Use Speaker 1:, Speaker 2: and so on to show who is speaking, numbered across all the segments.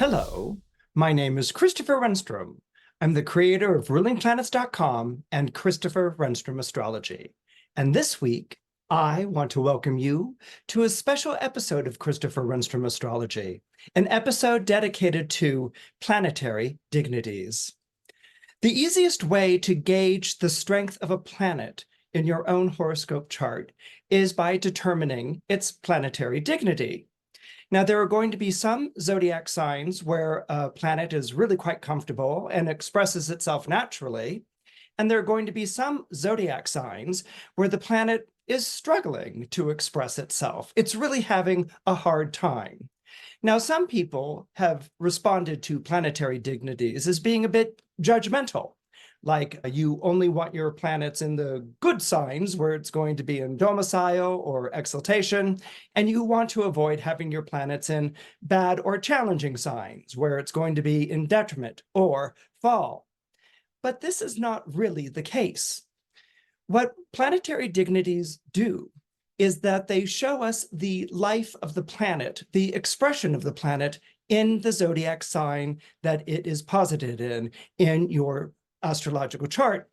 Speaker 1: Hello, my name is Christopher Renstrom. I'm the creator of rulingplanets.com and Christopher Renstrom Astrology. And this week, I want to welcome you to a special episode of Christopher Renstrom Astrology, an episode dedicated to planetary dignities. The easiest way to gauge the strength of a planet in your own horoscope chart is by determining its planetary dignity. Now, there are going to be some zodiac signs where a planet is really quite comfortable and expresses itself naturally. And there are going to be some zodiac signs where the planet is struggling to express itself. It's really having a hard time. Now, some people have responded to planetary dignities as being a bit judgmental. Like you only want your planets in the good signs where it's going to be in domicile or exaltation, and you want to avoid having your planets in bad or challenging signs where it's going to be in detriment or fall. But this is not really the case. What planetary dignities do is that they show us the life of the planet, the expression of the planet in the zodiac sign that it is posited in your astrological chart.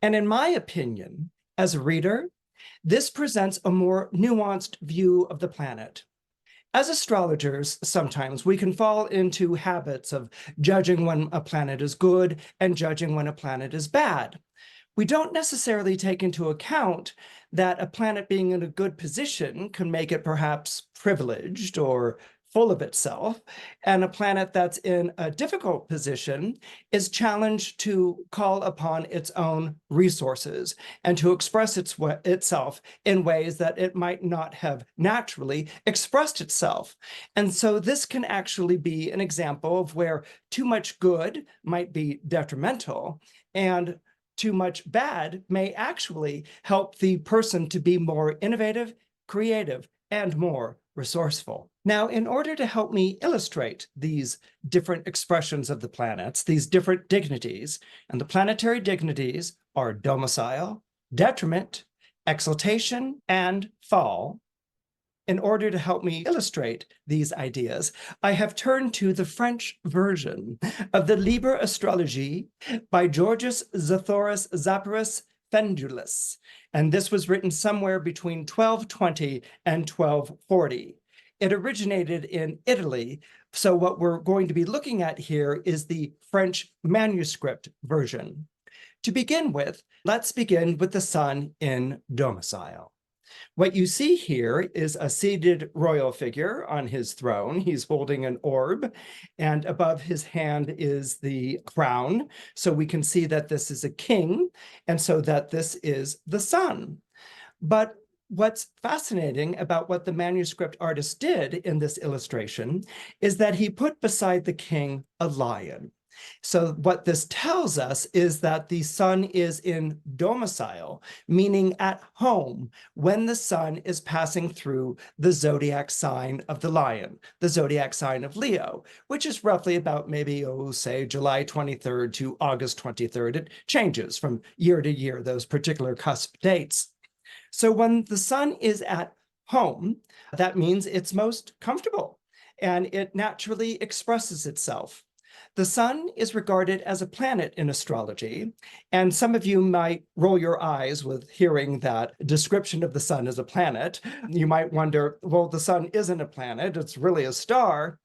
Speaker 1: And in my opinion, as a reader, this presents a more nuanced view of the planet. As astrologers, sometimes we can fall into habits of judging when a planet is good and judging when a planet is bad. We don't necessarily take into account that a planet being in a good position can make it perhaps privileged or full of itself, and a planet that's in a difficult position is challenged to call upon its own resources and to express itself in ways that it might not have naturally expressed itself. And so this can actually be an example of where too much good might be detrimental, and too much bad may actually help the person to be more innovative, creative, and more resourceful. Now, in order to help me illustrate these different expressions of the planets, these different dignities, and the planetary dignities are domicile, detriment, exaltation, and fall. In order to help me illustrate these ideas, I have turned to the French version of the Liber Astrology by Georgius Zathoris Zaparis Fendulus, and this was written somewhere between 1220 and 1240. It originated in Italy, so what we're going to be looking at here is the French manuscript version. To begin with, let's begin with the sun in domicile. What you see here is a seated royal figure on his throne. He's holding an orb, and above his hand is the crown. So we can see that this is a king, and so that this is the sun. But what's fascinating about what the manuscript artist did in this illustration is that he put beside the king a lion. So what this tells us is that the sun is in domicile, meaning at home, when the sun is passing through the zodiac sign of the lion, the zodiac sign of Leo, which is roughly about maybe, say July 23rd to August 23rd. It changes from year to year, those particular cusp dates. So when the sun is at home, that means it's most comfortable and it naturally expresses itself. The sun is regarded as a planet in astrology, and some of you might roll your eyes with hearing that description of the sun as a planet. You might wonder, well, the sun isn't a planet, it's really a star.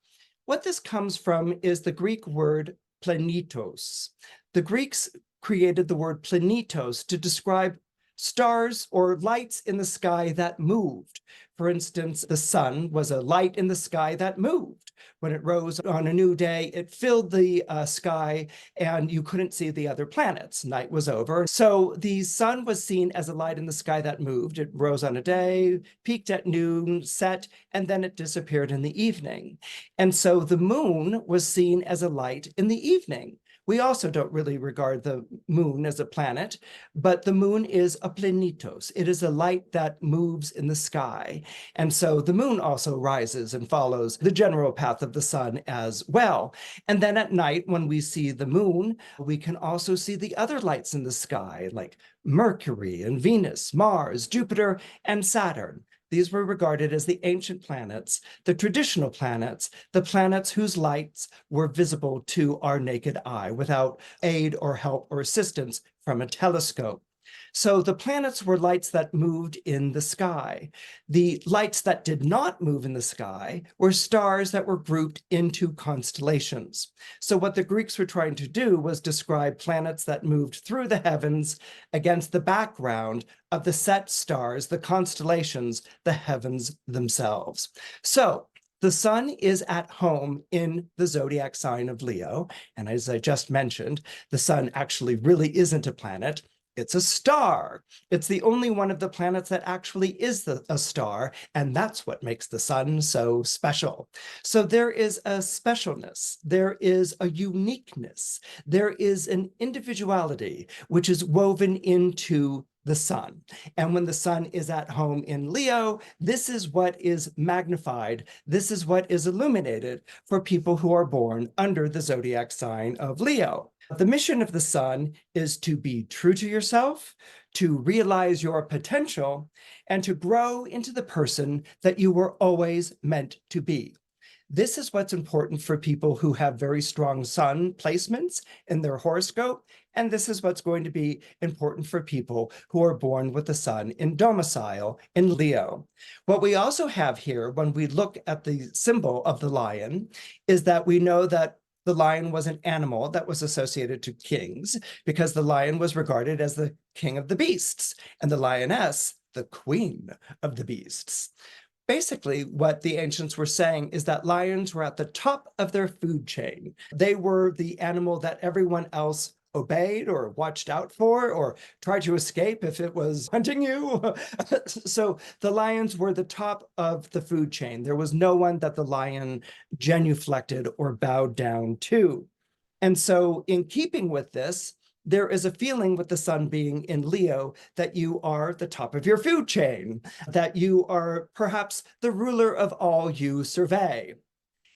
Speaker 1: What this comes from is the Greek word planetos. The Greeks created the word planetos to describe stars or lights in the sky that moved. For instance, the sun was a light in the sky that moved. When it rose on a new day, it filled the sky and you couldn't see the other planets. Night was over. So the sun was seen as a light in the sky that moved. It rose on a day, peaked at noon, set, and then it disappeared in the evening. And so the moon was seen as a light in the evening. We also don't really regard the moon as a planet, but the moon is a planetos. It is a light that moves in the sky. And so the moon also rises and follows the general path of the sun as well. And then at night, when we see the moon, we can also see the other lights in the sky, like Mercury and Venus, Mars, Jupiter, and Saturn. These were regarded as the ancient planets, the traditional planets, the planets whose lights were visible to our naked eye without aid or help or assistance from a telescope. So the planets were lights that moved in the sky. The lights that did not move in the sky were stars that were grouped into constellations. So what the Greeks were trying to do was describe planets that moved through the heavens against the background of the set stars, the constellations, the heavens themselves. So the sun is at home in the zodiac sign of Leo. And as I just mentioned, the sun actually really isn't a planet. It's a star. It's the only one of the planets that actually is a star, and that's what makes the sun so special. So there is a specialness, there is a uniqueness, there is an individuality which is woven into the sun. And when the sun is at home in Leo, this is what is magnified. This is what is illuminated for people who are born under the zodiac sign of Leo. The mission of the sun is to be true to yourself, to realize your potential, and to grow into the person that you were always meant to be. This is what's important for people who have very strong sun placements in their horoscope, and this is what's going to be important for people who are born with the sun in domicile in Leo. What we also have here, when we look at the symbol of the lion, is that we know that the lion was an animal that was associated to kings because the lion was regarded as the king of the beasts and the lioness, the queen of the beasts. Basically, what the ancients were saying is that lions were at the top of their food chain. They were the animal that everyone else obeyed or watched out for or tried to escape if it was hunting you. So the lions were the top of the food chain. There was no one that the lion genuflected or bowed down to. And so in keeping with this, there is a feeling with the sun being in Leo that you are the top of your food chain, that you are perhaps the ruler of all you survey.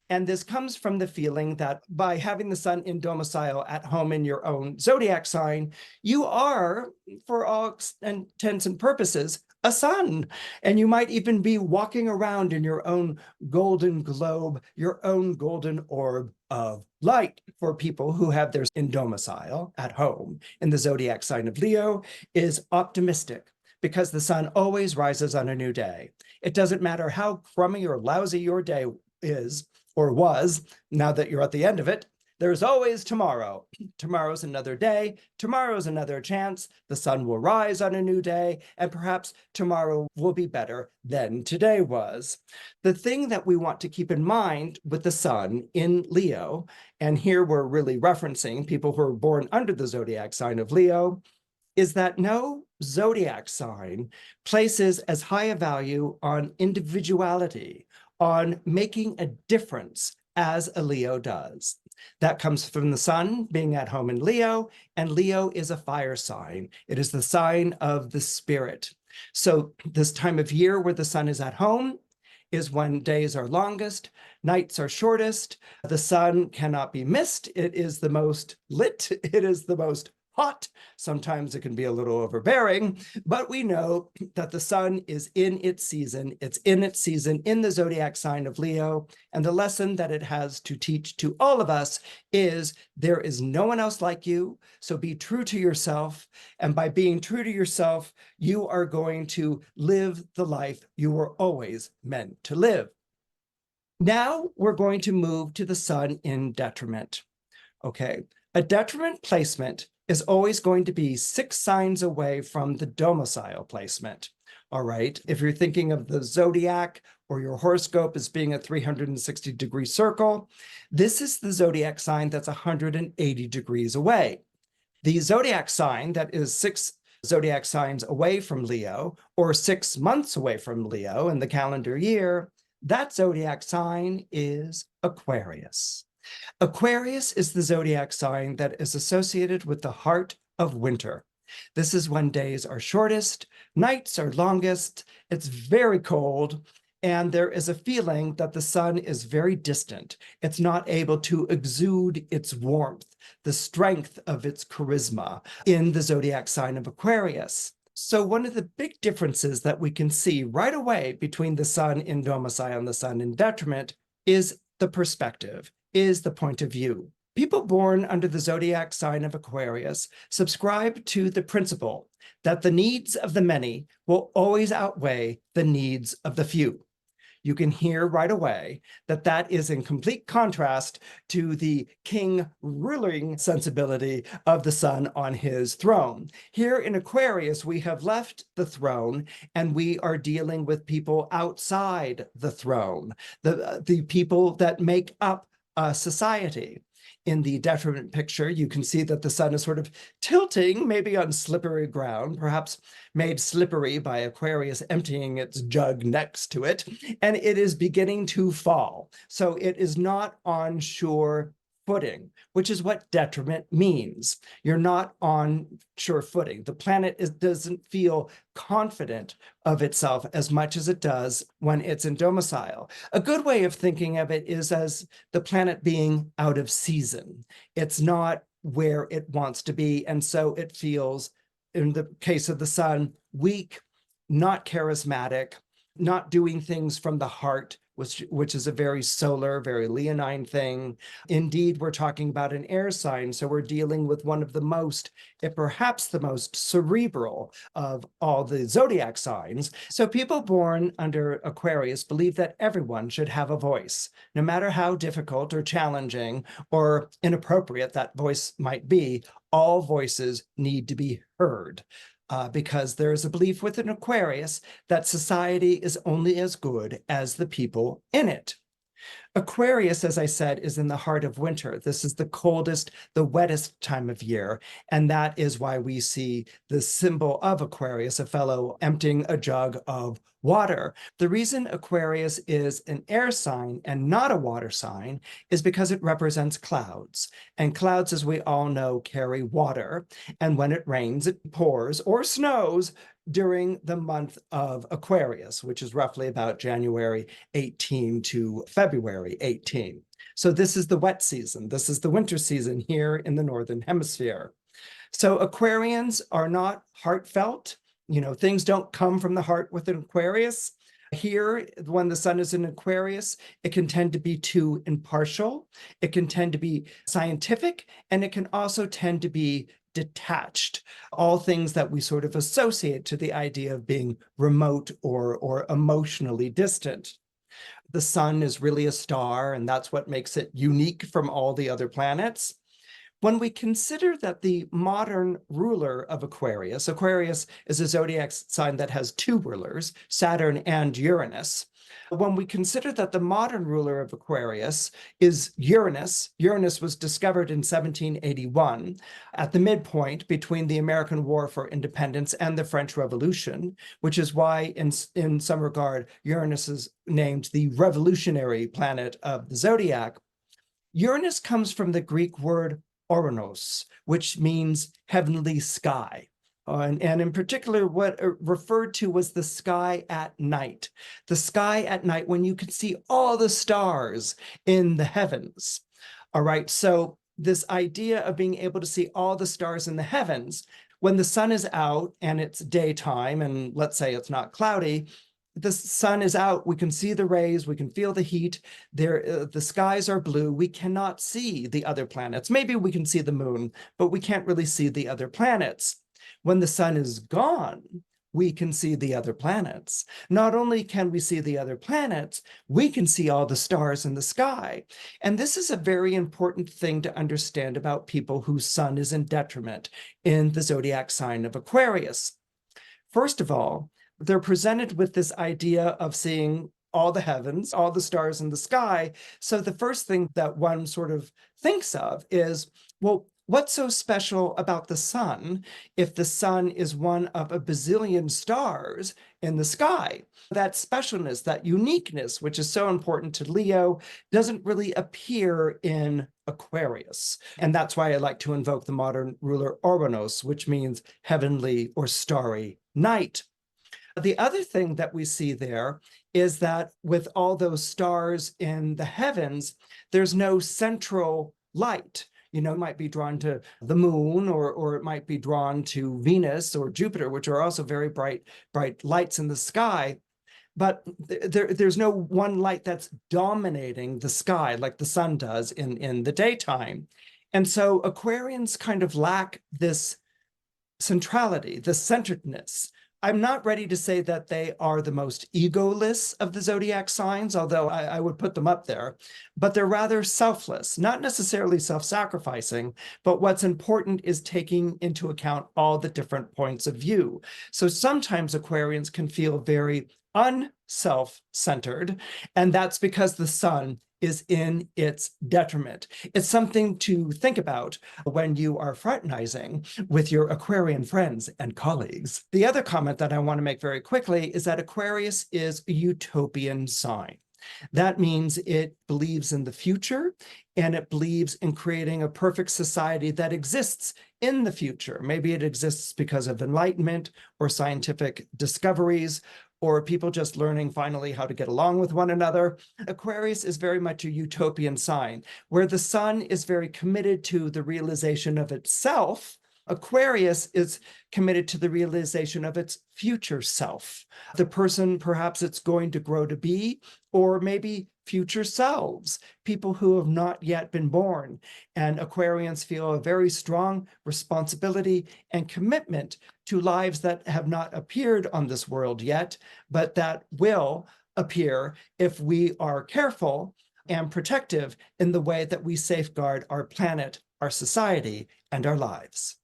Speaker 1: And this comes from the feeling that by having the sun in domicile at home in your own zodiac sign, you are, for all intents and purposes, a sun. And you might even be walking around in your own golden globe, your own golden orb of light. For people who have theirs in domicile at home in the zodiac sign of Leo is optimistic, because the sun always rises on a new day. It doesn't matter how crummy or lousy your day is, or was, now that you're at the end of it, there's always tomorrow. Tomorrow's another day. Tomorrow's another chance. The sun will rise on a new day, and perhaps tomorrow will be better than today was. The thing that we want to keep in mind with the sun in Leo, and here we're really referencing people who are born under the zodiac sign of Leo, is that no zodiac sign places as high a value on individuality, on making a difference as a Leo does. That comes from the sun being at home in Leo, and Leo is a fire sign. It is the sign of the spirit. So this time of year where the sun is at home is when days are longest, nights are shortest, the sun cannot be missed. It is the most lit, it is the most hot. Sometimes it can be a little overbearing, but we know that the sun is in its season. It's in its season in the zodiac sign of Leo. And the lesson that it has to teach to all of us is there is no one else like you. So be true to yourself. And by being true to yourself, you are going to live the life you were always meant to live. Now we're going to move to the sun in detriment. Okay, a detriment placement is always going to be 6 signs away from the domicile placement. All right, if you're thinking of the zodiac or your horoscope as being a 360-degree circle, this is the zodiac sign that's 180 degrees away. The zodiac sign that is 6 zodiac signs away from Leo, or 6 months away from Leo in the calendar year, that zodiac sign is Aquarius. Aquarius is the zodiac sign that is associated with the heart of winter. This is when days are shortest, nights are longest, it's very cold, and there is a feeling that the sun is very distant. It's not able to exude its warmth, the strength of its charisma in the zodiac sign of Aquarius. So one of the big differences that we can see right away between the sun in domicile and the sun in detriment is the perspective, is the point of view. People born under the zodiac sign of Aquarius subscribe to the principle that the needs of the many will always outweigh the needs of the few. You can hear right away that that is in complete contrast to the king ruling sensibility of the sun on his throne. Here in Aquarius, we have left the throne and we are dealing with people outside the throne, the people that make up society. In the detriment picture, you can see that the sun is sort of tilting, maybe on slippery ground, perhaps made slippery by Aquarius emptying its jug next to it, and it is beginning to fall. So it is not on sure footing, which is what detriment means. You're not on sure footing. The planet doesn't feel confident of itself as much as it does when it's in domicile. A good way of thinking of it is as the planet being out of season. It's not where it wants to be, and so it feels, in the case of the sun, weak, not charismatic, not doing things from the heart, which is a very solar, very leonine thing. Indeed, we're talking about an air sign, so we're dealing with one of the most, if perhaps the most cerebral of all the zodiac signs. So people born under Aquarius believe that everyone should have a voice, no matter how difficult or challenging or inappropriate that voice might be. All voices need to be heard. Because there is a belief within Aquarius that society is only as good as the people in it. Aquarius, as I said, is in the heart of winter. This is the coldest, the wettest time of year. And that is why we see the symbol of Aquarius, a fellow emptying a jug of water. The reason Aquarius is an air sign and not a water sign is because it represents clouds. And clouds, as we all know, carry water. And when it rains, it pours or snows during the month of Aquarius, which is roughly about January 18 to February 18. So this is the wet season. This is the winter season here in the Northern Hemisphere. So Aquarians are not heartfelt. You know, things don't come from the heart with an Aquarius. Here, when the sun is in Aquarius, it can tend to be too impartial. It can tend to be scientific, and it can also tend to be detached, all things that we sort of associate to the idea of being remote or emotionally distant. The sun is really a star, and that's what makes it unique from all the other planets. When we consider that the modern ruler of Aquarius, Aquarius is a zodiac sign that has two rulers, Saturn and Uranus. When we consider that the modern ruler of Aquarius is Uranus, Uranus was discovered in 1781 at the midpoint between the American War for Independence and the French Revolution, which is why in some regard Uranus is named the revolutionary planet of the zodiac. Uranus comes from the Greek word Oranos, which means heavenly sky. And in particular, what referred to was the sky at night. The sky at night when you can see all the stars in the heavens. All right, so this idea of being able to see all the stars in the heavens, when the sun is out and it's daytime, and let's say it's not cloudy, the sun is out, we can see the rays, we can feel the heat, the skies are blue, we cannot see the other planets. Maybe we can see the moon, but we can't really see the other planets. When the sun is gone, we can see the other planets. Not only can we see the other planets, we can see all the stars in the sky. And this is a very important thing to understand about people whose sun is in detriment in the zodiac sign of Aquarius. First of all, they're presented with this idea of seeing all the heavens, all the stars in the sky. So the first thing that one sort of thinks of is, well, what's so special about the sun if the sun is one of a bazillion stars in the sky? That specialness, that uniqueness, which is so important to Leo, doesn't really appear in Aquarius. And that's why I like to invoke the modern ruler Oranos, which means heavenly or starry night. The other thing that we see there is that with all those stars in the heavens, there's no central light. might be drawn to the moon, or it might be drawn to Venus or Jupiter, which are also very bright lights in the sky. But there's no one light that's dominating the sky like the sun does in the daytime. And so Aquarians kind of lack this centrality, the centeredness. I'm not ready to say that they are the most egoless of the zodiac signs, although I would put them up there, but they're rather selfless, not necessarily self-sacrificing, but what's important is taking into account all the different points of view. So sometimes Aquarians can feel very unself-centered, and that's because the sun is in its detriment. It's something to think about when you are fraternizing with your Aquarian friends and colleagues. The other comment that I want to make very quickly is that Aquarius is a utopian sign. That means it believes in the future, and it believes in creating a perfect society that exists in the future. Maybe it exists because of enlightenment or scientific discoveries, or people just learning finally how to get along with one another. Aquarius is very much a utopian sign, where the sun is very committed to the realization of itself. Aquarius is committed to the realization of its future self, the person perhaps it's going to grow to be, or maybe future selves, people who have not yet been born. And Aquarians feel a very strong responsibility and commitment to lives that have not appeared on this world yet, but that will appear if we are careful and protective in the way that we safeguard our planet, our society, and our lives.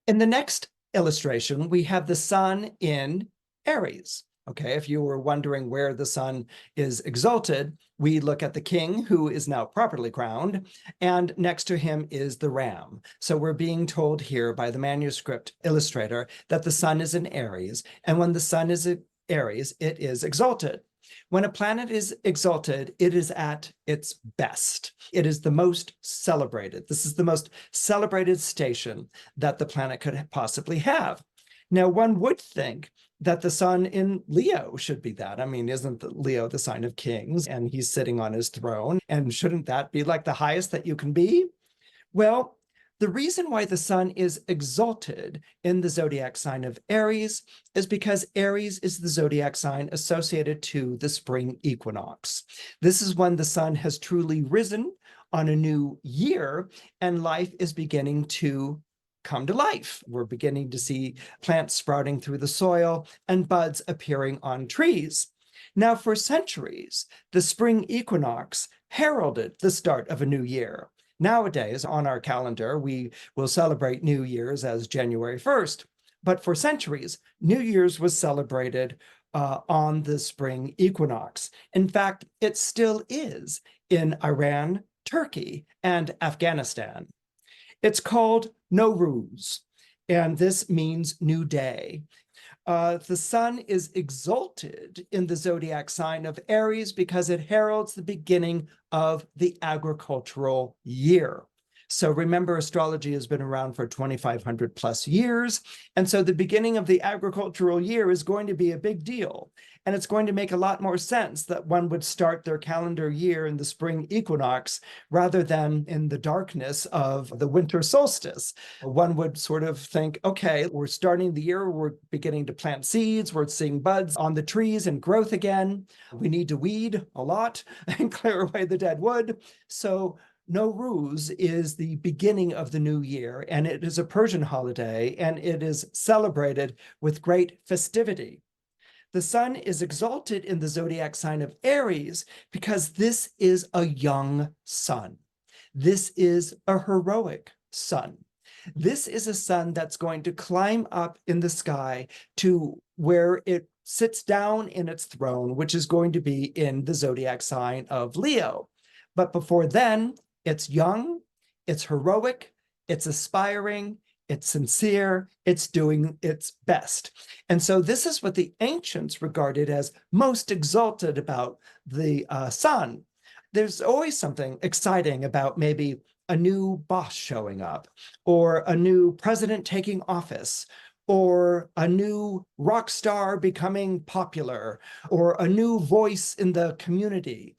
Speaker 1: In the next illustration, we have the sun in Aries. Okay, if you were wondering where the sun is exalted, we look at the king, who is now properly crowned, and next to him is the ram. So we're being told here by the manuscript illustrator that the sun is in Aries, and when the sun is in Aries, it is exalted. When a planet is exalted, it is at its best. It is the most celebrated. This is the most celebrated station that the planet could possibly have. Now, one would think that the sun in Leo should be that. I mean, isn't Leo the sign of kings, and he's sitting on his throne? And shouldn't that be like the highest that you can be? Well, the reason why the sun is exalted in the zodiac sign of Aries is because Aries is the zodiac sign associated to the spring equinox. This is when the sun has truly risen on a new year, and life is beginning to come to life. We're beginning to see plants sprouting through the soil and buds appearing on trees. Now, for centuries, the spring equinox heralded the start of a new year. Nowadays, on our calendar, we will celebrate New Year's as January 1st. But for centuries, New Year's was celebrated on the spring equinox. In fact, it still is in Iran, Turkey, and Afghanistan. It's called Nowruz, and this means new day. The sun is exalted in the zodiac sign of Aries because it heralds the beginning of the agricultural year. So remember, astrology has been around for 2,500 plus years. And so the beginning of the agricultural year is going to be a big deal. And it's going to make a lot more sense that one would start their calendar year in the spring equinox rather than in the darkness of the winter solstice. One would sort of think, okay, we're starting the year, we're beginning to plant seeds, we're seeing buds on the trees and growth again. We need to weed a lot and clear away the dead wood. So Nowruz is the beginning of the new year, and it is a Persian holiday, and it is celebrated with great festivity. The sun is exalted in the zodiac sign of Aries because this is a young sun. This is a heroic sun. This is a sun that's going to climb up in the sky to where it sits down in its throne, which is going to be in the zodiac sign of Leo. But before then, it's young, it's heroic, it's aspiring, it's sincere, it's doing its best. And so this is what the ancients regarded as most exalted about the sun. There's always something exciting about maybe a new boss showing up, or a new president taking office, or a new rock star becoming popular, or a new voice in the community.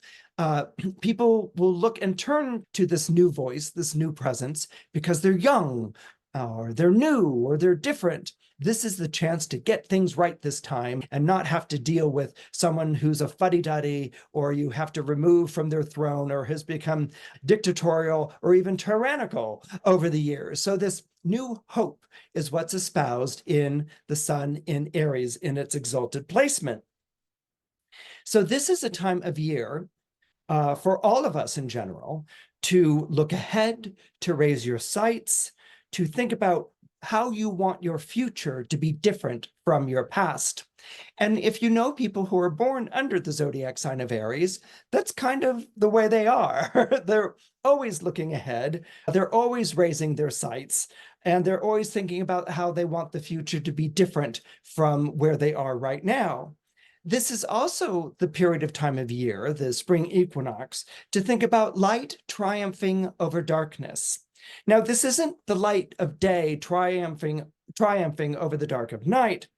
Speaker 1: People will look and turn to this new voice, this new presence, because they're young, or they're new, or they're different. This is the chance to get things right this time and not have to deal with someone who's a fuddy-duddy, or you have to remove from their throne, or has become dictatorial or even tyrannical over the years. So this new hope is what's espoused in the sun in Aries in its exalted placement. So this is a time of year for all of us in general to look ahead, to raise your sights, to think about how you want your future to be different from your past. And if you know people who are born under the zodiac sign of Aries, that's kind of the way they are. They're always looking ahead. They're always raising their sights, and they're always thinking about how they want the future to be different from where they are right now. This is also the period of time of year, the spring equinox, to think about light triumphing over darkness. Now, this isn't the light of day triumphing over the dark of night.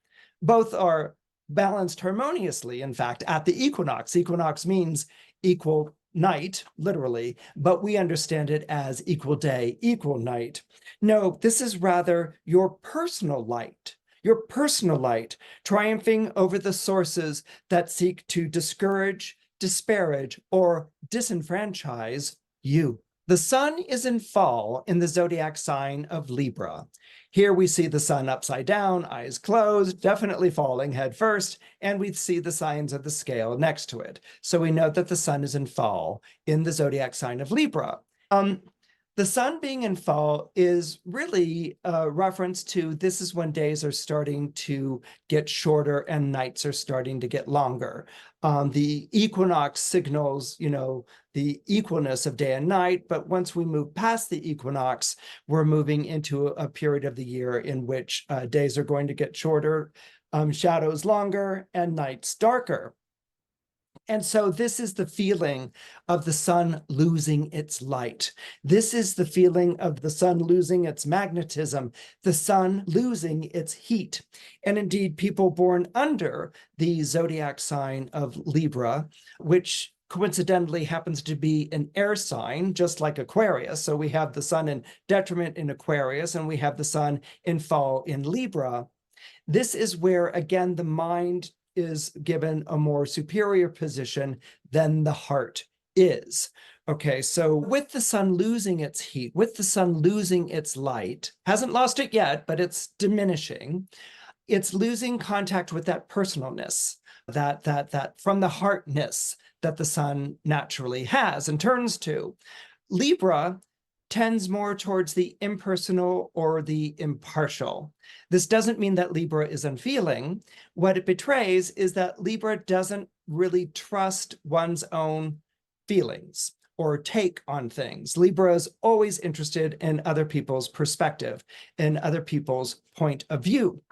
Speaker 1: Both are balanced harmoniously, in fact, at the equinox. Equinox means equal night, literally, but we understand it as equal day, equal night. No, this is rather your personal light triumphing over the sources that seek to discourage, disparage, or disenfranchise you. The sun is in fall in the zodiac sign of Libra. Here we see the sun upside down, eyes closed, definitely falling head first, and we see the signs of the scale next to it. So we know that the sun is in fall in the zodiac sign of Libra. The sun being in fall is really a reference to this is when days are starting to get shorter and nights are starting to get longer. The equinox signals, the equalness of day and night, but once we move past the equinox, we're moving into a period of the year in which days are going to get shorter, shadows longer, and nights darker. And so this is the feeling of the sun losing its light. This is the feeling of the sun losing its magnetism, the sun losing its heat. And indeed, people born under the zodiac sign of Libra, which coincidentally happens to be an air sign, just like Aquarius. So we have the sun in detriment in Aquarius, and we have the sun in fall in Libra. This is where, again, the mind is given a more superior position than the heart is. Okay, so with the sun losing its heat, with the sun losing its light, hasn't lost it yet, but it's diminishing. It's losing contact with that personalness, that from the heartness that the sun naturally has and turns to. Libra tends more towards the impersonal or the impartial. This doesn't mean that Libra is unfeeling. What it betrays is that Libra doesn't really trust one's own feelings or take on things. Libra is always interested in other people's perspective, in other people's point of view.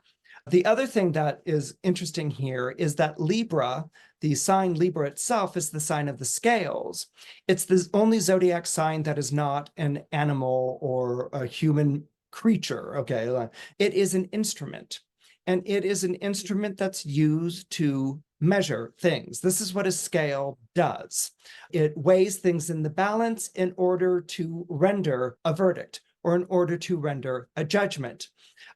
Speaker 1: The other thing that is interesting here is that Libra, the sign Libra itself, is the sign of the scales. It's the only zodiac sign that is not an animal or a human creature, okay? It is an instrument, and it is an instrument that's used to measure things. This is what a scale does. It weighs things in the balance in order to render a verdict or in order to render a judgment.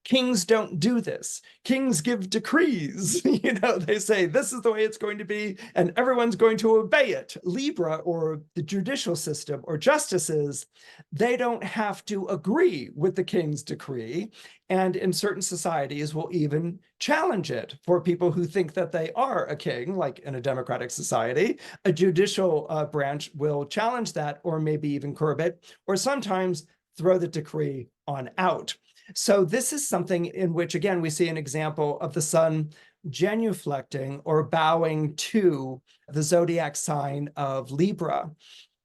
Speaker 1: Kings don't do this. Kings give decrees. They say, this is the way it's going to be, and everyone's going to obey it. Libra, or the judicial system, or justices, they don't have to agree with the king's decree, and in certain societies will even challenge it. For people who think that they are a king, like in a democratic society, a judicial branch will challenge that, or maybe even curb it, or sometimes throw the decree on out. So this is something in which, again, we see an example of the sun genuflecting or bowing to the zodiac sign of Libra.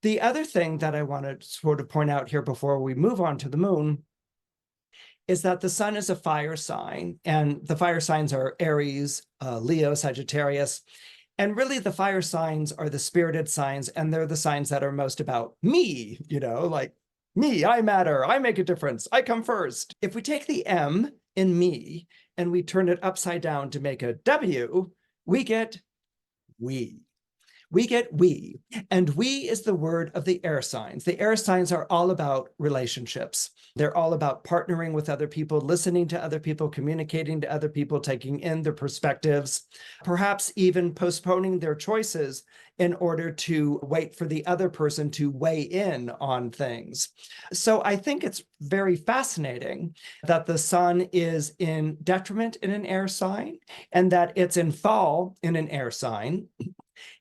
Speaker 1: The other thing that I want to sort of point out here before we move on to the moon is that the sun is a fire sign, and the fire signs are Aries, Leo, Sagittarius. And really, the fire signs are the spirited signs, and they're the signs that are most about me, like me, I matter, I make a difference, I come first. If we take the M in me and we turn it upside down to make a W, we get we. We get we, and we is the word of the air signs. The air signs are all about relationships. They're all about partnering with other people, listening to other people, communicating to other people, taking in their perspectives, perhaps even postponing their choices in order to wait for the other person to weigh in on things. So I think it's very fascinating that the sun is in detriment in an air sign and that it's in fall in an air sign.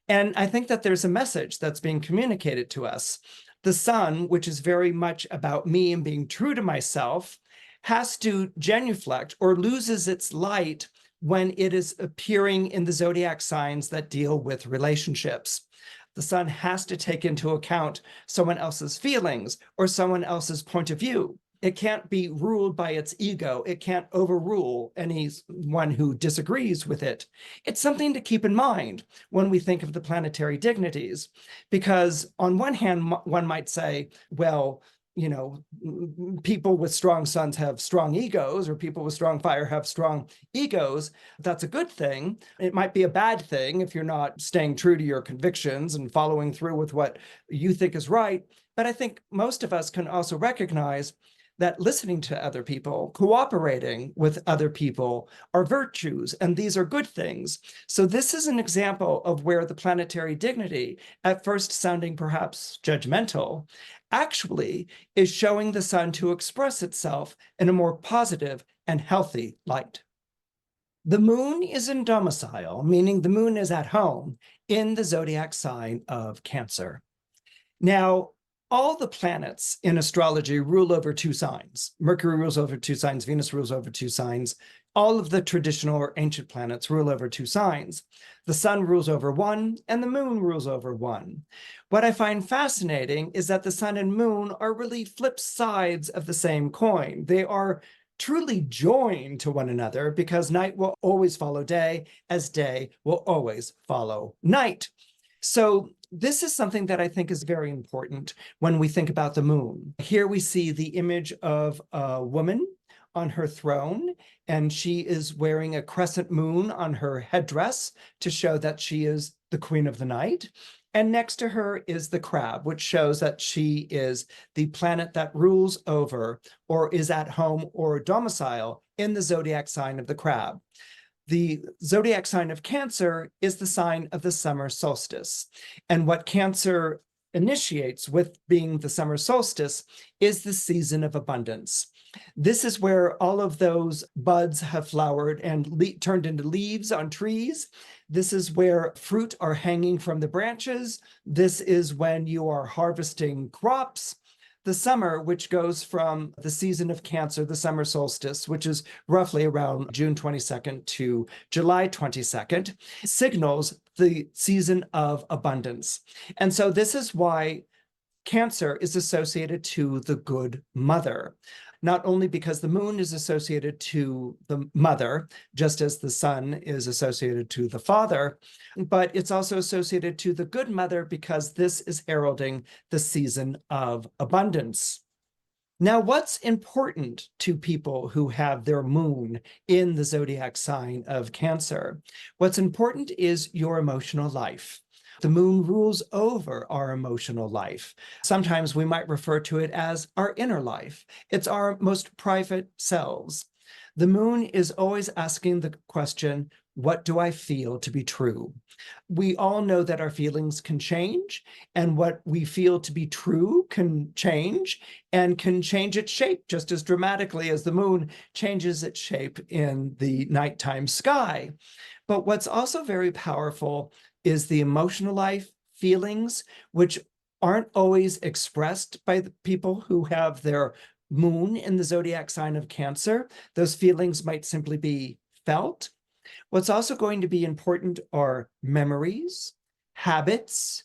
Speaker 1: And I think that there's a message that's being communicated to us. The sun, which is very much about me and being true to myself, has to genuflect or loses its light when it is appearing in the zodiac signs that deal with relationships. The sun has to take into account someone else's feelings or someone else's point of view. It can't be ruled by its ego. It can't overrule anyone who disagrees with it. It's something to keep in mind when we think of the planetary dignities, because on one hand, one might say, well, you know, people with strong suns have strong egos, or people with strong fire have strong egos. That's a good thing. It might be a bad thing if you're not staying true to your convictions and following through with what you think is right. But I think most of us can also recognize that listening to other people, cooperating with other people are virtues, and these are good things. So this is an example of where the planetary dignity, at first sounding perhaps judgmental, actually is showing the sun to express itself in a more positive and healthy light. The moon is in domicile, meaning the moon is at home in the zodiac sign of Cancer. Now, all the planets in astrology rule over two signs. Mercury rules over two signs, Venus rules over two signs. All of the traditional or ancient planets rule over two signs. The sun rules over one, and the moon rules over one. What I find fascinating is that the sun and moon are really flip sides of the same coin. They are truly joined to one another because night will always follow day, as day will always follow night. So this is something that I think is very important when we think about the moon. Here we see the image of a woman on her throne, and she is wearing a crescent moon on her headdress to show that she is the queen of the night. And next to her is the crab, which shows that she is the planet that rules over or is at home or domicile in the zodiac sign of the crab. The zodiac sign of Cancer is the sign of the summer solstice. And what Cancer initiates with being the summer solstice is the season of abundance. This is where all of those buds have flowered and turned into leaves on trees. This is where fruit are hanging from the branches. This is when you are harvesting crops. The summer, which goes from the season of Cancer, the summer solstice, which is roughly around June 22nd to July 22nd, signals the season of abundance. And so this is why Cancer is associated to the good mother, not only because the moon is associated to the mother, just as the sun is associated to the father, but it's also associated to the good mother because this is heralding the season of abundance. Now, what's important to people who have their moon in the zodiac sign of Cancer? What's important is your emotional life. The moon rules over our emotional life. Sometimes we might refer to it as our inner life. It's our most private selves. The moon is always asking the question, what do I feel to be true? We all know that our feelings can change, and what we feel to be true can change and can change its shape just as dramatically as the moon changes its shape in the nighttime sky. But what's also very powerful is the emotional life, feelings, which aren't always expressed by the people who have their moon in the zodiac sign of Cancer. Those feelings might simply be felt. What's also going to be important are memories, habits,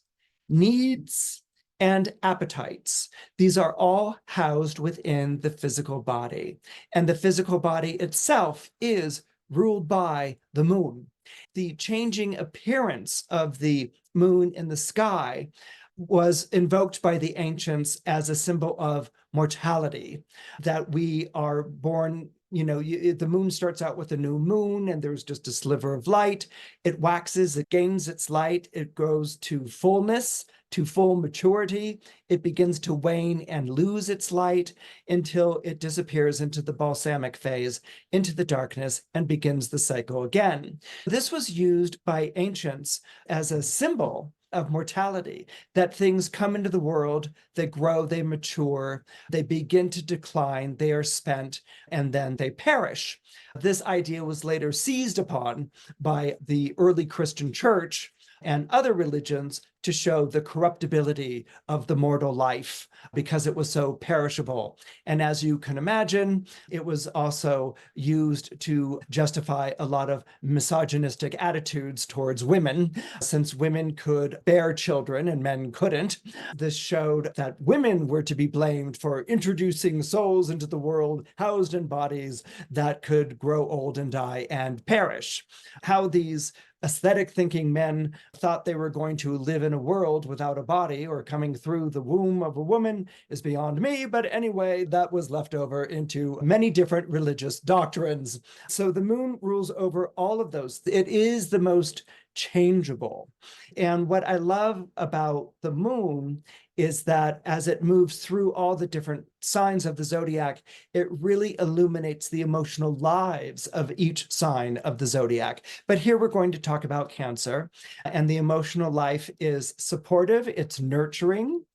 Speaker 1: needs, and appetites. These are all housed within the physical body, and the physical body itself is ruled by the moon. The changing appearance of the moon in the sky was invoked by the ancients as a symbol of mortality, that we are born the moon starts out with a new moon and there's just a sliver of light. It waxes, it gains its light, it grows to fullness, to full maturity. It begins to wane and lose its light until it disappears into the balsamic phase, into the darkness, and begins the cycle again. This was used by ancients as a symbol of mortality, that things come into the world, they grow, they mature, they begin to decline, they are spent, and then they perish. This idea was later seized upon by the early Christian church and other religions to show the corruptibility of the mortal life because it was so perishable. And as you can imagine, it was also used to justify a lot of misogynistic attitudes towards women, since women could bear children and men couldn't. This showed that women were to be blamed for introducing souls into the world housed in bodies that could grow old and die and perish. How these aesthetic thinking men thought they were going to live in a world without a body or coming through the womb of a woman is beyond me. But anyway, that was left over into many different religious doctrines. So the moon rules over all of those. It is the most changeable. And what I love about the moon is that as it moves through all the different signs of the zodiac, it really illuminates the emotional lives of each sign of the zodiac. But here we're going to talk about Cancer, and the emotional life is supportive, it's nurturing,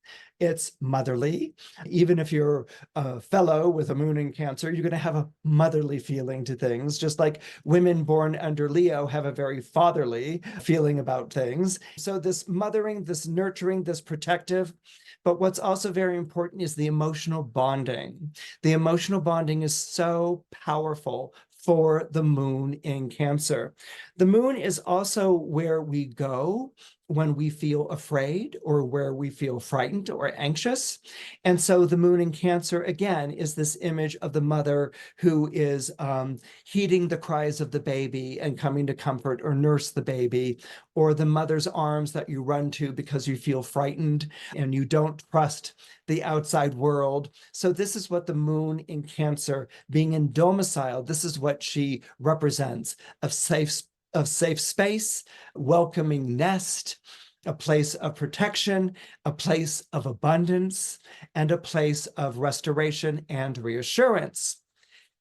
Speaker 1: it's motherly. Even if you're a fellow with a moon in Cancer, you're going to have a motherly feeling to things, just like women born under Leo have a very fatherly feeling about things. So this mothering, this nurturing, this protective. But what's also very important is the emotional bonding. The emotional bonding is so powerful for the moon in Cancer. The moon is also where we go when we feel afraid or where we feel frightened or anxious. And so the moon in Cancer, again, is this image of the mother who is heeding the cries of the baby and coming to comfort or nurse the baby, or the mother's arms that you run to because you feel frightened and you don't trust the outside world. So this is what the moon in Cancer, being in domicile, this is what she represents, of safe space, welcoming nest, a place of protection, a place of abundance, and a place of restoration and reassurance.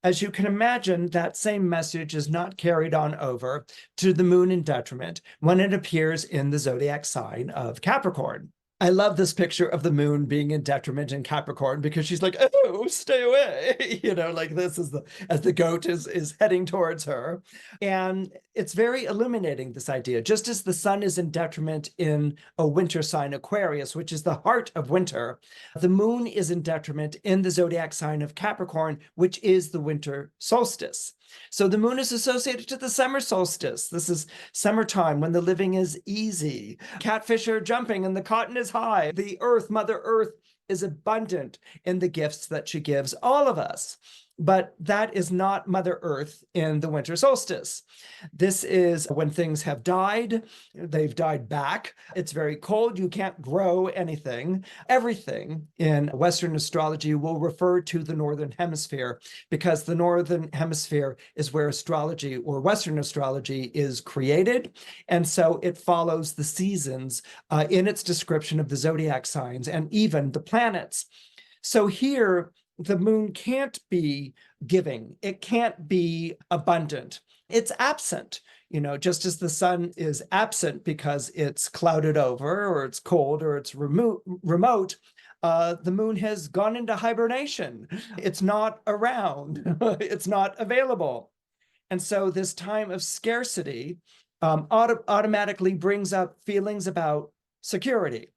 Speaker 1: As you can imagine, that same message is not carried on over to the moon in Detriment when it appears in the zodiac sign of Capricorn. I love this picture of the moon being in Detriment in Capricorn because she's like, oh, stay away. Like this is as the goat is heading towards her. And it's very illuminating, this idea. Just as the sun is in Detriment in a winter sign, Aquarius, which is the heart of winter, the moon is in Detriment in the zodiac sign of Capricorn, which is the winter solstice. So the moon is associated to the summer solstice. This is summertime when the living is easy. Catfish are jumping and the cotton is high. The earth, Mother Earth, is abundant in the gifts that she gives all of us. But that is not Mother Earth in the winter solstice. This is when things have died. They've died back. It's very cold. You can't grow anything. Everything in Western astrology will refer to the Northern Hemisphere because the Northern Hemisphere is where astrology or Western astrology is created. And so it follows the seasons in its description of the zodiac signs and even the planets. So here, the moon can't be giving. It can't be abundant. It's absent, just as the sun is absent because it's clouded over or it's cold or it's remote. The moon has gone into hibernation. It's not around. It's not available. And so this time of scarcity automatically brings up feelings about security.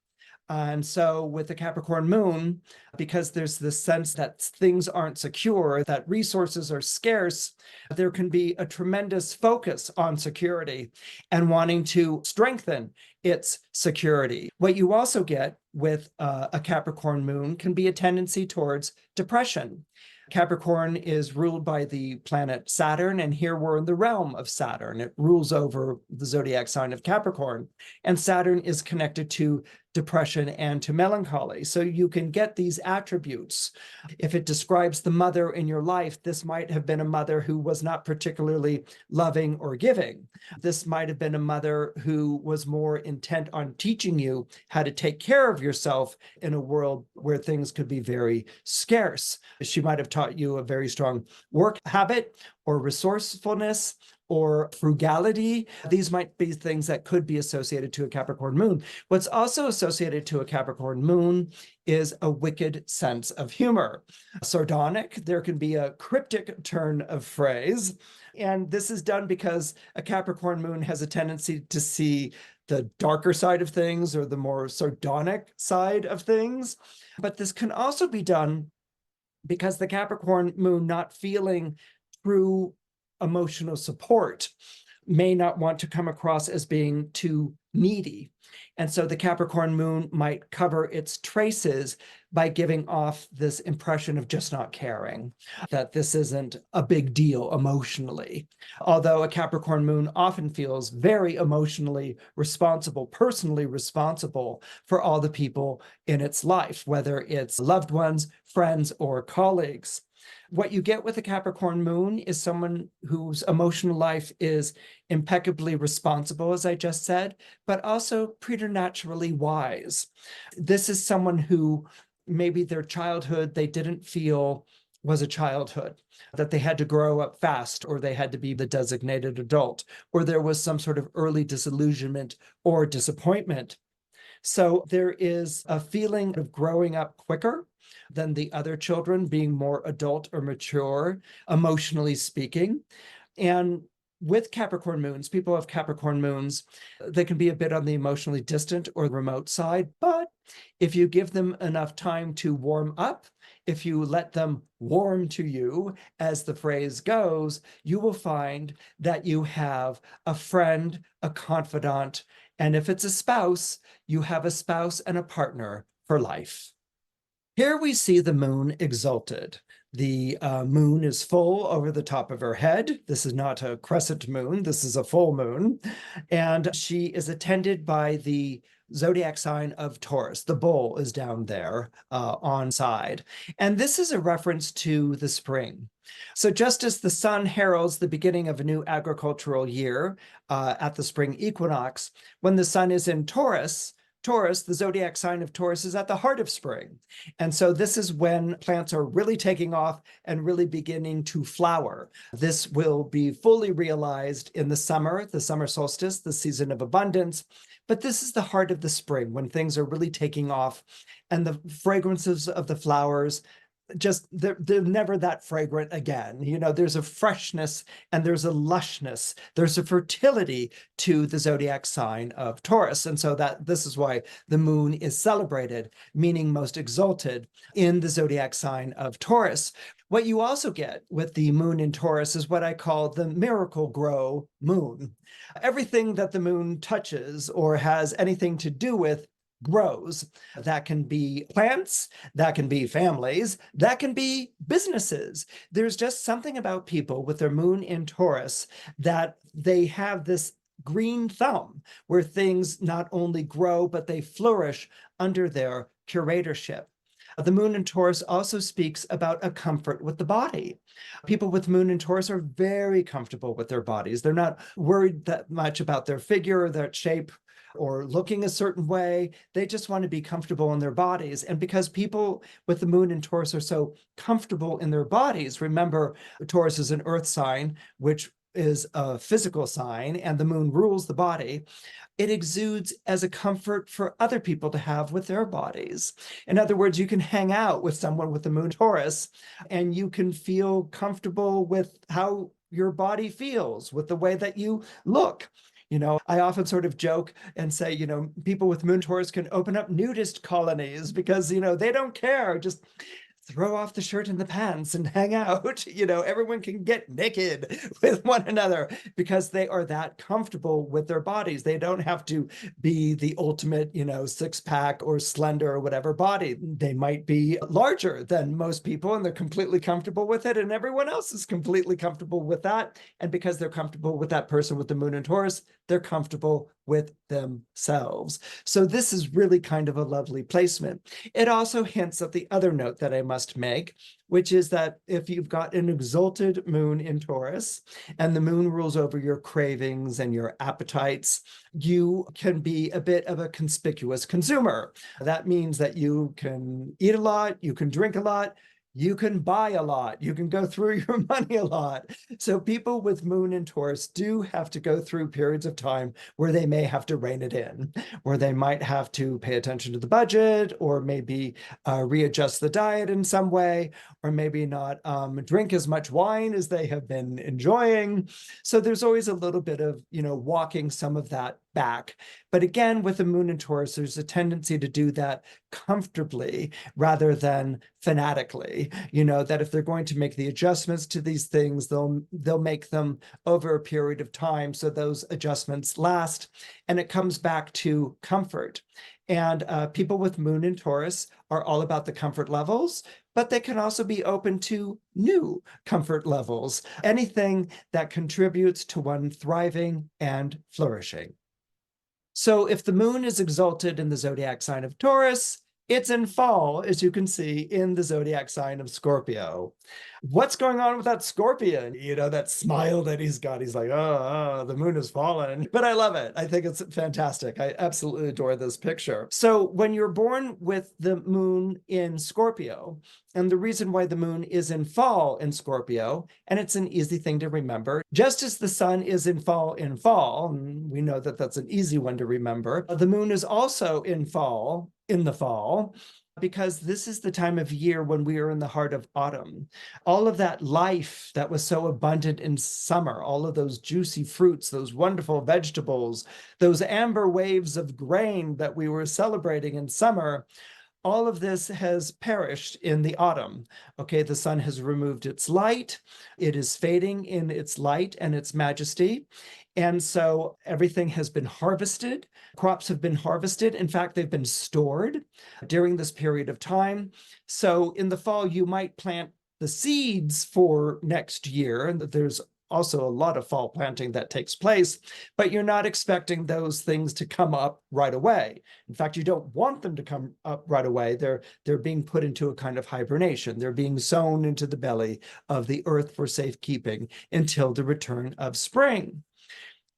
Speaker 1: And so with the Capricorn moon, because there's this sense that things aren't secure, that resources are scarce, there can be a tremendous focus on security and wanting to strengthen its security. What you also get with a Capricorn moon can be a tendency towards depression. Capricorn is ruled by the planet Saturn, and here we're in the realm of Saturn. It rules over the zodiac sign of Capricorn, and Saturn is connected to depression and to melancholy. So you can get these attributes. If it describes the mother in your life, this might have been a mother who was not particularly loving or giving. This might have been a mother who was more intent on teaching you how to take care of yourself in a world where things could be very scarce. She might have taught you a very strong work habit or resourcefulness or frugality. These might be things that could be associated to a Capricorn moon. What's also associated to a Capricorn moon is a wicked sense of humor. Sardonic, there can be a cryptic turn of phrase. And this is done because a Capricorn moon has a tendency to see the darker side of things or the more sardonic side of things. But this can also be done because the Capricorn moon not feeling true emotional support may not want to come across as being too needy. And so the Capricorn moon might cover its traces by giving off this impression of just not caring, that this isn't a big deal emotionally. Although a Capricorn moon often feels very emotionally responsible, personally responsible for all the people in its life, whether it's loved ones, friends, or colleagues. What you get with a Capricorn moon is someone whose emotional life is impeccably responsible, as I just said, but also preternaturally wise. This is someone who maybe their childhood they didn't feel was a childhood, that they had to grow up fast, or they had to be the designated adult, or there was some sort of early disillusionment or disappointment. So there is a feeling of growing up quicker than the other children, being more adult or mature, emotionally speaking. And with Capricorn moons, people have Capricorn moons, they can be a bit on the emotionally distant or remote side, but if you give them enough time to warm up, if you let them warm to you, as the phrase goes, you will find that you have a friend, a confidant, and if it's a spouse, you have a spouse and a partner for life. Here we see the moon exalted. The moon is full over the top of her head. This is not a crescent moon. This is a full moon. And she is attended by the zodiac sign of Taurus. The bull is down there on side. And this is a reference to the spring. So just as the sun heralds the beginning of a new agricultural year at the spring equinox, when the sun is in Taurus, the zodiac sign of Taurus, is at the heart of spring. And so this is when plants are really taking off and really beginning to flower. This will be fully realized in the summer solstice, the season of abundance. But this is the heart of the spring, when things are really taking off and the fragrances of the flowers just they're never that fragrant again. You know, there's a freshness and there's a lushness, there's a fertility to the zodiac sign of Taurus. And so that this is why the moon is celebrated, meaning most exalted, in the zodiac sign of Taurus. What you also get with the moon in Taurus is what I call the miracle grow moon. Everything that the moon touches or has anything to do with grows. That can be plants, that can be families, that can be businesses. There's just something about people with their moon in Taurus that they have this green thumb where things not only grow, but they flourish under their curatorship. The moon in Taurus also speaks about a comfort with the body. People with moon in Taurus are very comfortable with their bodies. They're not worried that much about their figure or their shape or looking a certain way. They just want to be comfortable in their bodies. And because people with the moon in Taurus are so comfortable in their bodies, remember, Taurus is an earth sign, which is a physical sign, and the moon rules the body. It exudes as a comfort for other people to have with their bodies. In other words, you can hang out with someone with the moon Taurus, and you can feel comfortable with how your body feels, with the way that you look. You know, I often sort of joke and say, you know, people with moon Taurus can open up nudist colonies because, you know, they don't care. Just throw off the shirt and the pants and hang out. You know, everyone can get naked with one another because they are that comfortable with their bodies. They don't have to be the ultimate, you know, six-pack or slender or whatever body. They might be larger than most people and they're completely comfortable with it, and everyone else is completely comfortable with that. And because they're comfortable with that person with the moon in Taurus, they're comfortable with themselves. So this is really kind of a lovely placement. It also hints at the other note that I must make, which is that if you've got an exalted moon in Taurus and the moon rules over your cravings and your appetites, you can be a bit of a conspicuous consumer. That means that you can eat a lot, you can drink a lot, you can buy a lot, you can go through your money a lot. So people with moon in Taurus do have to go through periods of time where they may have to rein it in, where they might have to pay attention to the budget, or maybe readjust the diet in some way, or maybe not drink as much wine as they have been enjoying. So there's always a little bit of, walking some of that back. But again, with the moon in Taurus, there's a tendency to do that comfortably rather than fanatically, that if they're going to make the adjustments to these things, they'll make them over a period of time so those adjustments last. And it comes back to comfort. And people with moon in Taurus are all about the comfort levels, but they can also be open to new comfort levels, anything that contributes to one thriving and flourishing. So if the moon is exalted in the zodiac sign of Taurus, it's in fall, as you can see, in the zodiac sign of Scorpio. What's going on with that scorpion? That smile that he's got. He's like, oh, the moon has fallen. But I love it. I think it's fantastic. I absolutely adore this picture. So when you're born with the moon in Scorpio, and the reason why the moon is in fall in Scorpio, and it's an easy thing to remember, just as the sun is in fall, and we know that that's an easy one to remember, the moon is also in fall, in the fall, because this is the time of year when we are in the heart of autumn. All of that life that was so abundant in summer, all of those juicy fruits, those wonderful vegetables, those amber waves of grain that we were celebrating in summer, all of this has perished in the autumn. Okay, the sun has removed its light. It is fading in its light and its majesty. And so everything has been harvested. Crops have been harvested. In fact, they've been stored during this period of time. So in the fall, you might plant the seeds for next year. And there's also a lot of fall planting that takes place, but you're not expecting those things to come up right away. In fact, you don't want them to come up right away. They're being put into a kind of hibernation. They're being sown into the belly of the earth for safekeeping until the return of spring.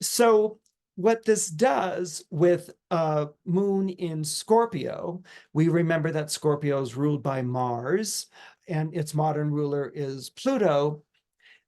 Speaker 1: So what this does with moon in Scorpio, we remember that Scorpio is ruled by Mars, and its modern ruler is Pluto.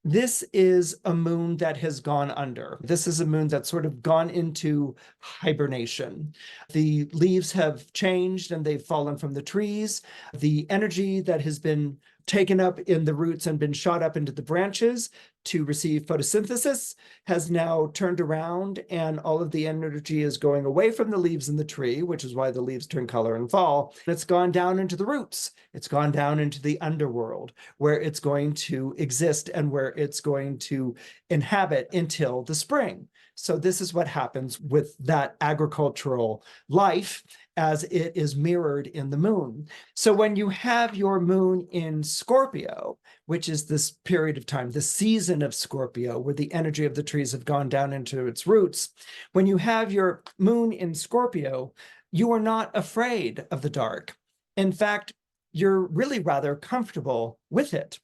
Speaker 1: This is a moon that has gone under. This is a moon that's sort of gone into hibernation. The leaves have changed and they've fallen from the trees. The energy that has been taken up in the roots and been shot up into the branches to receive photosynthesis has now turned around, and all of the energy is going away from the leaves in the tree, which is why the leaves turn color and fall. It's gone down into the roots. It's gone down into the underworld, where it's going to exist and where it's going to inhabit until the spring. So this is what happens with that agricultural life as it is mirrored in the moon. So when you have your moon in Scorpio, which is this period of time, the season of Scorpio, where the energy of the trees have gone down into its roots, when you have your moon in Scorpio, you are not afraid of the dark. In fact, you're really rather comfortable with it.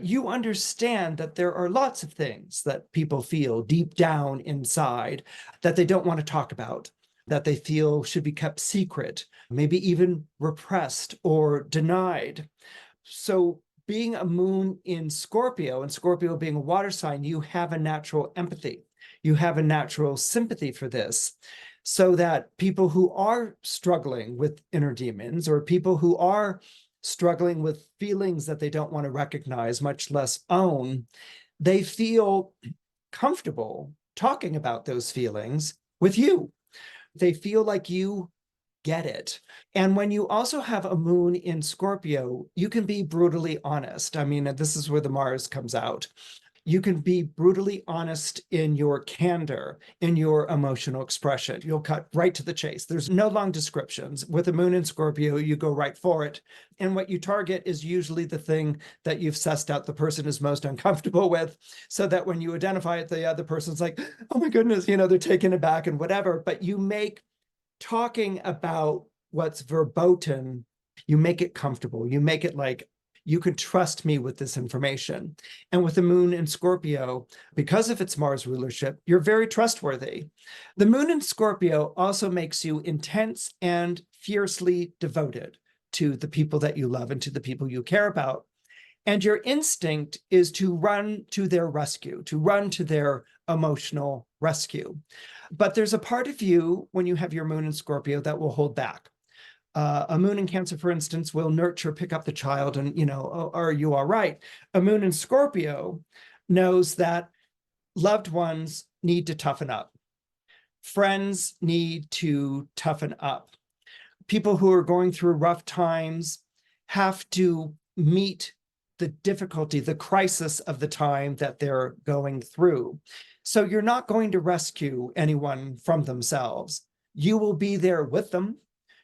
Speaker 1: You understand that there are lots of things that people feel deep down inside that they don't want to talk about, that they feel should be kept secret, maybe even repressed or denied. So being a moon in Scorpio, and Scorpio being a water sign, you have a natural empathy. You have a natural sympathy for this, so that people who are struggling with inner demons, or people who are struggling with feelings that they don't want to recognize, much less own, they feel comfortable talking about those feelings with you. They feel like you get it. And when you also have a moon in Scorpio, you can be brutally honest. I mean, this is where the Mars comes out. You can be brutally honest in your candor, in your emotional expression. You'll cut right to the chase. There's no long descriptions. With the moon in Scorpio, you go right for it. And what you target is usually the thing that you've sussed out the person is most uncomfortable with, so that when you identify it, the other person's like, oh my goodness, they're taken aback and whatever. But you make talking about what's verboten, you make it comfortable. You make it like, you can trust me with this information. And with the moon in Scorpio, because of its Mars rulership, you're very trustworthy. The moon in Scorpio also makes you intense and fiercely devoted to the people that you love and to the people you care about. And your instinct is to run to their rescue, to run to their emotional rescue. But there's a part of you when you have your moon in Scorpio that will hold back. A moon in Cancer, for instance, will nurture, pick up the child and, oh, are you all right? A moon in Scorpio knows that loved ones need to toughen up. Friends need to toughen up. People who are going through rough times have to meet the difficulty, the crisis of the time that they're going through. So you're not going to rescue anyone from themselves. You will be there with them.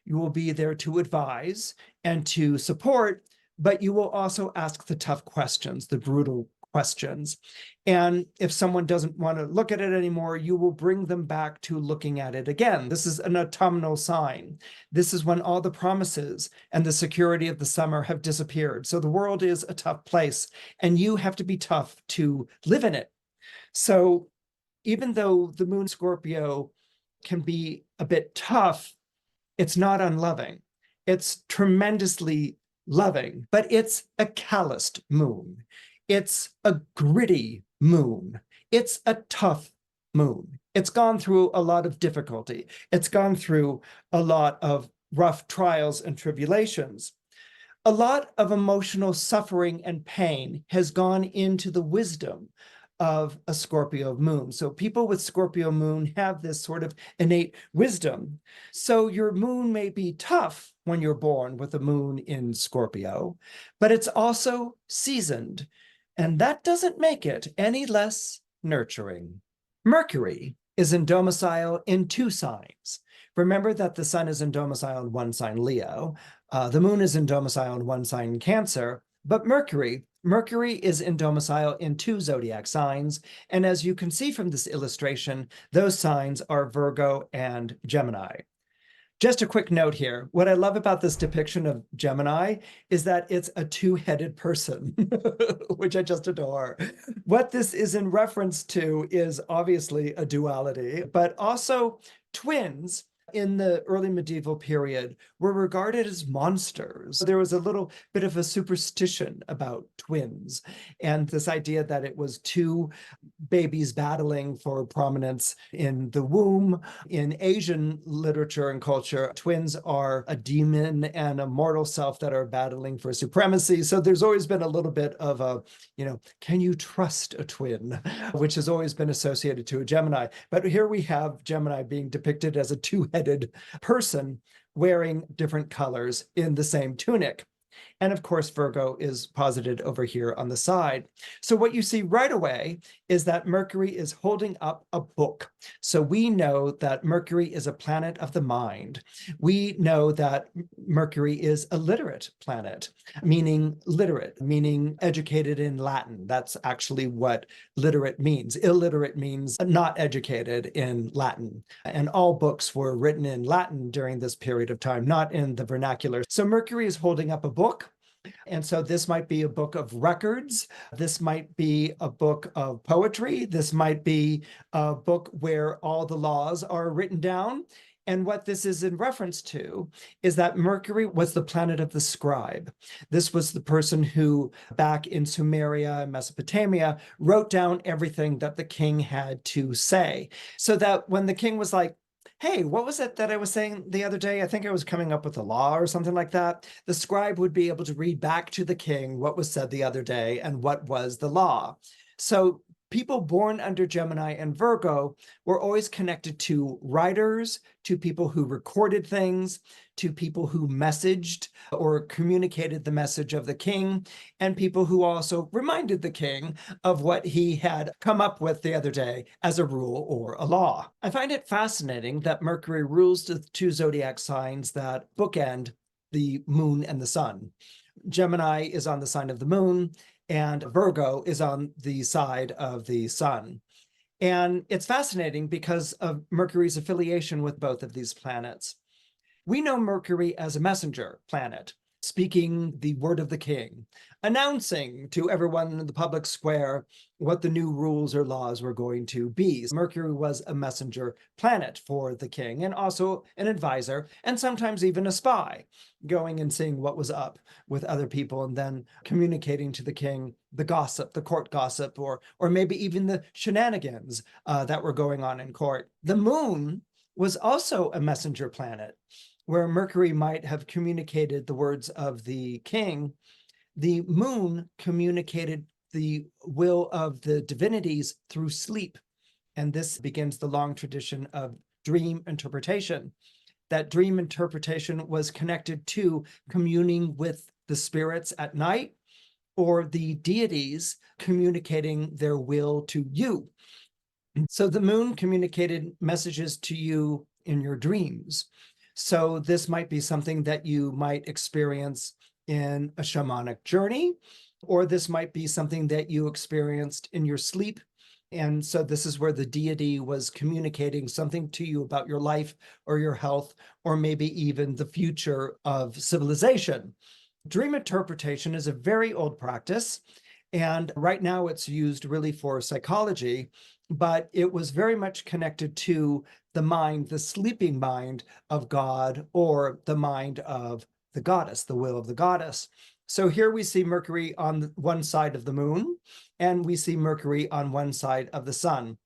Speaker 1: You will be there to advise and to support, but you will also ask the tough questions, the brutal questions. And if someone doesn't want to look at it anymore, you will bring them back to looking at it again. This is an autumnal sign. This is when all the promises and the security of the summer have disappeared. So the world is a tough place, and you have to be tough to live in it. So even though the moon Scorpio can be a bit tough, it's not unloving. It's tremendously loving, but it's a calloused moon. It's a gritty moon. It's a tough moon. It's gone through a lot of difficulty. It's gone through a lot of rough trials and tribulations. A lot of emotional suffering and pain has gone into the wisdom of a Scorpio moon. So people with Scorpio moon have this sort of innate wisdom. So your moon may be tough when you're born with a moon in Scorpio, but it's also seasoned. And that doesn't make it any less nurturing. Mercury is in domicile in 2 signs. Remember that the sun is in domicile in 1 sign, Leo. The moon is in domicile in 1 sign, Cancer. But Mercury is in domicile in 2 zodiac signs. And as you can see from this illustration, those signs are Virgo and Gemini. Just a quick note here. What I love about this depiction of Gemini is that it's a 2-headed person, which I just adore. What this is in reference to is obviously a duality, but also twins in the early medieval period were regarded as monsters. There was a little bit of a superstition about twins and this idea that it was 2 babies battling for prominence in the womb. In Asian literature and culture, twins are a demon and a mortal self that are battling for supremacy. So there's always been a little bit of a, can you trust a twin, which has always been associated to a Gemini. But here we have Gemini being depicted as a 2-headed person wearing different colors in the same tunic. And of course, Virgo is posited over here on the side. So what you see right away is that Mercury is holding up a book. So we know that Mercury is a planet of the mind. We know that Mercury is a literate planet, meaning educated in Latin. That's actually what literate means. Illiterate means not educated in Latin. And all books were written in Latin during this period of time, not in the vernacular. So Mercury is holding up a book. And so this might be a book of records. This might be a book of poetry. This might be a book where all the laws are written down. And what this is in reference to is that Mercury was the planet of the scribe. This was the person who, back in Sumeria and Mesopotamia, wrote down everything that the king had to say. So that when the king was like, hey, what was it that I was saying the other day? I think I was coming up with a law or something like that. The scribe would be able to read back to the king what was said the other day and what was the law. So People born under Gemini and Virgo were always connected to writers, to people who recorded things, to people who messaged or communicated the message of the king, and people who also reminded the king of what he had come up with the other day as a rule or a law. I find it fascinating that Mercury rules the two zodiac signs that bookend the moon and the sun. Gemini is on the sign of the moon, and Virgo is on the side of the sun. And it's fascinating because of Mercury's affiliation with both of these planets. We know Mercury as a messenger planet, speaking the word of the king, announcing to everyone in the public square what the new rules or laws were going to be. Mercury was a messenger planet for the king, and also an advisor, and sometimes even a spy, going and seeing what was up with other people and then communicating to the king the gossip, the court gossip, or maybe even the shenanigans that were going on in court. The moon was also a messenger planet, where Mercury might have communicated the words of the king. The moon communicated the will of the divinities through sleep. And this begins the long tradition of dream interpretation. That dream interpretation was connected to communing with the spirits at night, or the deities communicating their will to you. So the moon communicated messages to you in your dreams. So this might be something that you might experience in a shamanic journey, or this might be something that you experienced in your sleep. And so this is where the deity was communicating something to you about your life or your health, or maybe even the future of civilization. Dream interpretation is a very old practice, and right now it's used really for psychology, but it was very much connected to the mind, the sleeping mind of God, or the mind of the goddess, the will of the goddess. So here we see Mercury on one side of the moon, and we see Mercury on one side of the sun.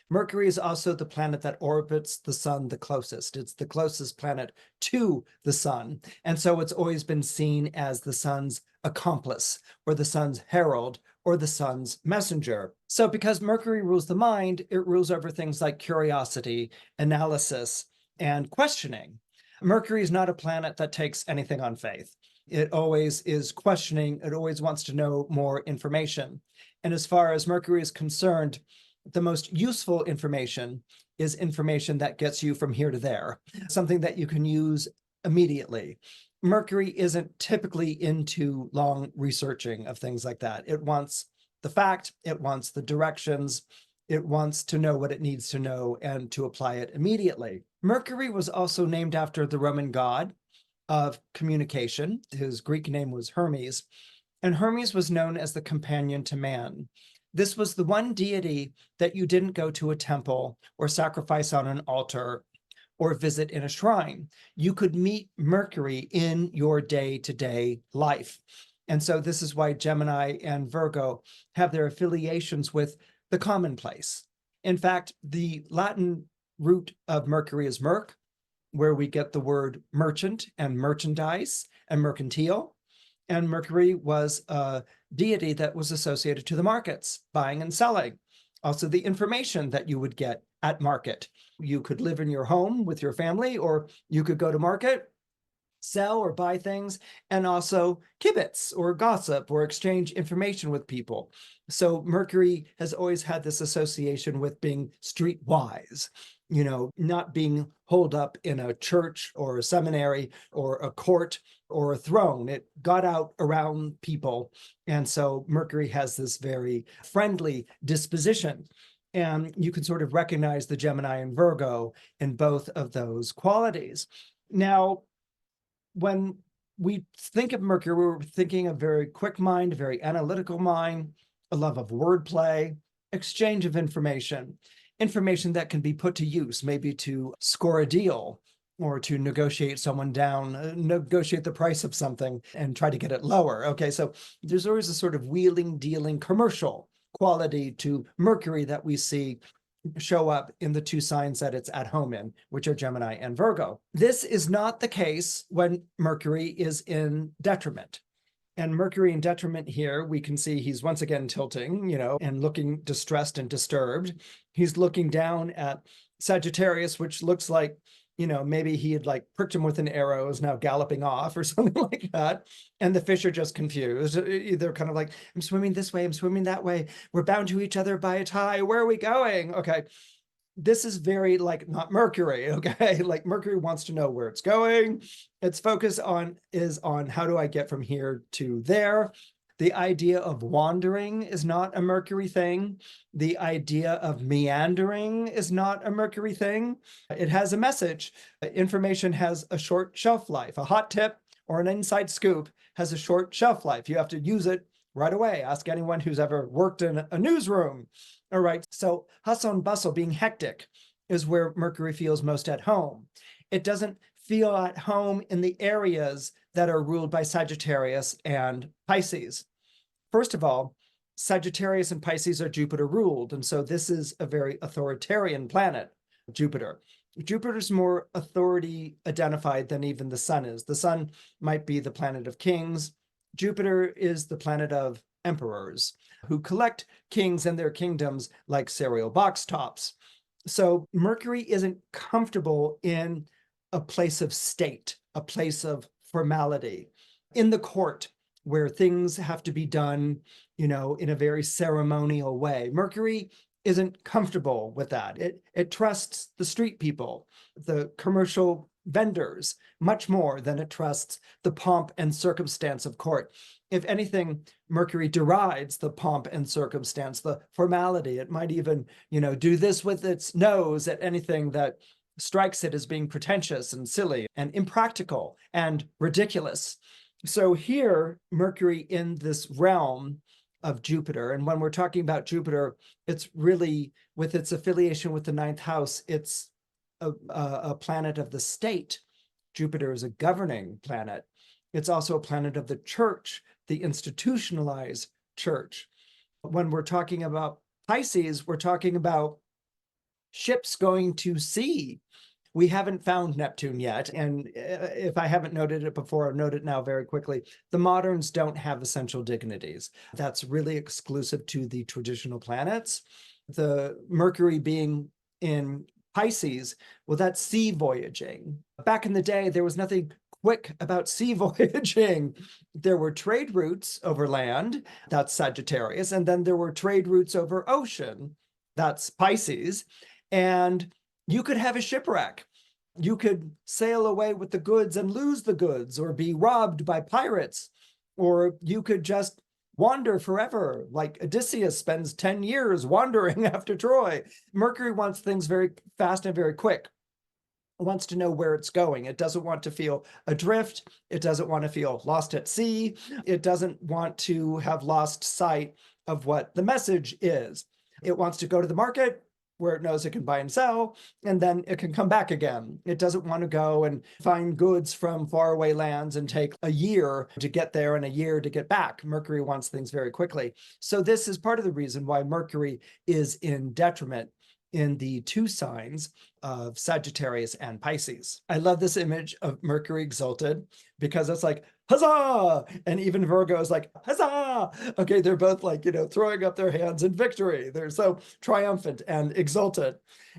Speaker 1: Mercury is also the planet that orbits the sun the closest. It's the closest planet to the sun. And so it's always been seen as the sun's accomplice, or the sun's herald, or the sun's messenger. So because Mercury rules the mind, it rules over things like curiosity, analysis, and questioning. Mercury is not a planet that takes anything on faith. It always is questioning. It always wants to know more information. And as far as Mercury is concerned, the most useful information is information that gets you from here to there, something that you can use immediately. Mercury isn't typically into long researching of things like that. It wants the fact, it wants the directions, it wants to know what it needs to know and to apply it immediately. Mercury was also named after the Roman god of communication. His Greek name was Hermes, and Hermes was known as the companion to man. This was the one deity that you didn't go to a temple or sacrifice on an altar or visit in a shrine. You could meet Mercury in your day-to-day life. And so this is why Gemini and Virgo have their affiliations with the commonplace. In fact, the Latin root of Mercury is merc, where we get the word merchant and merchandise and mercantile. And Mercury was a deity that was associated to the markets, buying and selling. Also the information that you would get at market. You could live in your home with your family, or you could go to market, sell or buy things, and also kibitz or gossip or exchange information with people. So Mercury has always had this association with being streetwise, not being holed up in a church or a seminary or a court or a throne. It got out around people. And so Mercury has this very friendly disposition. And you can sort of recognize the Gemini and Virgo in both of those qualities. Now, when we think of Mercury, we're thinking a very quick mind, a very analytical mind, a love of wordplay, exchange of information that can be put to use, maybe to score a deal or to negotiate someone down, negotiate the price of something and try to get it lower. Okay, so there's always a sort of wheeling, dealing, commercial quality to Mercury that we see show up in the two signs that it's at home in, which are Gemini and Virgo. This is not the case when Mercury is in detriment. And Mercury in detriment here, we can see he's once again tilting, and looking distressed and disturbed. He's looking down at Sagittarius, which looks like, maybe he had like pricked him with an arrow, is now galloping off or something like that. And the fish are just confused. They're kind of like, I'm swimming this way, I'm swimming that way. We're bound to each other by a tie. Where are we going? Okay. This is very like not Mercury, okay? Like Mercury wants to know where it's going. Its focus is on how do I get from here to there. The idea of wandering is not a Mercury thing. The idea of meandering is not a Mercury thing. It has a message. Information has a short shelf life. A hot tip or an inside scoop has a short shelf life. You have to use it right away. Ask anyone who's ever worked in a newsroom. All right, so hustle and bustle, being hectic, is where Mercury feels most at home. It doesn't feel at home in the areas that are ruled by Sagittarius and Pisces. First of all, Sagittarius and Pisces are Jupiter ruled, and so this is a very authoritarian planet, Jupiter. Jupiter's more authority identified than even the sun is. The sun might be the planet of kings. Jupiter is the planet of emperors who collect kings and their kingdoms like cereal box tops. So Mercury isn't comfortable in a place of state, a place of formality, in the court where things have to be done, in a very ceremonial way. Mercury isn't comfortable with that. It trusts the street people, the commercial vendors, much more than it trusts the pomp and circumstance of court. If anything, Mercury derides the pomp and circumstance, the formality. It might even, do this with its nose at anything that strikes it as being pretentious and silly and impractical and ridiculous. So here, Mercury in this realm of Jupiter, and when we're talking about Jupiter, it's really, with its affiliation with the ninth house, it's a planet of the state. Jupiter is a governing planet. It's also a planet of the church, the institutionalized church. When we're talking about Pisces, we're talking about ships going to sea. We haven't found Neptune yet. And if I haven't noted it before, I'll note it now very quickly. The moderns don't have essential dignities. That's really exclusive to the traditional planets. The Mercury being in Pisces, well, that's sea voyaging. Back in the day, there was nothing quick about sea voyaging. There were trade routes over land, that's Sagittarius, and then there were trade routes over ocean, that's Pisces, and you could have a shipwreck. You could sail away with the goods and lose the goods, or be robbed by pirates, or you could just wander forever, like Odysseus spends 10 years wandering after Troy. Mercury wants things very fast and very quick. It wants to know where it's going. It doesn't want to feel adrift. It doesn't want to feel lost at sea. It doesn't want to have lost sight of what the message is. It wants to go to the market where it knows it can buy and sell, and then it can come back again. It doesn't want to go and find goods from faraway lands and take a year to get there and a year to get back. Mercury wants things very quickly. So this is part of the reason why Mercury is in detriment in the two signs of Sagittarius and Pisces. I love this image of Mercury Exalted because it's like, huzzah! And even Virgo is like, huzzah! Okay, they're both like, throwing up their hands in victory. They're so triumphant and exalted.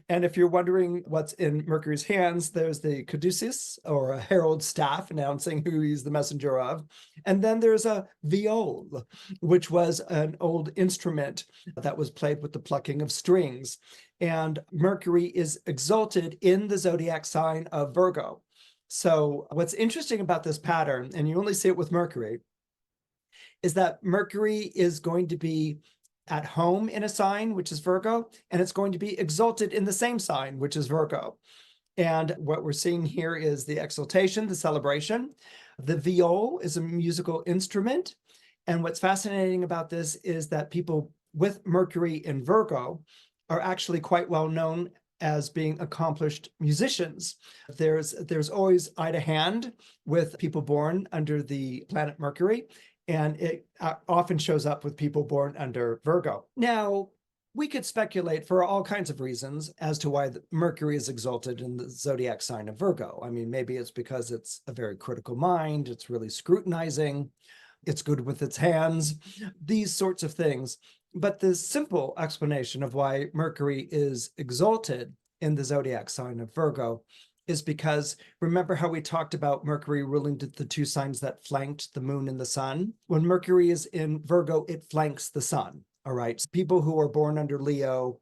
Speaker 1: And if you're wondering what's in Mercury's hands, there's the caduceus, or a herald staff announcing who he's the messenger of. And then there's a viol, which was an old instrument that was played with the plucking of strings. And Mercury is exalted in the zodiac sign of Virgo. So what's interesting about this pattern, and you only see it with Mercury, is that Mercury is going to be at home in a sign, which is Virgo, and it's going to be exalted in the same sign, which is Virgo. And what we're seeing here is the exaltation, the celebration. The viol is a musical instrument. And what's fascinating about this is that people with Mercury in Virgo are actually quite well known as being accomplished musicians. There's always eye to hand with people born under the planet Mercury, and it often shows up with people born under Virgo. Now, we could speculate for all kinds of reasons as to why Mercury is exalted in the zodiac sign of Virgo. I mean, maybe it's because it's a very critical mind, it's really scrutinizing. it's good with its hands, these sorts of things. But the simple explanation of why Mercury is exalted in the zodiac sign of Virgo is because remember how we talked about Mercury ruling the two signs that flanked the moon and the sun? When Mercury is in Virgo, it flanks the sun. All right. So people who are born under Leo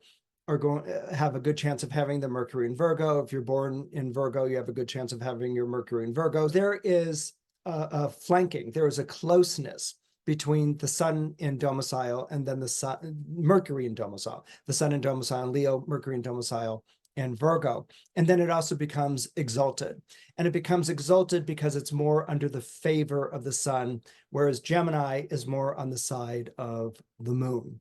Speaker 1: are going to have a good chance of having the Mercury in Virgo. If you're born in Virgo, you have a good chance of having your Mercury in Virgo. There is a flanking, there is a closeness between the sun in domicile and then the sun, Mercury in domicile, the sun in domicile in Leo, Mercury in domicile and Virgo. And then it also becomes exalted. And it becomes exalted because it's more under the favor of the sun, whereas Gemini is more on the side of the moon.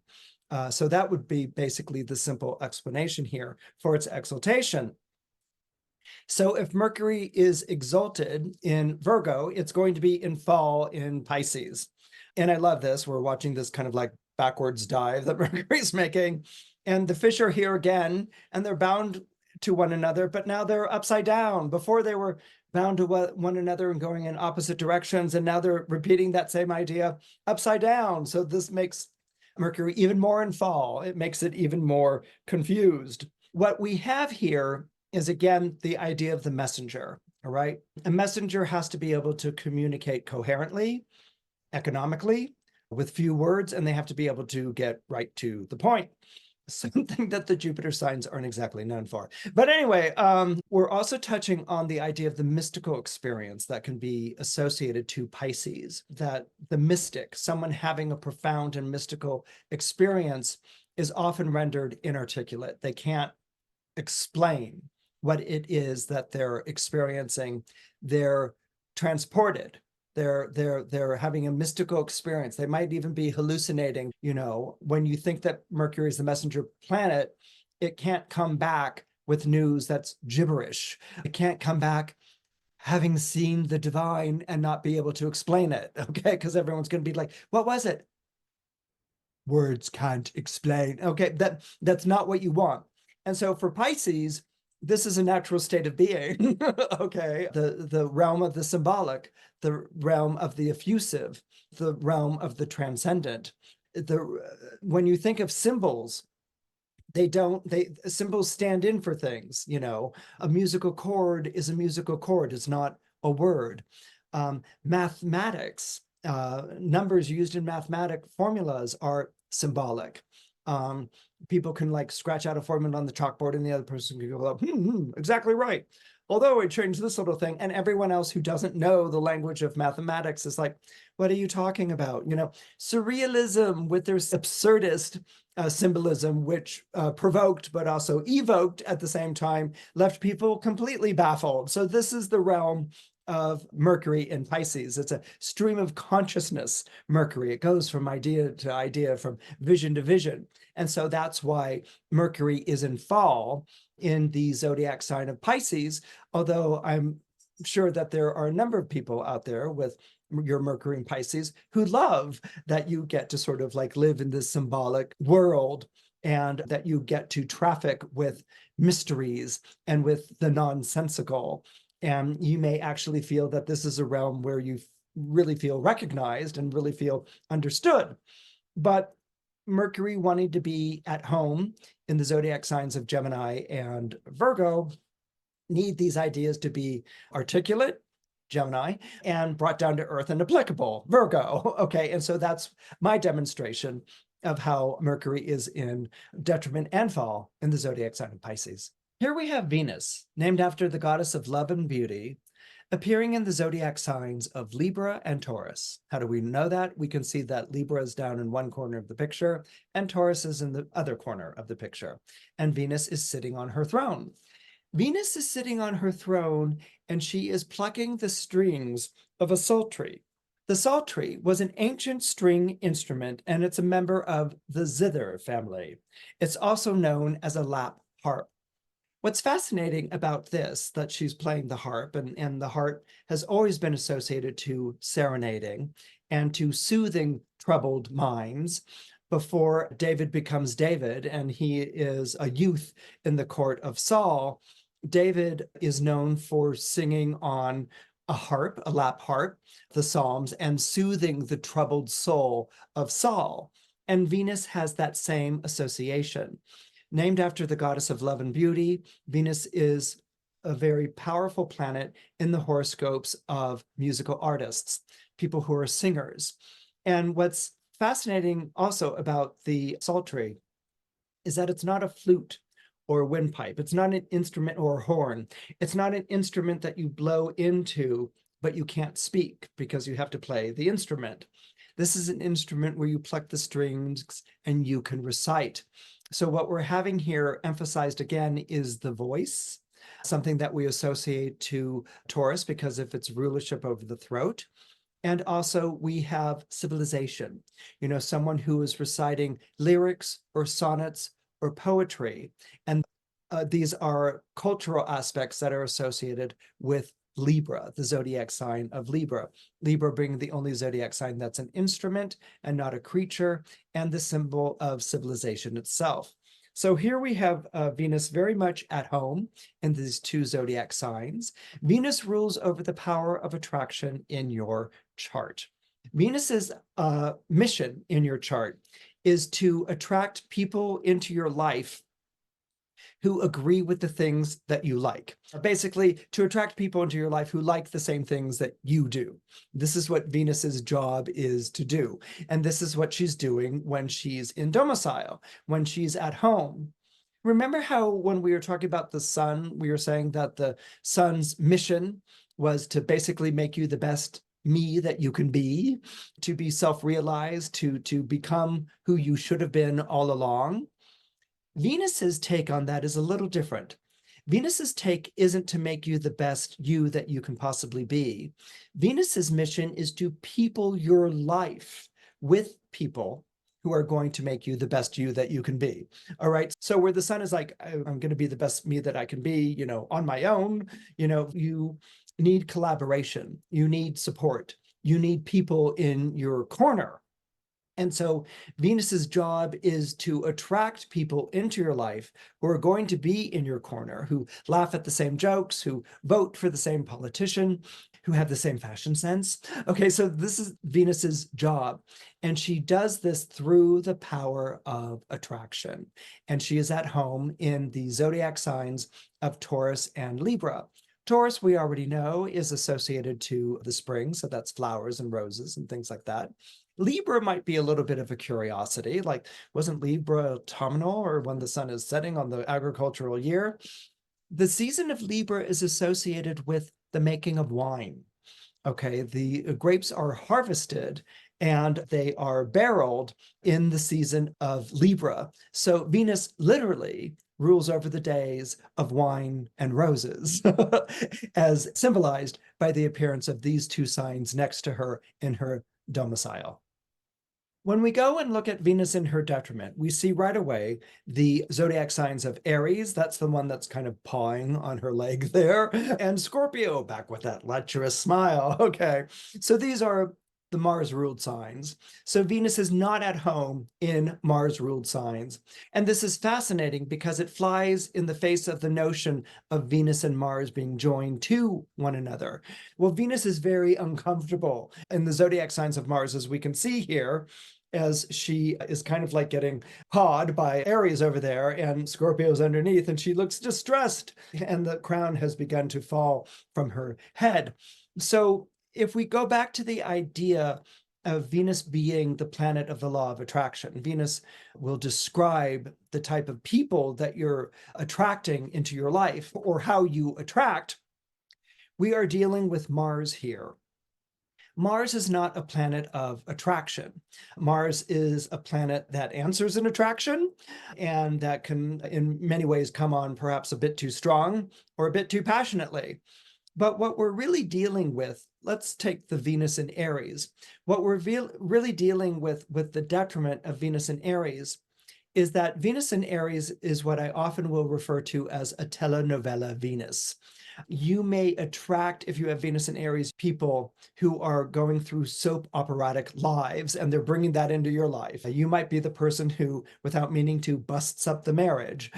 Speaker 1: So that would be basically the simple explanation here for its exaltation. So if Mercury is exalted in Virgo, it's going to be in fall in Pisces. And I love this. We're watching this kind of like backwards dive that Mercury's making. And the fish are here again, and they're bound to one another, but now they're upside down. Before they were bound to one another and going in opposite directions, and now they're repeating that same idea upside down. So this makes Mercury even more in fall. It makes it even more confused. What we have here is, again, the idea of the messenger, all right? A messenger has to be able to communicate coherently, economically, with few words, and they have to be able to get right to the point. Something that the Jupiter signs aren't exactly known for. But anyway, we're also touching on the idea of the mystical experience that can be associated to Pisces, that the mystic, someone having a profound and mystical experience, is often rendered inarticulate. They can't explain what it is that they're experiencing. They're transported. They're having a mystical experience. They might even be hallucinating. You know, when you think that Mercury is the messenger planet, it can't come back with news that's gibberish. It can't come back having seen the divine and not be able to explain it, okay? Because everyone's going to be like, what was it? Words can't explain. Okay, that's not what you want. And so for Pisces, this is a natural state of being, okay? The realm of the symbolic, the realm of the effusive, the realm of the transcendent. When you think of symbols, symbols stand in for things, you know. A musical chord is a musical chord, it's not a word. Mathematics, numbers used in mathematic formulas are symbolic. People can like scratch out a formula on the chalkboard and the other person can go, exactly right. Although I changed this little thing, and everyone else who doesn't know the language of mathematics is like, what are you talking about? You know, surrealism with their absurdist symbolism, which provoked but also evoked at the same time, left people completely baffled. So this is the realm of Mercury in Pisces. It's a stream of consciousness, Mercury. It goes from idea to idea, from vision to vision. And so that's why Mercury is in fall in the zodiac sign of Pisces, although I'm sure that there are a number of people out there with your Mercury in Pisces who love that you get to sort of like live in this symbolic world and that you get to traffic with mysteries and with the nonsensical. And you may actually feel that this is a realm where you really feel recognized and really feel understood. But Mercury wanting to be at home in the zodiac signs of Gemini and Virgo need these ideas to be articulate, Gemini, and brought down to earth and applicable, Virgo. Okay, and so that's my demonstration of how Mercury is in detriment and fall in the zodiac sign of Pisces. Here we have Venus, named after the goddess of love and beauty, appearing in the zodiac signs of Libra and Taurus. How do we know that? We can see that Libra is down in one corner of the picture and Taurus is in the other corner of the picture. And Venus is sitting on her throne. Venus is sitting on her throne and she is plucking the strings of a psaltery. The psaltery was an ancient string instrument and it's a member of the zither family. It's also known as a lap harp. What's fascinating about this, that she's playing the harp, and the harp has always been associated to serenading and to soothing troubled minds before David becomes David, and he is a youth in the court of Saul. David is known for singing on a harp, a lap harp, the Psalms, and soothing the troubled soul of Saul. And Venus has that same association. Named after the goddess of love and beauty, Venus is a very powerful planet in the horoscopes of musical artists, people who are singers. And what's fascinating also about the psaltery is that it's not a flute or a windpipe. It's not an instrument or a horn. It's not an instrument that you blow into, but you can't speak because you have to play the instrument. This is an instrument where you pluck the strings and you can recite. So what we're having here emphasized again is the voice, something that we associate to Taurus because of its rulership over the throat. And also we have civilization, someone who is reciting lyrics or sonnets or poetry. And these are cultural aspects that are associated with Libra, the zodiac sign of Libra. Libra being the only zodiac sign that's an instrument and not a creature, and the symbol of civilization itself. So here we have Venus very much at home in these two zodiac signs. Venus rules over the power of attraction in your chart. Venus's mission in your chart is to attract people into your life who agree with the things that you like. Basically, to attract people into your life who like the same things that you do. This is what Venus's job is to do. And this is what she's doing when she's in domicile, when she's at home. Remember how when we were talking about the sun, we were saying that the sun's mission was to basically make you the best me that you can be, to be self-realized, to become who you should have been all along? Venus's take on that is a little different. Venus's take isn't to make you the best you that you can possibly be. Venus's mission is to people your life with people who are going to make you the best you that you can be. All right. So where the sun is like, I'm going to be the best me that I can be, on my own, you need collaboration, you need support, you need people in your corner. And so Venus's job is to attract people into your life who are going to be in your corner, who laugh at the same jokes, who vote for the same politician, who have the same fashion sense. Okay, so this is Venus's job. And she does this through the power of attraction. And she is at home in the zodiac signs of Taurus and Libra. Taurus, we already know, is associated to the spring, so that's flowers and roses and things like that. Libra might be a little bit of a curiosity, like wasn't Libra autumnal or when the sun is setting on the agricultural year? The season of Libra is associated with the making of wine. Okay, the grapes are harvested and they are barreled in the season of Libra. So Venus literally rules over the days of wine and roses, as symbolized by the appearance of these two signs next to her in her domicile. When we go and look at Venus in her detriment, we see right away the zodiac signs of Aries. That's the one that's kind of pawing on her leg there. And Scorpio, back with that lecherous smile. Okay, so these are the Mars-ruled signs. So Venus is not at home in Mars-ruled signs. And this is fascinating because it flies in the face of the notion of Venus and Mars being joined to one another. Well, Venus is very uncomfortable in the zodiac signs of Mars, as we can see here, as she is kind of like getting pawed by Aries over there and Scorpio's underneath, and she looks distressed, and the crown has begun to fall from her head. So if we go back to the idea of Venus being the planet of the law of attraction, Venus will describe the type of people that you're attracting into your life or how you attract. We are dealing with Mars here. Mars is not a planet of attraction. Mars is a planet that answers an attraction and that can, in many ways, come on perhaps a bit too strong or a bit too passionately. But what we're really dealing with, let's take the Venus in Aries. What we're really dealing with the detriment of Venus in Aries is that Venus in Aries is what I often will refer to as a telenovela Venus. You may attract, if you have Venus in Aries, people who are going through soap operatic lives, and they're bringing that into your life. You might be the person who, without meaning to, busts up the marriage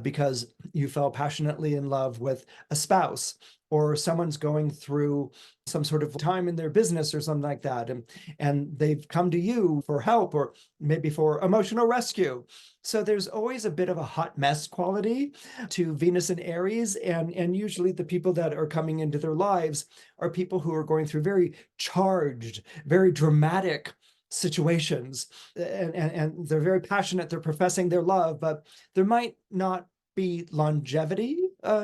Speaker 1: because you fell passionately in love with a spouse. or someone's going through some sort of time in their business or something like that, and they've come to you for help or maybe for emotional rescue. So there's always a bit of a hot mess quality to Venus in Aries, and usually the people that are coming into their lives are people who are going through very charged, very dramatic situations, and they're very passionate, they're professing their love, but there might not be longevity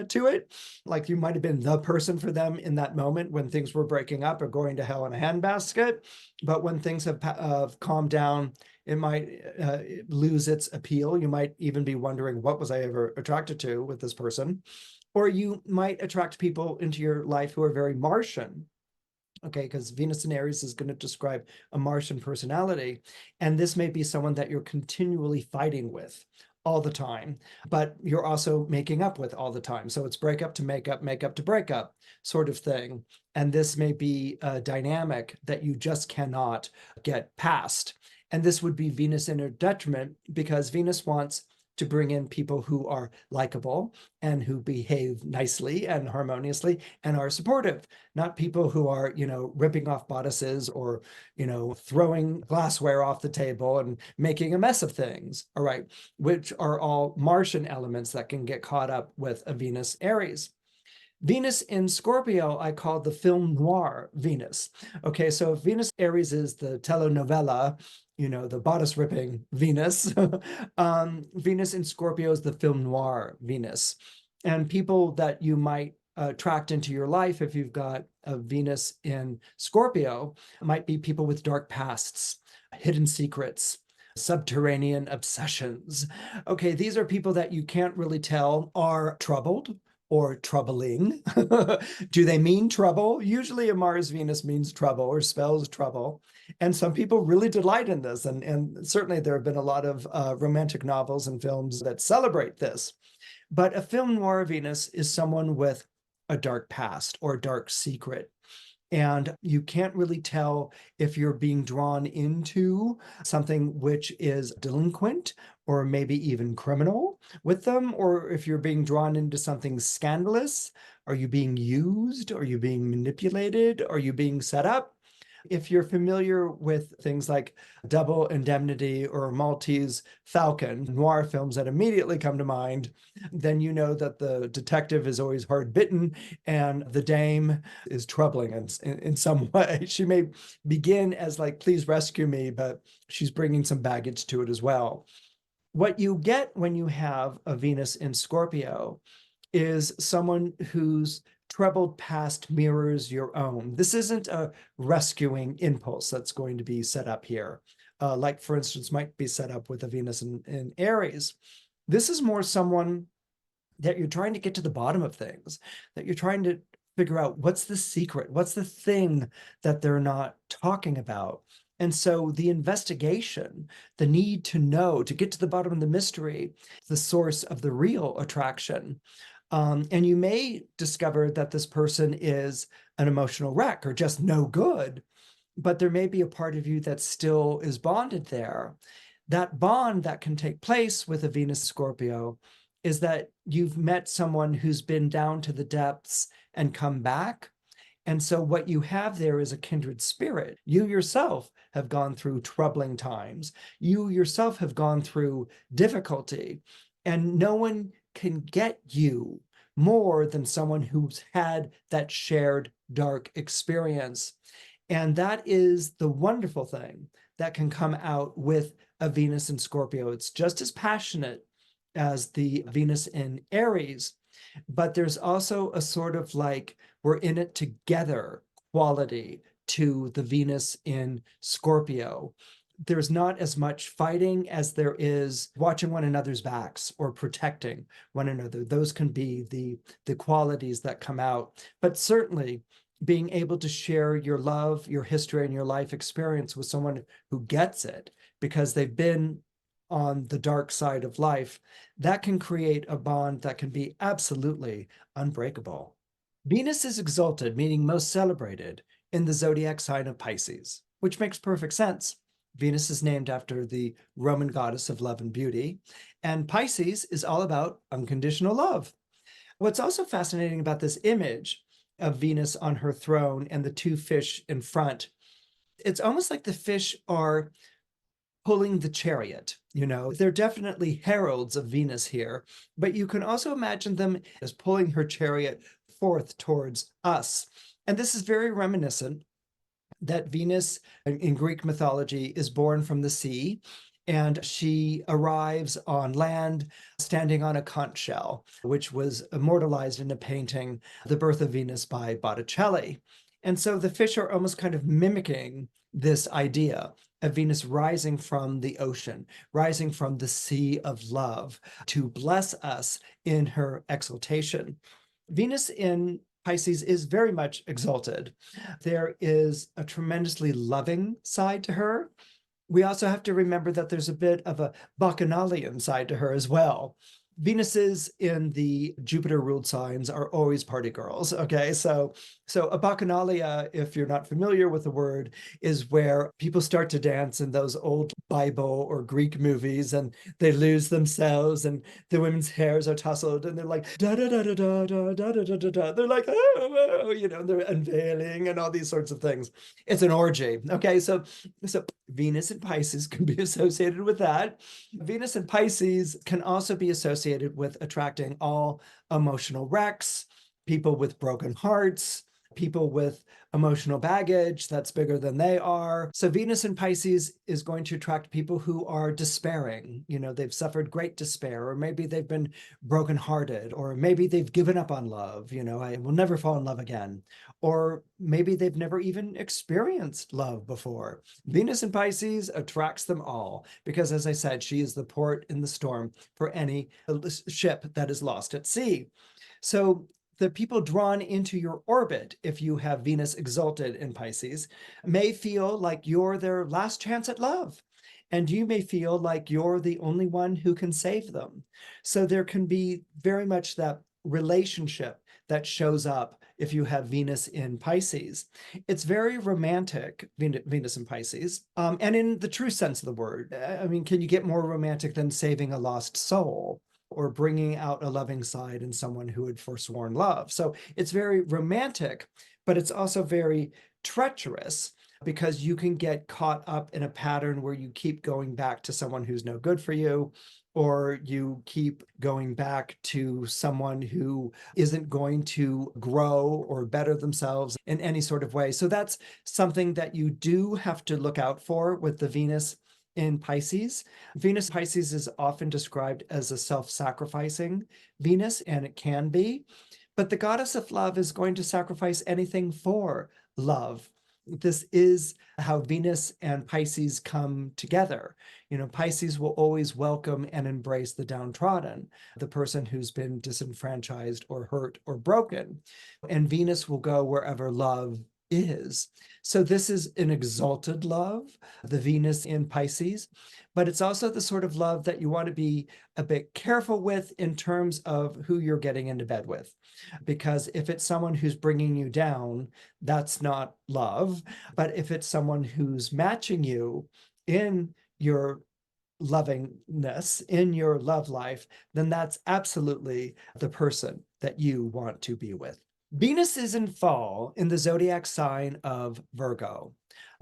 Speaker 1: to it. Like you might have been the person for them in that moment when things were breaking up or going to hell in a handbasket, but when things have calmed down, it might lose its appeal. You might even be wondering, what was I ever attracted to with this person? Or you might attract people into your life who are very Martian. Okay, because Venus in Aries is going to describe a Martian personality. And this may be someone that you're continually fighting with all the time, but you're also making up with all the time. So it's breakup to makeup, makeup to breakup sort of thing. And this may be a dynamic that you just cannot get past. And this would be Venus in her detriment, because Venus wants to bring in people who are likable and who behave nicely and harmoniously and are supportive, not people who are, ripping off bodices or, throwing glassware off the table and making a mess of things, all right, which are all Martian elements that can get caught up with a Venus Aries. Venus in Scorpio, I call the film noir Venus. Okay, so if Venus Aries is the telenovela, the bodice ripping Venus, Venus in Scorpio is the film noir Venus. And people that you might attract into your life if you've got a Venus in Scorpio might be people with dark pasts, hidden secrets, subterranean obsessions. Okay, these are people that you can't really tell are troubled or troubling. Do they mean trouble? Usually a Mars Venus means trouble or spells trouble. And some people really delight in this. And certainly there have been a lot of romantic novels and films that celebrate this. But a film noir Venus is someone with a dark past or dark secret. And you can't really tell if you're being drawn into something which is delinquent or maybe even criminal with them, or if you're being drawn into something scandalous. Are you being used? Are you being manipulated? Are you being set up? If you're familiar with things like Double Indemnity or Maltese Falcon, noir films that immediately come to mind, then you know that the detective is always hard bitten and the dame is troubling in some way. She may begin as like, please rescue me, but she's bringing some baggage to it as well. What you get when you have a Venus in Scorpio is someone whose troubled past mirrors your own. This isn't a rescuing impulse that's going to be set up here, like, for instance, might be set up with a Venus in Aries. This is more someone that you're trying to get to the bottom of things, that you're trying to figure out what's the secret, what's the thing that they're not talking about. And so the investigation, the need to know, to get to the bottom of the mystery, the source of the real attraction. And you may discover that this person is an emotional wreck or just no good, but there may be a part of you that still is bonded there. That bond that can take place with a Venus Scorpio is that you've met someone who's been down to the depths and come back. And so what you have there is a kindred spirit. You yourself have gone through troubling times. You yourself have gone through difficulty, and no one can get you more than someone who's had that shared dark experience. And that is the wonderful thing that can come out with a Venus in Scorpio. It's just as passionate as the Venus in Aries, but there's also a sort of like, we're in it together quality to the Venus in Scorpio. There's not as much fighting as there is watching one another's backs or protecting one another. Those can be the qualities that come out. But certainly being able to share your love, your history, and your life experience with someone who gets it because they've been on the dark side of life, that can create a bond that can be absolutely unbreakable. Venus is exalted, meaning most celebrated, in the zodiac sign of Pisces, which makes perfect sense. Venus is named after the Roman goddess of love and beauty, and Pisces is all about unconditional love. What's also fascinating about this image of Venus on her throne and the two fish in front. It's almost like the fish are pulling the chariot. They're definitely heralds of Venus here, but you can also imagine them as pulling her chariot forth towards us. And this is very reminiscent that Venus in Greek mythology is born from the sea, and she arrives on land standing on a conch shell, which was immortalized in a painting, The Birth of Venus by Botticelli. And so the fish are almost kind of mimicking this idea of Venus rising from the ocean, rising from the sea of love to bless us in her exaltation. Venus in Pisces is very much exalted. There is a tremendously loving side to her. We also have to remember that there's a bit of a bacchanalian side to her as well. Venuses in the Jupiter-ruled signs are always party girls, okay? So a bacchanalia, if you're not familiar with the word, is where people start to dance in those old Bible or Greek movies, and they lose themselves, and the women's hairs are tousled, and they're like, da-da-da-da-da-da-da-da-da-da-da. They're like, oh, they're unveiling and all these sorts of things. It's an orgy, okay? So Venus in Pisces can be associated with that. Venus in Pisces can also be associated with attracting all emotional wrecks, people with broken hearts, people with emotional baggage that's bigger than they are. So Venus in Pisces is going to attract people who are despairing. They've suffered great despair, or maybe they've been brokenhearted, or maybe they've given up on love. I will never fall in love again. Or maybe they've never even experienced love before. Venus in Pisces attracts them all because, as I said, she is the port in the storm for any ship that is lost at sea. So the people drawn into your orbit, if you have Venus exalted in Pisces, may feel like you're their last chance at love. And you may feel like you're the only one who can save them. So there can be very much that relationship that shows up if you have Venus in Pisces. It's very romantic, Venus in Pisces, and in the true sense of the word. I mean, can you get more romantic than saving a lost soul, or bringing out a loving side in someone who had forsworn love? So it's very romantic, but it's also very treacherous, because you can get caught up in a pattern where you keep going back to someone who's no good for you, or you keep going back to someone who isn't going to grow or better themselves in any sort of way. So that's something that you do have to look out for with the Venus in Pisces. Venus Pisces is often described as a self-sacrificing Venus, and it can be, but the goddess of love is going to sacrifice anything for love. This is how Venus and Pisces come together. Pisces will always welcome and embrace the downtrodden, the person who's been disenfranchised or hurt or broken. And Venus will go wherever love is. So this is an exalted love, the Venus in Pisces, but it's also the sort of love that you want to be a bit careful with in terms of who you're getting into bed with. Because if it's someone who's bringing you down, that's not love. But if it's someone who's matching you in your lovingness, in your love life, then that's absolutely the person that you want to be with. Venus is in fall in the zodiac sign of Virgo.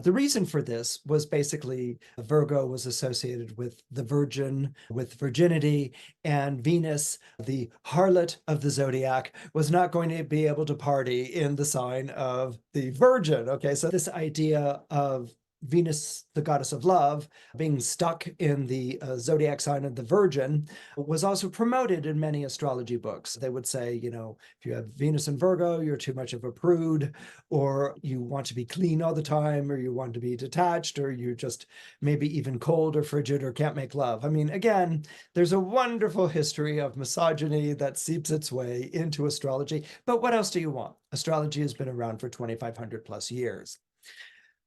Speaker 1: The reason for this was basically Virgo was associated with the virgin, with virginity, and Venus, the harlot of the zodiac, was not going to be able to party in the sign of the Virgin. Okay, so this idea of Venus, the goddess of love, being stuck in the zodiac sign of the Virgin was also promoted in many astrology books. They would say, if you have Venus in Virgo, you're too much of a prude, or you want to be clean all the time, or you want to be detached, or you just maybe even cold or frigid or can't make love. I mean, again, there's a wonderful history of misogyny that seeps its way into astrology. But what else do you want? Astrology has been around for 2,500 plus years.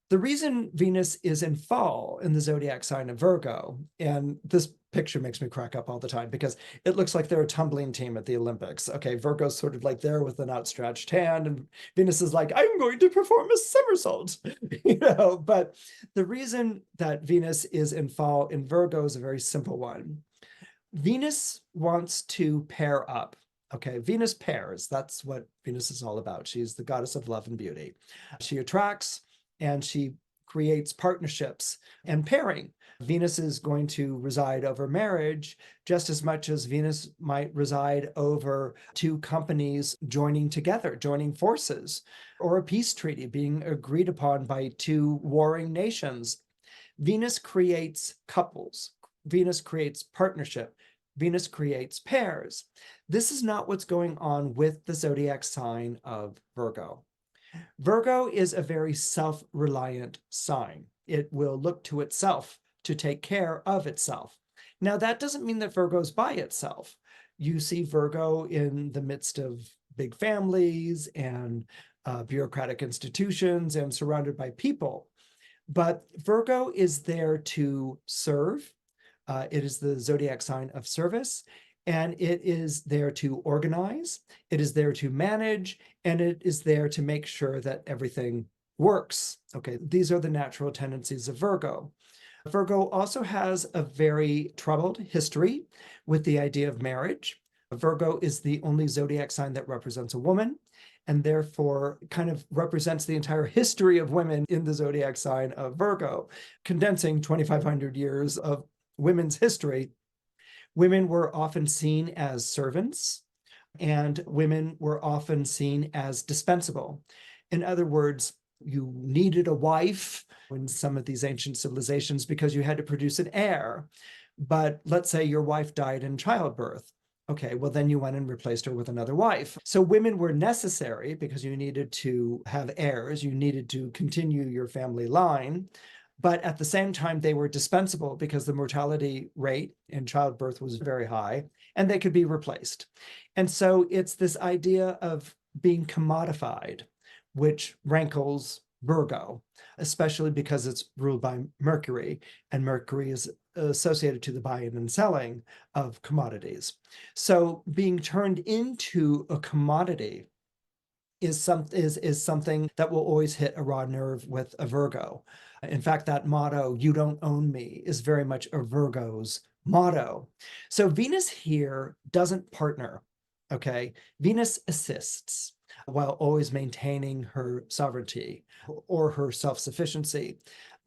Speaker 1: The reason Venus is in fall in the zodiac sign of Virgo, and this picture makes me crack up all the time because it looks like they're a tumbling team at the Olympics. Okay, Virgo's sort of like there with an outstretched hand, and Venus is like, I'm going to perform a somersault, But the reason that Venus is in fall in Virgo is a very simple one. Venus wants to pair up Okay, Venus pairs. That's what Venus is all about. She's the goddess of love and beauty. She attracts and she creates partnerships and pairing. Venus is going to reside over marriage just as much as Venus might reside over two companies joining together, joining forces, or a peace treaty being agreed upon by two warring nations. Venus creates couples. Venus creates partnership. Venus creates pairs. This is not what's going on with the zodiac sign of Virgo. Virgo is a very self-reliant sign. It will look to itself to take care of itself. Now, that doesn't mean that Virgo's by itself. You see Virgo in the midst of big families and bureaucratic institutions and surrounded by people. But Virgo is there to serve. It is the zodiac sign of service, and it is there to organize, it is there to manage, and it is there to make sure that everything works. Okay, these are the natural tendencies of Virgo. Virgo also has a very troubled history with the idea of marriage. Virgo is the only zodiac sign that represents a woman, and therefore kind of represents the entire history of women in the zodiac sign of Virgo, condensing 2,500 years of women's history. Women were often seen as servants, and women were often seen as dispensable. In other words, you needed a wife in some of these ancient civilizations because you had to produce an heir. But let's say your wife died in childbirth. Okay, well, then you went and replaced her with another wife. So women were necessary because you needed to have heirs, you needed to continue your family line. But at the same time, they were dispensable because the mortality rate in childbirth was very high and they could be replaced. And so it's this idea of being commodified, which rankles Virgo, especially because it's ruled by Mercury, and Mercury is associated to the buying and selling of commodities. So being turned into a commodity is something that will always hit a raw nerve with a Virgo. In fact, that motto, "You don't own me," is very much a Virgo's motto. So Venus here doesn't partner, okay? Venus assists while always maintaining her sovereignty or her self-sufficiency.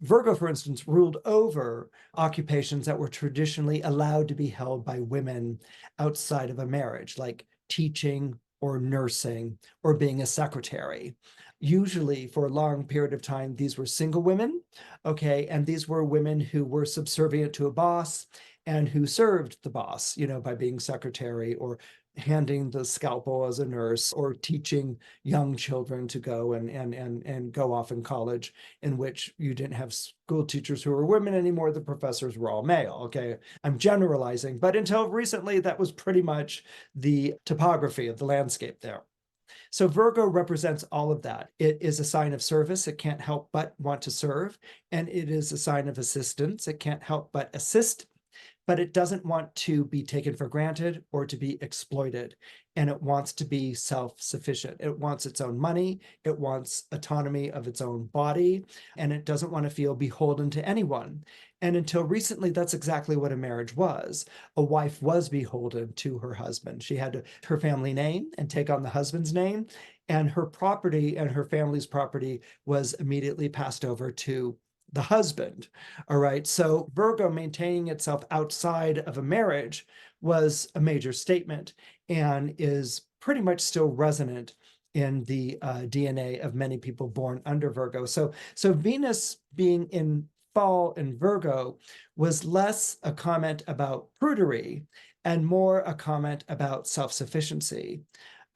Speaker 1: Virgo, for instance, ruled over occupations that were traditionally allowed to be held by women outside of a marriage, like teaching or nursing or being a secretary. Usually for a long period of time, these were single women, okay? And these were women who were subservient to a boss and who served the boss, by being secretary or handing the scalpel as a nurse or teaching young children to go and go off in college, in which you didn't have school teachers who were women anymore. The professors were all male. Okay, I'm generalizing, but until recently, that was pretty much the topography of the landscape there. So Virgo represents all of that. It is a sign of service. It can't help but want to serve. And it is a sign of assistance. It can't help but assist, but it doesn't want to be taken for granted or to be exploited. And it wants to be self-sufficient. It wants its own money. It wants autonomy of its own body. And it doesn't want to feel beholden to anyone. And until recently, that's exactly what a marriage was. A wife was beholden to her husband. She had her family name and take on the husband's name. And her property and her family's property was immediately passed over to the husband. All right. So Virgo maintaining itself outside of a marriage was a major statement and is pretty much still resonant in the DNA of many people born under Virgo. So Venus being in fall in Virgo was less a comment about prudery and more a comment about self-sufficiency,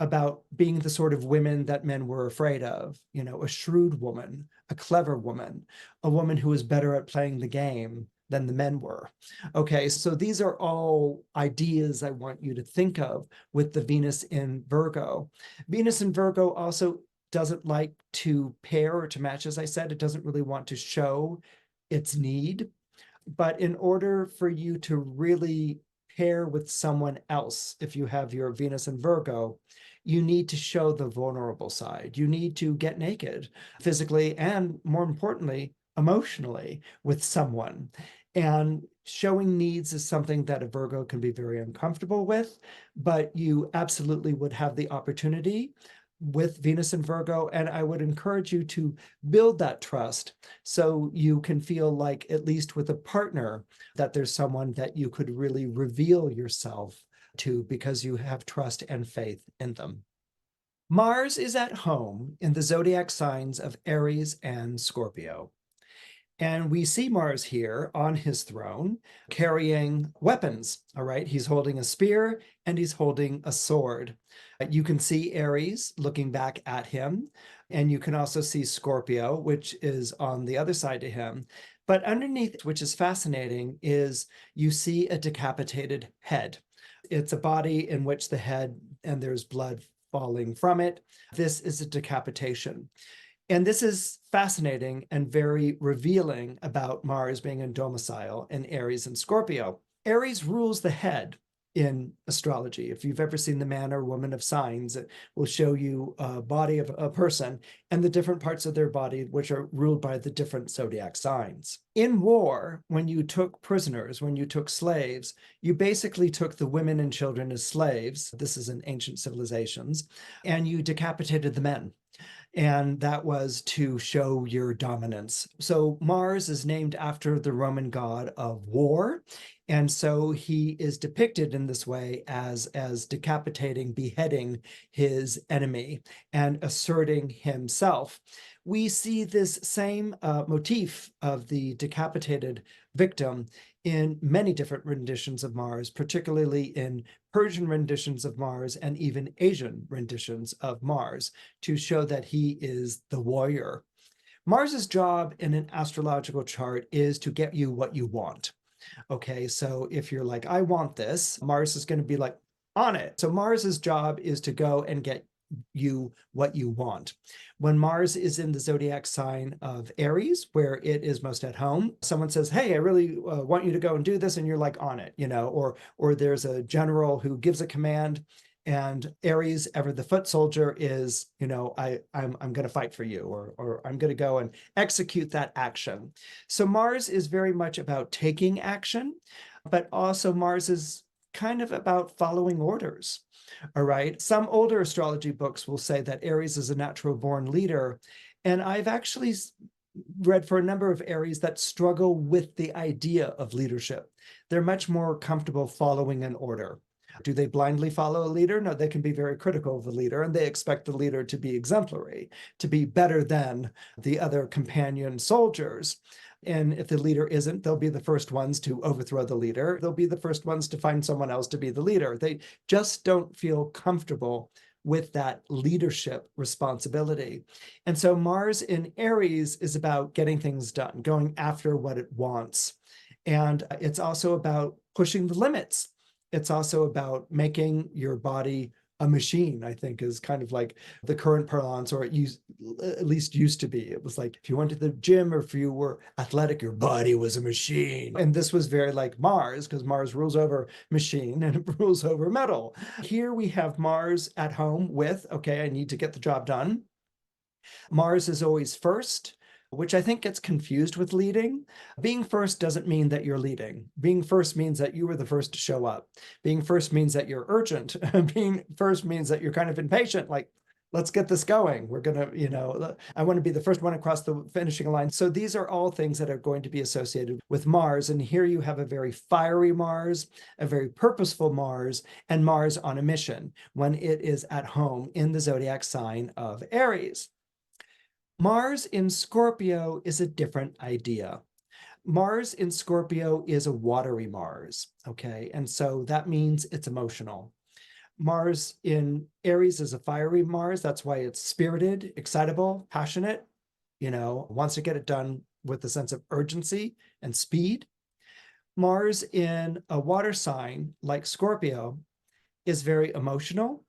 Speaker 1: about being the sort of women that men were afraid of, a shrewd woman, a clever woman, a woman who was better at playing the game than the men were. Okay, so these are all ideas I want you to think of with the Venus in Virgo. Venus in Virgo also doesn't like to pair or to match, as I said. It doesn't really want to show its need. But in order for you to really pair with someone else, if you have your Venus in Virgo, you need to show the vulnerable side. You need to get naked physically and, more importantly, emotionally with someone. And showing needs is something that a Virgo can be very uncomfortable with, but you absolutely would have the opportunity with Venus and Virgo. And I would encourage you to build that trust so you can feel like, at least with a partner, that there's someone that you could really reveal yourself to because you have trust and faith in them. Mars is at home in the zodiac signs of Aries and Scorpio. And we see Mars here on his throne carrying weapons. All right. He's holding a spear and he's holding a sword. You can see Aries looking back at him. And you can also see Scorpio, which is on the other side to him. But underneath, which is fascinating, is you see a decapitated head. It's a body in which the head and there's blood falling from it. This is a decapitation. And this is fascinating and very revealing about Mars being in domicile in Aries and Scorpio. Aries rules the head in astrology. If you've ever seen the man or woman of signs, it will show you a body of a person and the different parts of their body, which are ruled by the different zodiac signs. In war, when you took prisoners, when you took slaves, you basically took the women and children as slaves. This is in ancient civilizations, and you decapitated the men. And that was to show your dominance. So Mars is named after the Roman god of war. And so he is depicted in this way as decapitating, beheading his enemy and asserting himself. We see this same motif of the decapitated victim in many different renditions of Mars, particularly in Persian renditions of Mars and even Asian renditions of Mars, to show that he is the warrior. Mars's job in an astrological chart is to get you what you want. Okay, so if you're like, I want this, Mars is going to be like, on it. So Mars's job is to go and get you what you want. When Mars is in the zodiac sign of Aries, where it is most at home, someone says, hey, I really want you to go and do this, and you're like on it, or there's a general who gives a command, and Aries, ever the foot soldier, is, I'm going to fight for you, or I'm going to go and execute that action. So Mars is very much about taking action, but also Mars is kind of about following orders. All right. Some older astrology books will say that Aries is a natural born leader. And I've actually read for a number of Aries that struggle with the idea of leadership. They're much more comfortable following an order. Do they blindly follow a leader? No, they can be very critical of the leader, and they expect the leader to be exemplary, to be better than the other companion soldiers. And if the leader isn't, they'll be the first ones to overthrow the leader. They'll be the first ones to find someone else to be the leader. They just don't feel comfortable with that leadership responsibility. And so Mars in Aries is about getting things done, going after what it wants. And it's also about pushing the limits. It's also about making your body a machine, I think, is kind of like the current parlance, or at least used to be. It was like, if you went to the gym or if you were athletic, your body was a machine. And this was very like Mars, because Mars rules over machine and it rules over metal. Here we have Mars at home with, okay, I need to get the job done. Mars is always first, which I think gets confused with leading. Being first doesn't mean that you're leading. Being first means that you were the first to show up. Being first means that you're urgent. Being first means that you're kind of impatient, like, let's get this going. We're going to, I want to be the first one across the finishing line. So these are all things that are going to be associated with Mars. And here you have a very fiery Mars, a very purposeful Mars, and Mars on a mission when it is at home in the zodiac sign of Aries. Mars in Scorpio is a different idea. Mars in Scorpio is a watery Mars, okay? And so that means it's emotional. Mars in Aries is a fiery Mars. That's why it's spirited, excitable, passionate, wants to get it done with a sense of urgency and speed. Mars in a water sign like Scorpio is very emotional.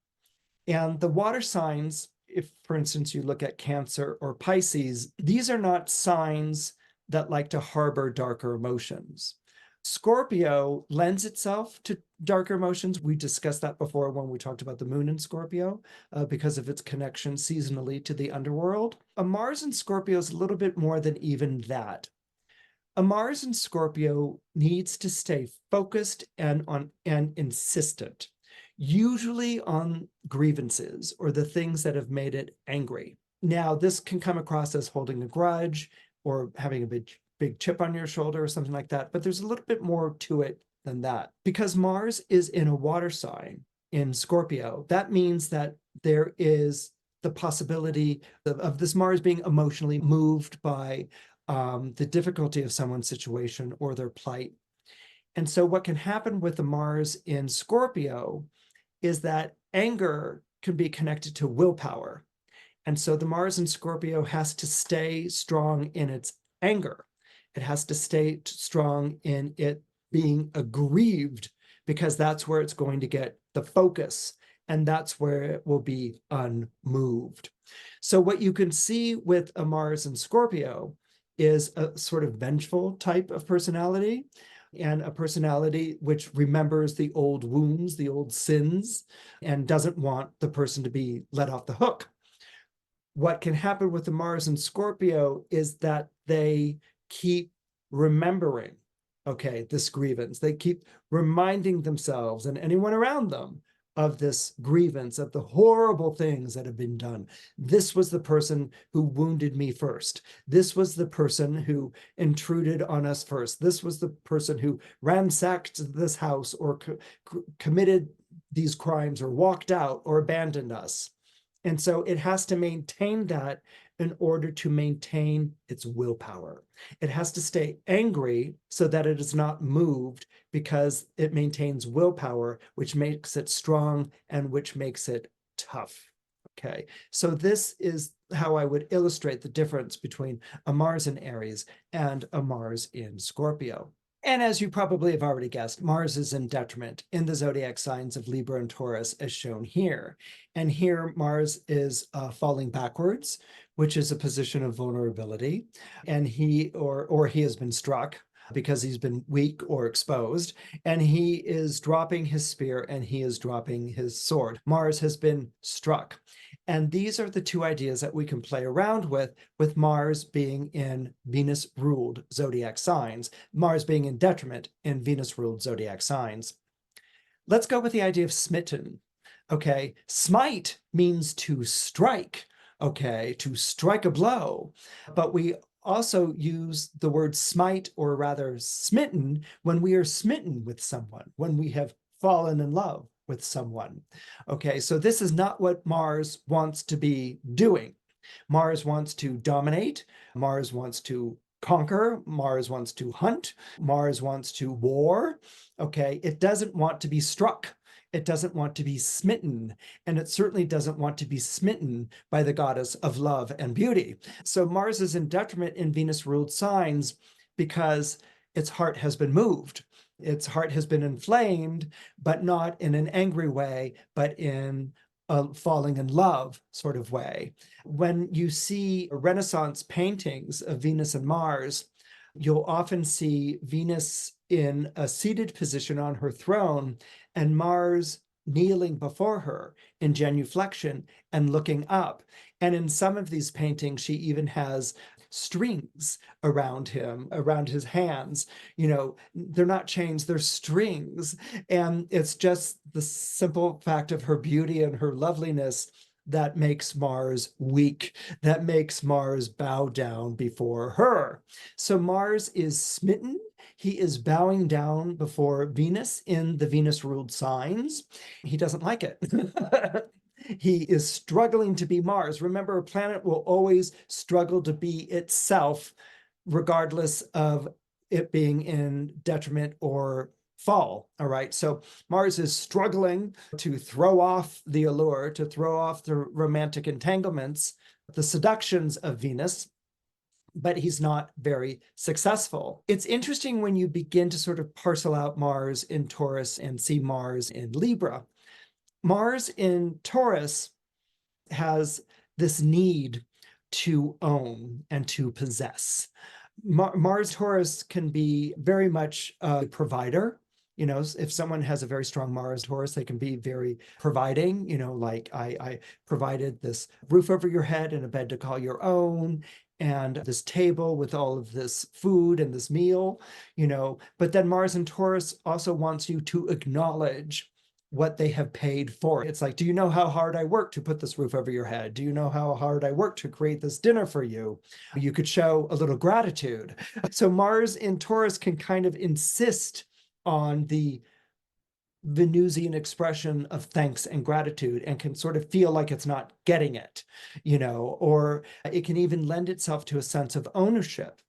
Speaker 1: And the water signs, if, for instance, you look at Cancer or Pisces, these are not signs that like to harbor darker emotions. Scorpio lends itself to darker emotions. We discussed that before when we talked about the moon in Scorpio, because of its connection seasonally to the underworld. A Mars in Scorpio is a little bit more than even that. A Mars in Scorpio needs to stay focused and insistent, usually on grievances or the things that have made it angry. Now, this can come across as holding a grudge or having a big chip on your shoulder or something like that, but there's a little bit more to it than that. Because Mars is in a water sign in Scorpio, that means that there is the possibility of this Mars being emotionally moved by the difficulty of someone's situation or their plight. And so what can happen with the Mars in Scorpio is that anger can be connected to willpower. And so the Mars in Scorpio has to stay strong in its anger. It has to stay strong in it being aggrieved, because that's where it's going to get the focus, and that's where it will be unmoved. So what you can see with a Mars in Scorpio is a sort of vengeful type of personality, and a personality which remembers the old wounds, the old sins, and doesn't want the person to be let off the hook. What can happen with the Mars in Scorpio is that they keep remembering, okay, this grievance. They keep reminding themselves and anyone around them of this grievance, of the horrible things that have been done. This was the person who wounded me first. This was the person who intruded on us first. This was the person who ransacked this house or committed these crimes or walked out or abandoned us. And so it has to maintain that in order to maintain its willpower. It has to stay angry so that it is not moved, because it maintains willpower, which makes it strong and which makes it tough. Okay, so this is how I would illustrate the difference between a Mars in Aries and a Mars in Scorpio. And as you probably have already guessed, Mars is in detriment in the zodiac signs of Libra and Taurus, as shown here. And here Mars is falling backwards, which is a position of vulnerability. And he has been struck because he's been weak or exposed, and he is dropping his spear and he is dropping his sword. Mars has been struck. And these are the two ideas that we can play around with Mars being in Venus-ruled zodiac signs, Mars being in detriment in Venus-ruled zodiac signs. Let's go with the idea of smitten. Okay, smite means to strike, okay, to strike a blow. But we also use the word smite, or rather smitten, when we are smitten with someone, when we have fallen in love with someone. Okay, so this is not what Mars wants to be doing. Mars wants to dominate. Mars wants to conquer. Mars wants to hunt. Mars wants to war. Okay, it doesn't want to be struck. It doesn't want to be smitten, and it certainly doesn't want to be smitten by the goddess of love and beauty. So Mars is in detriment in Venus-ruled signs because its heart has been moved. Its heart has been inflamed, but not in an angry way, but in a falling in love sort of way. When you see Renaissance paintings of Venus and Mars, you'll often see Venus in a seated position on her throne and Mars kneeling before her in genuflection and looking up. And in some of these paintings, she even has strings around him, around his hands. You know, they're not chains, they're strings. And it's just the simple fact of her beauty and her loveliness that makes Mars weak, that makes Mars bow down before her. So Mars is smitten. He is bowing down before Venus in the Venus-ruled signs. He doesn't like it. He is struggling to be Mars. Remember, a planet will always struggle to be itself, regardless of it being in detriment or fall. All right. So Mars is struggling to throw off the allure, to throw off the romantic entanglements, the seductions of Venus, but he's not very successful. It's interesting when you begin to sort of parcel out Mars in Taurus and see Mars in Libra. Mars in Taurus has this need to own and to possess. Mars Taurus can be very much a provider. You know, if someone has a very strong Mars Taurus, they can be very providing, you know, like I provided this roof over your head and a bed to call your own. and this table with all of this food and this meal, but then Mars in Taurus also wants you to acknowledge what they have paid for. It's like, do you know how hard I worked to put this roof over your head? Do you know how hard I worked to create this dinner for you? You could show a little gratitude. So Mars in Taurus can kind of insist on the Venusian expression of thanks and gratitude, and can sort of feel like it's not getting it, or it can even lend itself to a sense of ownership.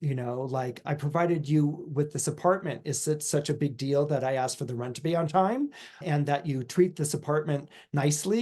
Speaker 1: Like, I provided you with this apartment. Is it such a big deal that I asked for the rent to be on time and that you treat this apartment nicely?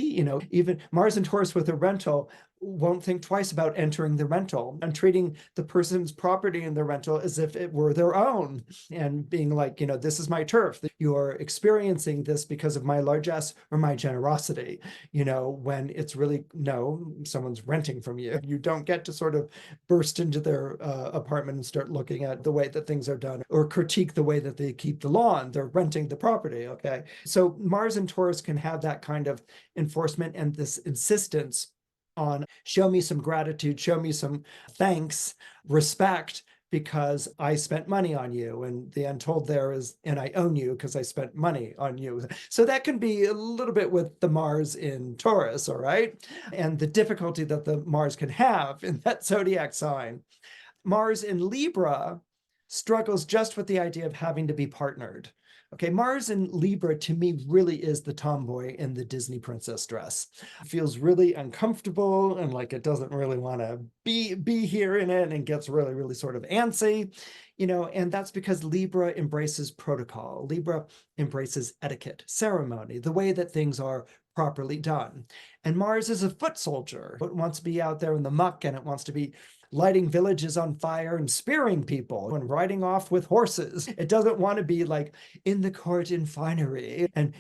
Speaker 1: Even Mars and Taurus with a rental won't think twice about entering the rental and treating the person's property in the rental as if it were their own, and being like, this is my turf. You're experiencing this because of my largesse or my generosity, when it's really, no, someone's renting from you. You don't get to sort of burst into their apartment and start looking at the way that things are done or critique the way that they keep the lawn. They're renting the property, okay? So Mars and Taurus can have that kind of enforcement and this insistence on show me some gratitude, show me some thanks, respect, because I spent money on you. And the untold there is, and I own you because I spent money on you. So that can be a little bit with the Mars in Taurus, all right? And the difficulty that the Mars can have in that zodiac sign. Mars in Libra struggles just with the idea of having to be partnered. Okay, Mars in Libra to me really is the tomboy in the Disney princess dress. It feels really uncomfortable and like it doesn't really want to be here in it, and gets really, really sort of antsy, and that's because Libra embraces protocol. Libra embraces etiquette, ceremony, the way that things are properly done. And Mars is a foot soldier. It wants to be out there in the muck, and it wants to be lighting villages on fire and spearing people and riding off with horses. It doesn't want to be like in the court in finery and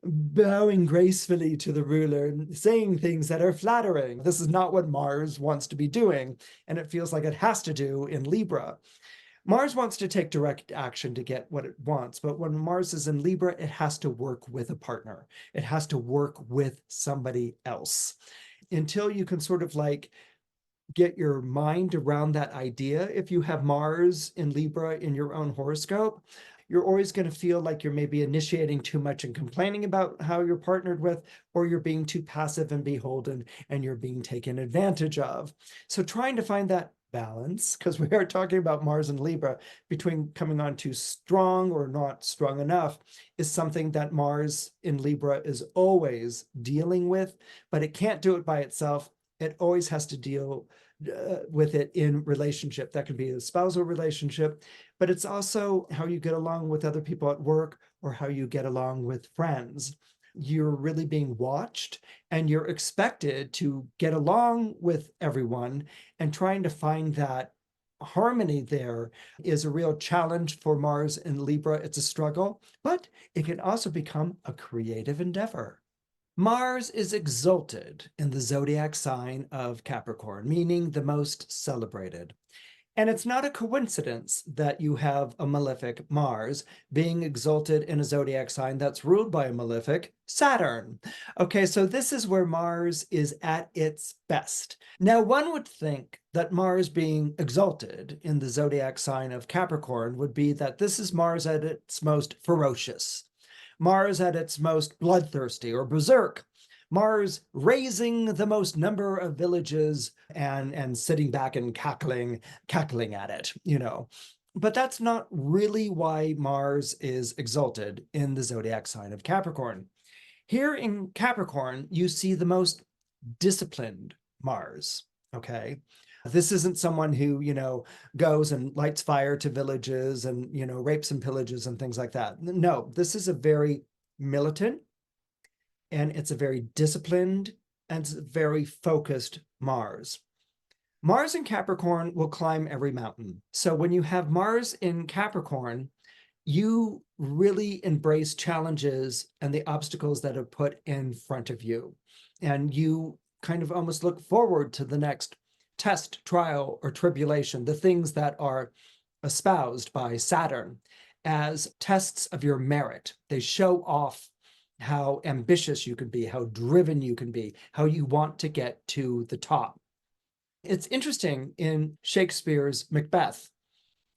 Speaker 1: bowing gracefully to the ruler and saying things that are flattering. This is not what Mars wants to be doing, and it feels like it has to do in Libra. Mars wants to take direct action to get what it wants, but when Mars is in Libra, it has to work with a partner. It has to work with somebody else. Until you can sort of like get your mind around that idea, if you have Mars in Libra in your own horoscope, you're always going to feel like you're maybe initiating too much and complaining about how you're partnered with, or you're being too passive and beholden and you're being taken advantage of. So trying to find that balance, because we are talking about Mars and Libra, between coming on too strong or not strong enough, is something that Mars in Libra is always dealing with, but it can't do it by itself. It always has to deal with it in relationship. That can be a spousal relationship, but it's also how you get along with other people at work or how you get along with friends. You're really being watched, and you're expected to get along with everyone, and trying to find that harmony there is a real challenge for Mars in Libra. It's a struggle, but it can also become a creative endeavor. Mars is exalted in the zodiac sign of Capricorn, meaning the most celebrated. And it's not a coincidence that you have a malefic Mars being exalted in a zodiac sign that's ruled by a malefic Saturn. Okay, so this is where Mars is at its best. Now, one would think that Mars being exalted in the zodiac sign of Capricorn would be that this is Mars at its most ferocious, Mars at its most bloodthirsty or berserk, Mars raising the most number of villages and sitting back and cackling at it, But that's not really why Mars is exalted in the zodiac sign of Capricorn. Here in Capricorn, you see the most disciplined Mars, okay? This isn't someone who, goes and lights fire to villages and, rapes and pillages and things like that. No, this is a very militant, and it's a very disciplined and very focused Mars. Mars in Capricorn will climb every mountain. So when you have Mars in Capricorn, you really embrace challenges and the obstacles that are put in front of you. And you kind of almost look forward to the next test, trial, or tribulation, the things that are espoused by Saturn as tests of your merit. They show off how ambitious you can be, how driven you can be, how you want to get to the top. It's interesting in Shakespeare's Macbeth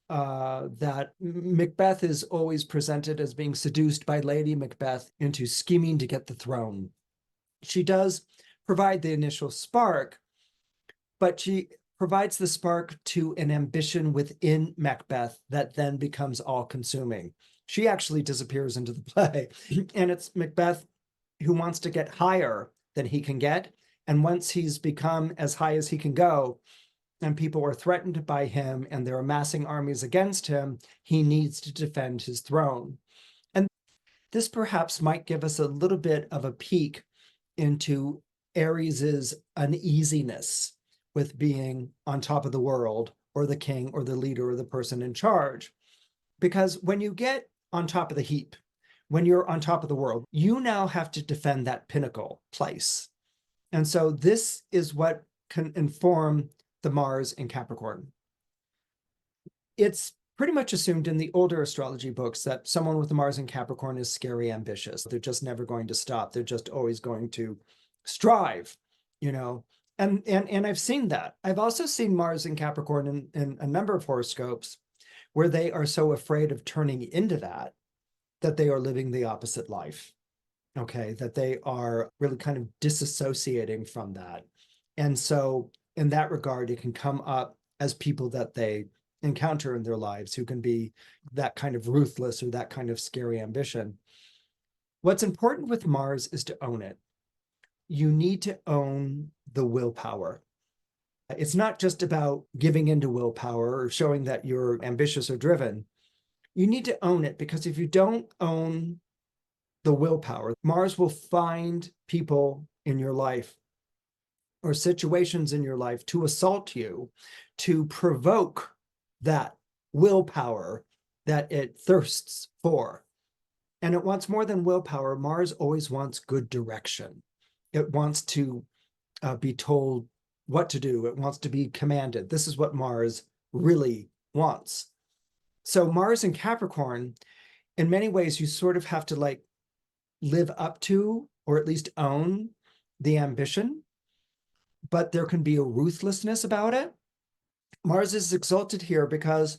Speaker 1: that Macbeth is always presented as being seduced by Lady Macbeth into scheming to get the throne. She does provide the initial spark, but she provides the spark to an ambition within Macbeth that then becomes all-consuming. She actually disappears into the play, and it's Macbeth who wants to get higher than he can get. And once he's become as high as he can go, and people are threatened by him and they're amassing armies against him, he needs to defend his throne. And this perhaps might give us a little bit of a peek into Ares's uneasiness with being on top of the world, or the king, or the leader, or the person in charge. Because when you get on top of the heap, when you're on top of the world, you now have to defend that pinnacle place. And so this is what can inform the Mars in Capricorn. It's pretty much assumed in the older astrology books that someone with the Mars in Capricorn is scary ambitious. They're just never going to stop. They're just always going to strive, you know. And I've seen that. I've also seen Mars in Capricorn in a number of horoscopes where they are so afraid of turning into that they are living the opposite life. Okay, that they are really kind of disassociating from that. And so in that regard, it can come up as people that they encounter in their lives who can be that kind of ruthless or that kind of scary ambition. What's important with Mars is to own it. You need to own the willpower. It's not just about giving into willpower or showing that you're ambitious or driven. You need to own it, because if you don't own the willpower, Mars will find people in your life or situations in your life to assault you, to provoke that willpower that it thirsts for. And it wants more than willpower. Mars always wants good direction. It wants to be told what to do. It wants to be commanded. This is what Mars really wants. So Mars in Capricorn, in many ways, you sort of have to like live up to, or at least own, the ambition, but there can be a ruthlessness about it. Mars is exalted here because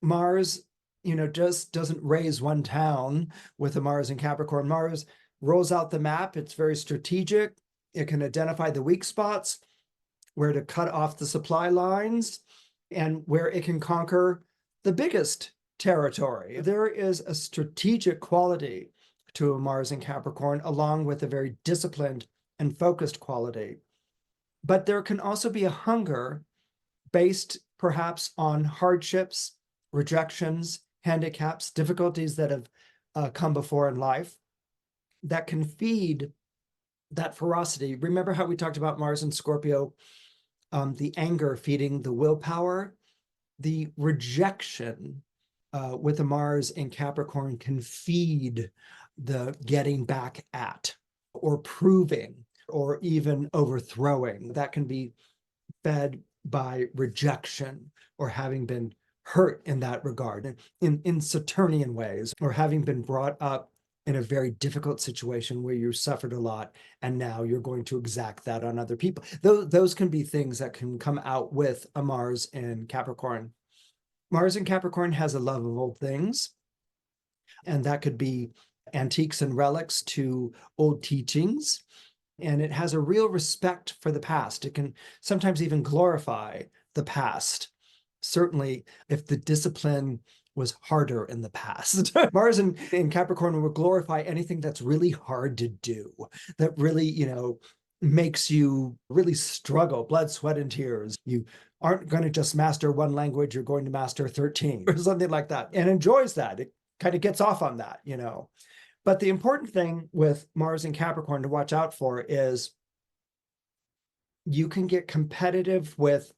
Speaker 1: Mars, just doesn't raise one town with a Mars in Capricorn. Mars rolls out the map. It's very strategic. It can identify the weak spots, where to cut off the supply lines, and where it can conquer the biggest territory. There is a strategic quality to a Mars in Capricorn, along with a very disciplined and focused quality. But there can also be a hunger based perhaps on hardships, rejections, handicaps, difficulties that have come before in life that can feed that ferocity. Remember how we talked about Mars and Scorpio, the anger feeding the willpower? The rejection with a Mars in Capricorn can feed the getting back at, or proving, or even overthrowing. That can be fed by rejection, or having been hurt in that regard, in Saturnian ways, or having been brought up in a very difficult situation where you suffered a lot, and now you're going to exact that on other people. Those can be things that can come out with a Mars in Capricorn. Mars in Capricorn has a love of old things, and that could be antiques and relics to old teachings. And it has a real respect for the past. It can sometimes even glorify the past. Certainly, if the discipline was harder in the past. Mars in Capricorn will glorify anything that's really hard to do, that really, makes you really struggle, blood, sweat, and tears. You aren't going to just master one language, you're going to master 13 or something like that, and enjoys that. It kind of gets off on that, But the important thing with Mars in Capricorn to watch out for is you can get competitive with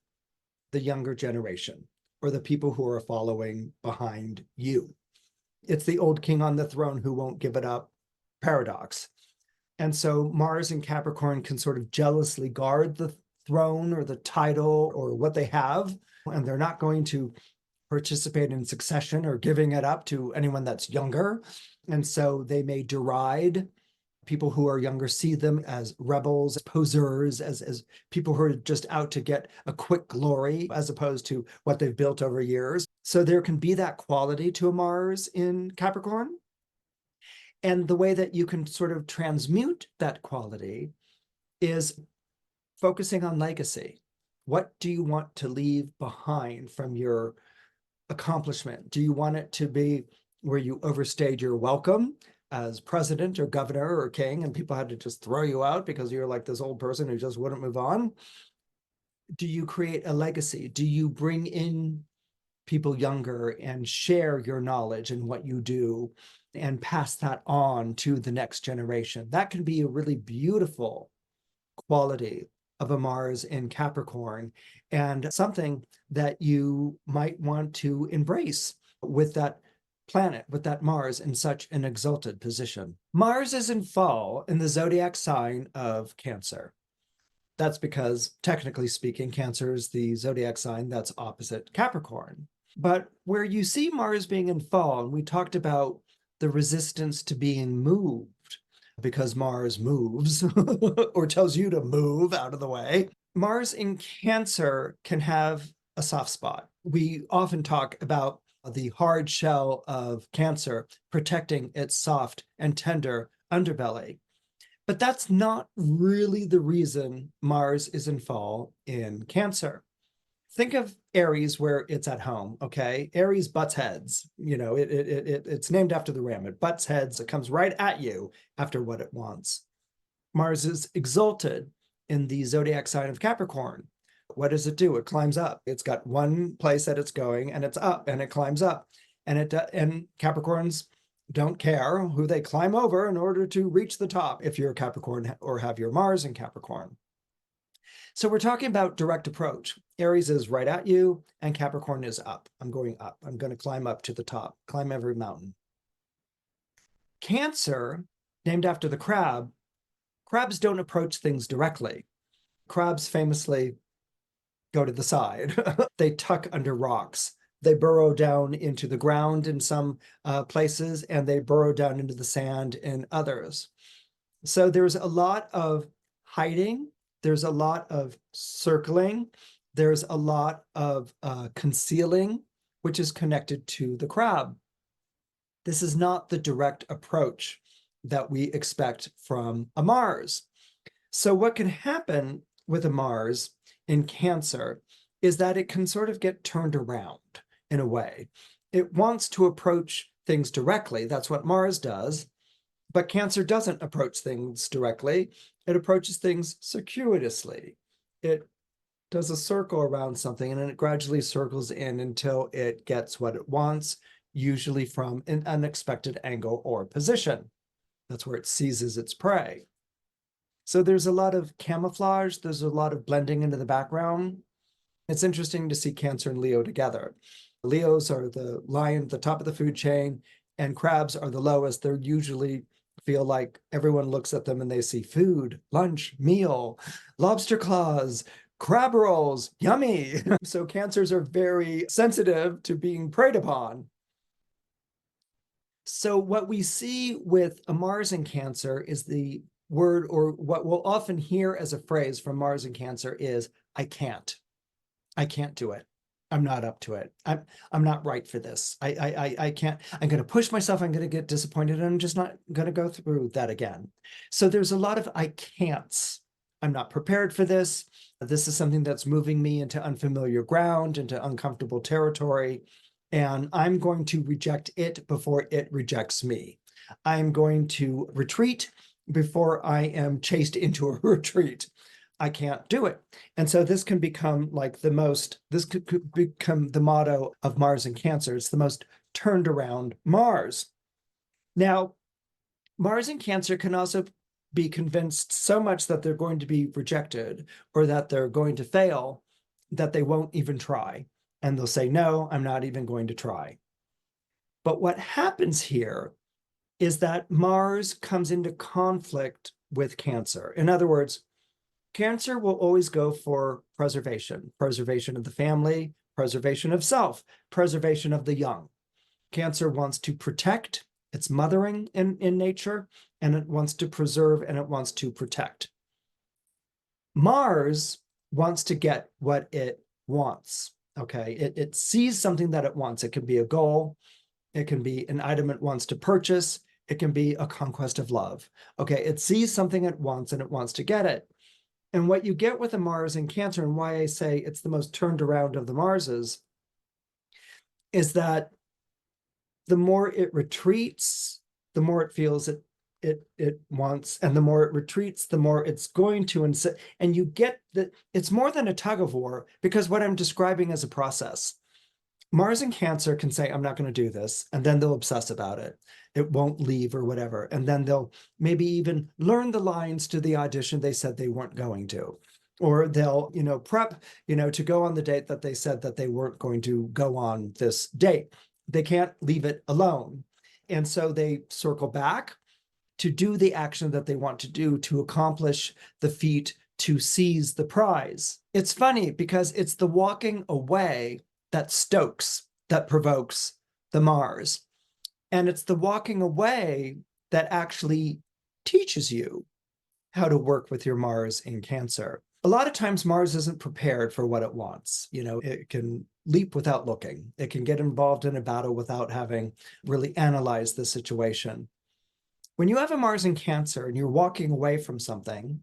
Speaker 1: the younger generation, or the people who are following behind you. It's the old king on the throne who won't give it up paradox. And so Mars in Capricorn can sort of jealously guard the throne or the title or what they have, and they're not going to participate in succession or giving it up to anyone that's younger. And so they may deride People who are younger see them as rebels, posers, as people who are just out to get a quick glory as opposed to what they've built over years. So there can be that quality to a Mars in Capricorn. And the way that you can sort of transmute that quality is focusing on legacy. What do you want to leave behind from your accomplishment? Do you want it to be where you overstayed your welcome as president or governor or king and people had to just throw you out because you're like this old person who just wouldn't move on? Do you create a legacy? Do you bring in people younger and share your knowledge and what you do and pass that on to the next generation? That can be a really beautiful quality of a Mars in Capricorn, and something that you might want to embrace with that planet, with that Mars in such an exalted position. Mars is in fall in the zodiac sign of Cancer. That's because, technically speaking, Cancer is the zodiac sign that's opposite Capricorn. But where you see Mars being in fall, and we talked about the resistance to being moved, because Mars moves or tells you to move out of the way. Mars in Cancer can have a soft spot. We often talk about the hard shell of Cancer protecting its soft and tender underbelly. But that's not really the reason Mars is in fall in Cancer. Think of Aries where it's at home, okay? Aries butts heads. You know, it's named after the ram. It butts heads. It comes right at you after what it wants. Mars is exalted in the zodiac sign of Capricorn. What does it do? It climbs up. It's got one place that it's going, and it's up, and it climbs up. And Capricorns don't care who they climb over in order to reach the top if you're a Capricorn or have your Mars in Capricorn. So we're talking about direct approach. Aries is right at you and Capricorn is up. I'm going up. I'm going to climb up to the top, climb every mountain. Cancer, named after the crab, crabs don't approach things directly. Crabs famously go to the side. They tuck under rocks. They burrow down into the ground in some places, and they burrow down into the sand in others. So there's a lot of hiding. There's a lot of circling. There's a lot of concealing, which is connected to the crab. This is not the direct approach that we expect from a Mars. So what can happen with a Mars in Cancer is that it can sort of get turned around in a way. It wants to approach things directly. That's what Mars does. But Cancer doesn't approach things directly. It approaches things circuitously. It does a circle around something and then it gradually circles in until it gets what it wants, usually from an unexpected angle or position. That's where it seizes its prey. So there's a lot of camouflage. There's a lot of blending into the background. It's interesting to see Cancer and Leo together. Leos are the lion at the top of the food chain, and crabs are the lowest. They're usually feel like everyone looks at them and they see food, lunch, meal, lobster claws, crab rolls, yummy. So Cancers are very sensitive to being preyed upon. So what we see with a Mars in Cancer is the word, or what we'll often hear as a phrase from Mars in Cancer is, I can't do it. I'm not up to it. I'm not right for this. I can't. I'm going to push myself. I'm going to get disappointed, and I'm just not going to go through that again. So there's a lot of I can'ts. I'm not prepared for this. This is something that's moving me into unfamiliar ground, into uncomfortable territory, and I'm going to reject it before it rejects me. I'm going to retreat before I am chased into a retreat. I can't do it. And so this can become like this could become the motto of Mars in Cancer. It's the most turned around Mars. Now, Mars in Cancer can also be convinced so much that they're going to be rejected or that they're going to fail that they won't even try. And they'll say, no, I'm not even going to try. But what happens here is that Mars comes into conflict with Cancer. In other words, Cancer will always go for preservation of the family, preservation of self, preservation of the young. Cancer wants to protect It's mothering in nature, and it wants to preserve and it wants to protect. Mars wants to get what it wants. Okay, it sees something that it wants. It can be a goal, it can be an item it wants to purchase, it can be a conquest of love. Okay, it sees something it wants and it wants to get it. And what you get with a Mars in Cancer, and why I say it's the most turned around of the Marses, is that the more it retreats, the more it feels it wants, and the more it retreats, the more it's going to. And you get that it's more than a tug of war, because what I'm describing is a process. Mars in Cancer can say, I'm not going to do this, and then they'll obsess about it. It won't leave or whatever. And then they'll maybe even learn the lines to the audition they said they weren't going to. Or they'll, prep, to go on the date that they said that they weren't going to go on this date. They can't leave it alone. And so they circle back to do the action that they want to do to accomplish the feat, to seize the prize. It's funny because it's the walking away that stokes, that provokes the Mars. And it's the walking away that actually teaches you how to work with your Mars in Cancer. A lot of times Mars isn't prepared for what it wants. It can leap without looking. It can get involved in a battle without having really analyzed the situation. When you have a Mars in Cancer and you're walking away from something,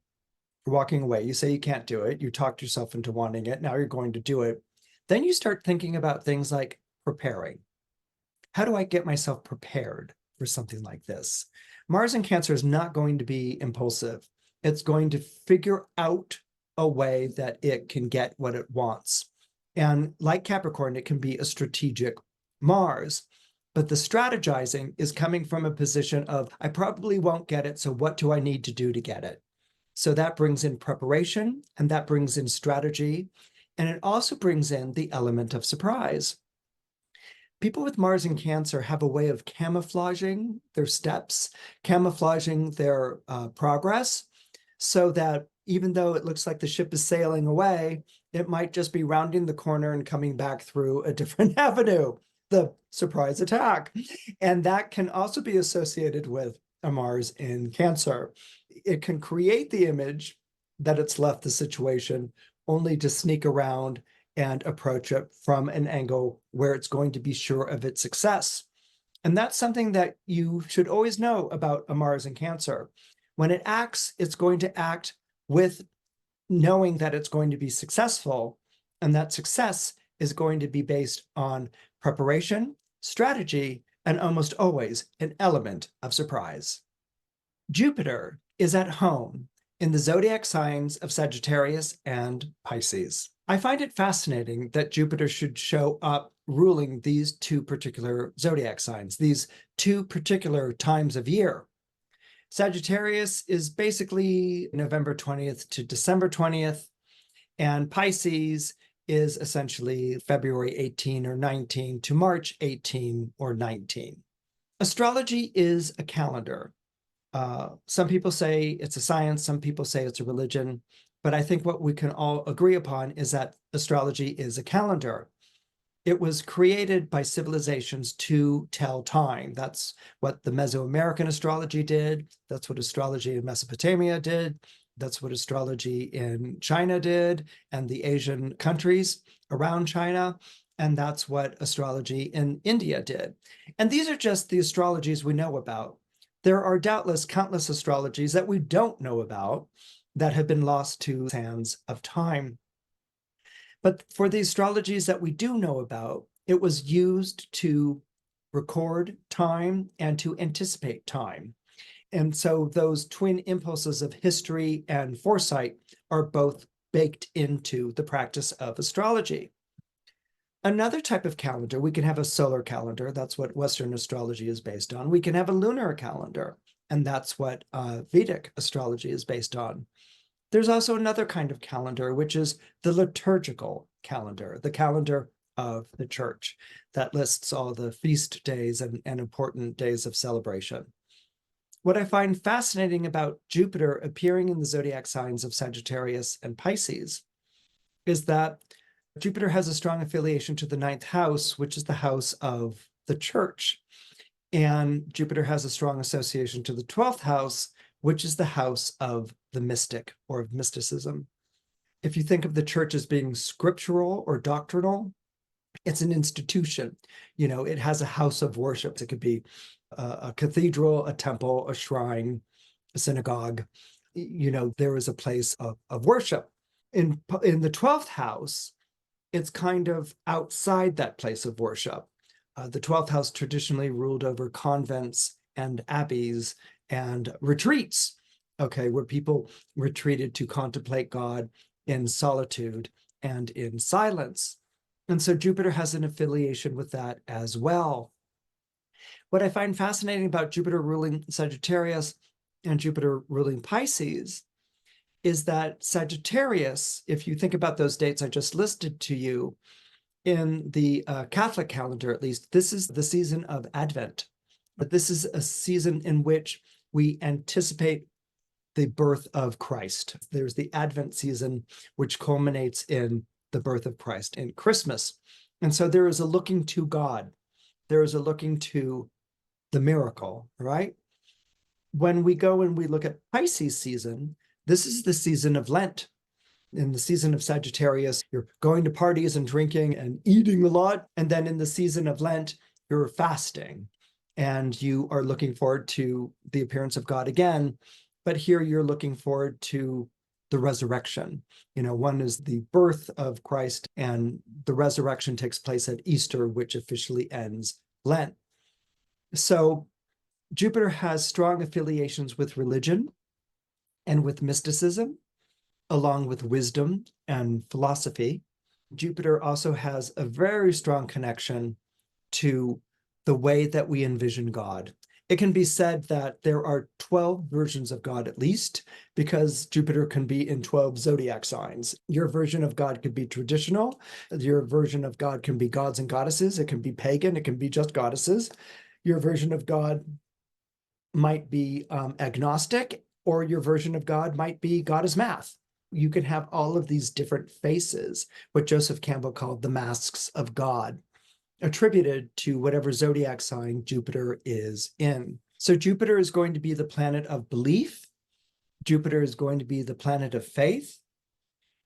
Speaker 1: you're walking away, you say you can't do it, you talked yourself into wanting it, now you're going to do it. Then you start thinking about things like preparing. How do I get myself prepared for something like this? Mars in Cancer is not going to be impulsive. It's going to figure out a way that it can get what it wants. And like Capricorn, it can be a strategic Mars. But the strategizing is coming from a position of, I probably won't get it, so what do I need to do to get it? So that brings in preparation, and that brings in strategy, and it also brings in the element of surprise. People with Mars in Cancer have a way of camouflaging their steps, camouflaging their progress, so that even though it looks like the ship is sailing away, it might just be rounding the corner and coming back through a different avenue, the surprise attack. And that can also be associated with a Mars in Cancer. It can create the image that it's left the situation only to sneak around and approach it from an angle where it's going to be sure of its success. And that's something that you should always know about a Mars in Cancer. When it acts, it's going to act with knowing that it's going to be successful, and that success is going to be based on preparation, strategy, and almost always an element of surprise. Jupiter is at home in the zodiac signs of Sagittarius and Pisces. I find it fascinating that Jupiter should show up ruling these two particular zodiac signs, these two particular times of year. Sagittarius is basically November 20th to December 20th, and Pisces is essentially February 18 or 19 to March 18 or 19. Astrology is a calendar. Some people say it's a science, some people say it's a religion, but I think what we can all agree upon is that astrology is a calendar. It was created by civilizations to tell time. That's what the Mesoamerican astrology did. That's what astrology in Mesopotamia did. That's what astrology in China did, and the Asian countries around China. And that's what astrology in India did. And these are just the astrologies we know about. There are doubtless countless astrologies that we don't know about that have been lost to sands of time. But for the astrologies that we do know about, it was used to record time and to anticipate time. And so those twin impulses of history and foresight are both baked into the practice of astrology. Another type of calendar, we can have a solar calendar. That's what Western astrology is based on. We can have a lunar calendar, and that's what Vedic astrology is based on. There's also another kind of calendar, which is the liturgical calendar, the calendar of the church that lists all the feast days and important days of celebration. What I find fascinating about Jupiter appearing in the zodiac signs of Sagittarius and Pisces is that Jupiter has a strong affiliation to the ninth house, which is the house of the church. And Jupiter has a strong association to the 12th house, which is the house of the mystic or of mysticism. If you think of the church as being scriptural or doctrinal, it's an institution. It has a house of worship. It could be a cathedral, a temple, a shrine, a synagogue. There is a place of worship. In the 12th house, it's kind of outside that place of worship. The 12th house traditionally ruled over convents and abbeys and retreats, okay, where people retreated to contemplate God in solitude and in silence. And so Jupiter has an affiliation with that as well. What I find fascinating about Jupiter ruling Sagittarius and Jupiter ruling Pisces is that Sagittarius, if you think about those dates I just listed to you, in the Catholic calendar, at least, this is the season of Advent. But this is a season in which we anticipate the birth of Christ. There's the Advent season, which culminates in the birth of Christ, in Christmas. And so there is a looking to God. There is a looking to the miracle, right? When we go and we look at Pisces season, this is the season of Lent. In the season of Sagittarius, you're going to parties and drinking and eating a lot. And then in the season of Lent, you're fasting and you are looking forward to the appearance of God again. But here you're looking forward to the resurrection. One is the birth of Christ, and the resurrection takes place at Easter, which officially ends Lent. So Jupiter has strong affiliations with religion and with mysticism, along with wisdom and philosophy. Jupiter also has a very strong connection to the way that we envision God. It can be said that there are 12 versions of God at least, because Jupiter can be in 12 zodiac signs. Your version of God could be traditional. Your version of God can be gods and goddesses. It can be pagan. It can be just goddesses. Your version of God might be agnostic, or your version of God might be God is math. You can have all of these different faces, what Joseph Campbell called the masks of God, attributed to whatever zodiac sign Jupiter is in. So Jupiter is going to be the planet of belief. Jupiter is going to be the planet of faith.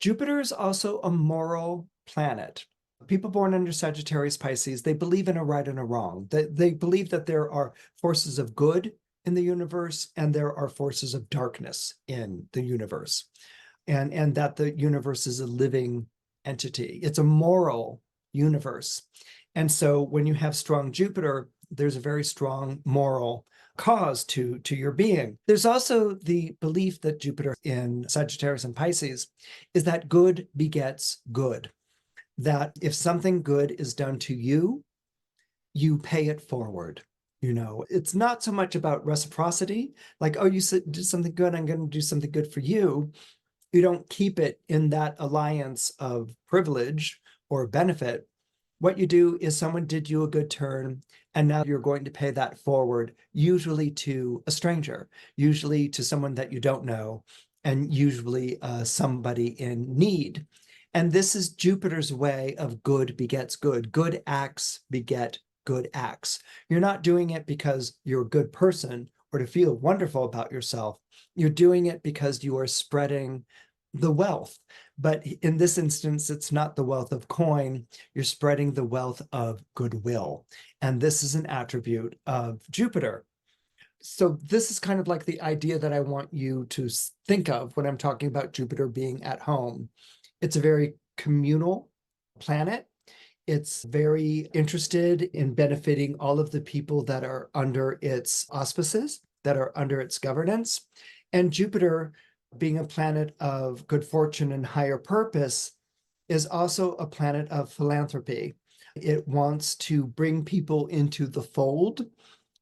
Speaker 1: Jupiter is also a moral planet. People born under Sagittarius Pisces, they believe in a right and a wrong. They believe that there are forces of good in the universe and there are forces of darkness in the universe. And that the universe is a living entity. It's a moral universe. And so when you have strong Jupiter, there's a very strong moral cause to your being. There's also the belief that Jupiter in Sagittarius and Pisces is that good begets good. That if something good is done to you, you pay it forward. It's not so much about reciprocity, like, oh, you did something good, I'm going to do something good for you. You don't keep it in that alliance of privilege or benefit. What you do is someone did you a good turn, and now you're going to pay that forward, usually to a stranger, usually to someone that you don't know, and usually somebody in need. And this is Jupiter's way of good begets good. Good acts beget good acts. You're not doing it because you're a good person or to feel wonderful about yourself. You're doing it because you are spreading the wealth. But in this instance, it's not the wealth of coin. You're spreading the wealth of goodwill. And this is an attribute of Jupiter. So this is kind of like the idea that I want you to think of when I'm talking about Jupiter being at home. It's a very communal planet. It's very interested in benefiting all of the people that are under its auspices, that are under its governance. And Jupiter, being a planet of good fortune and higher purpose, is also a planet of philanthropy. It wants to bring people into the fold.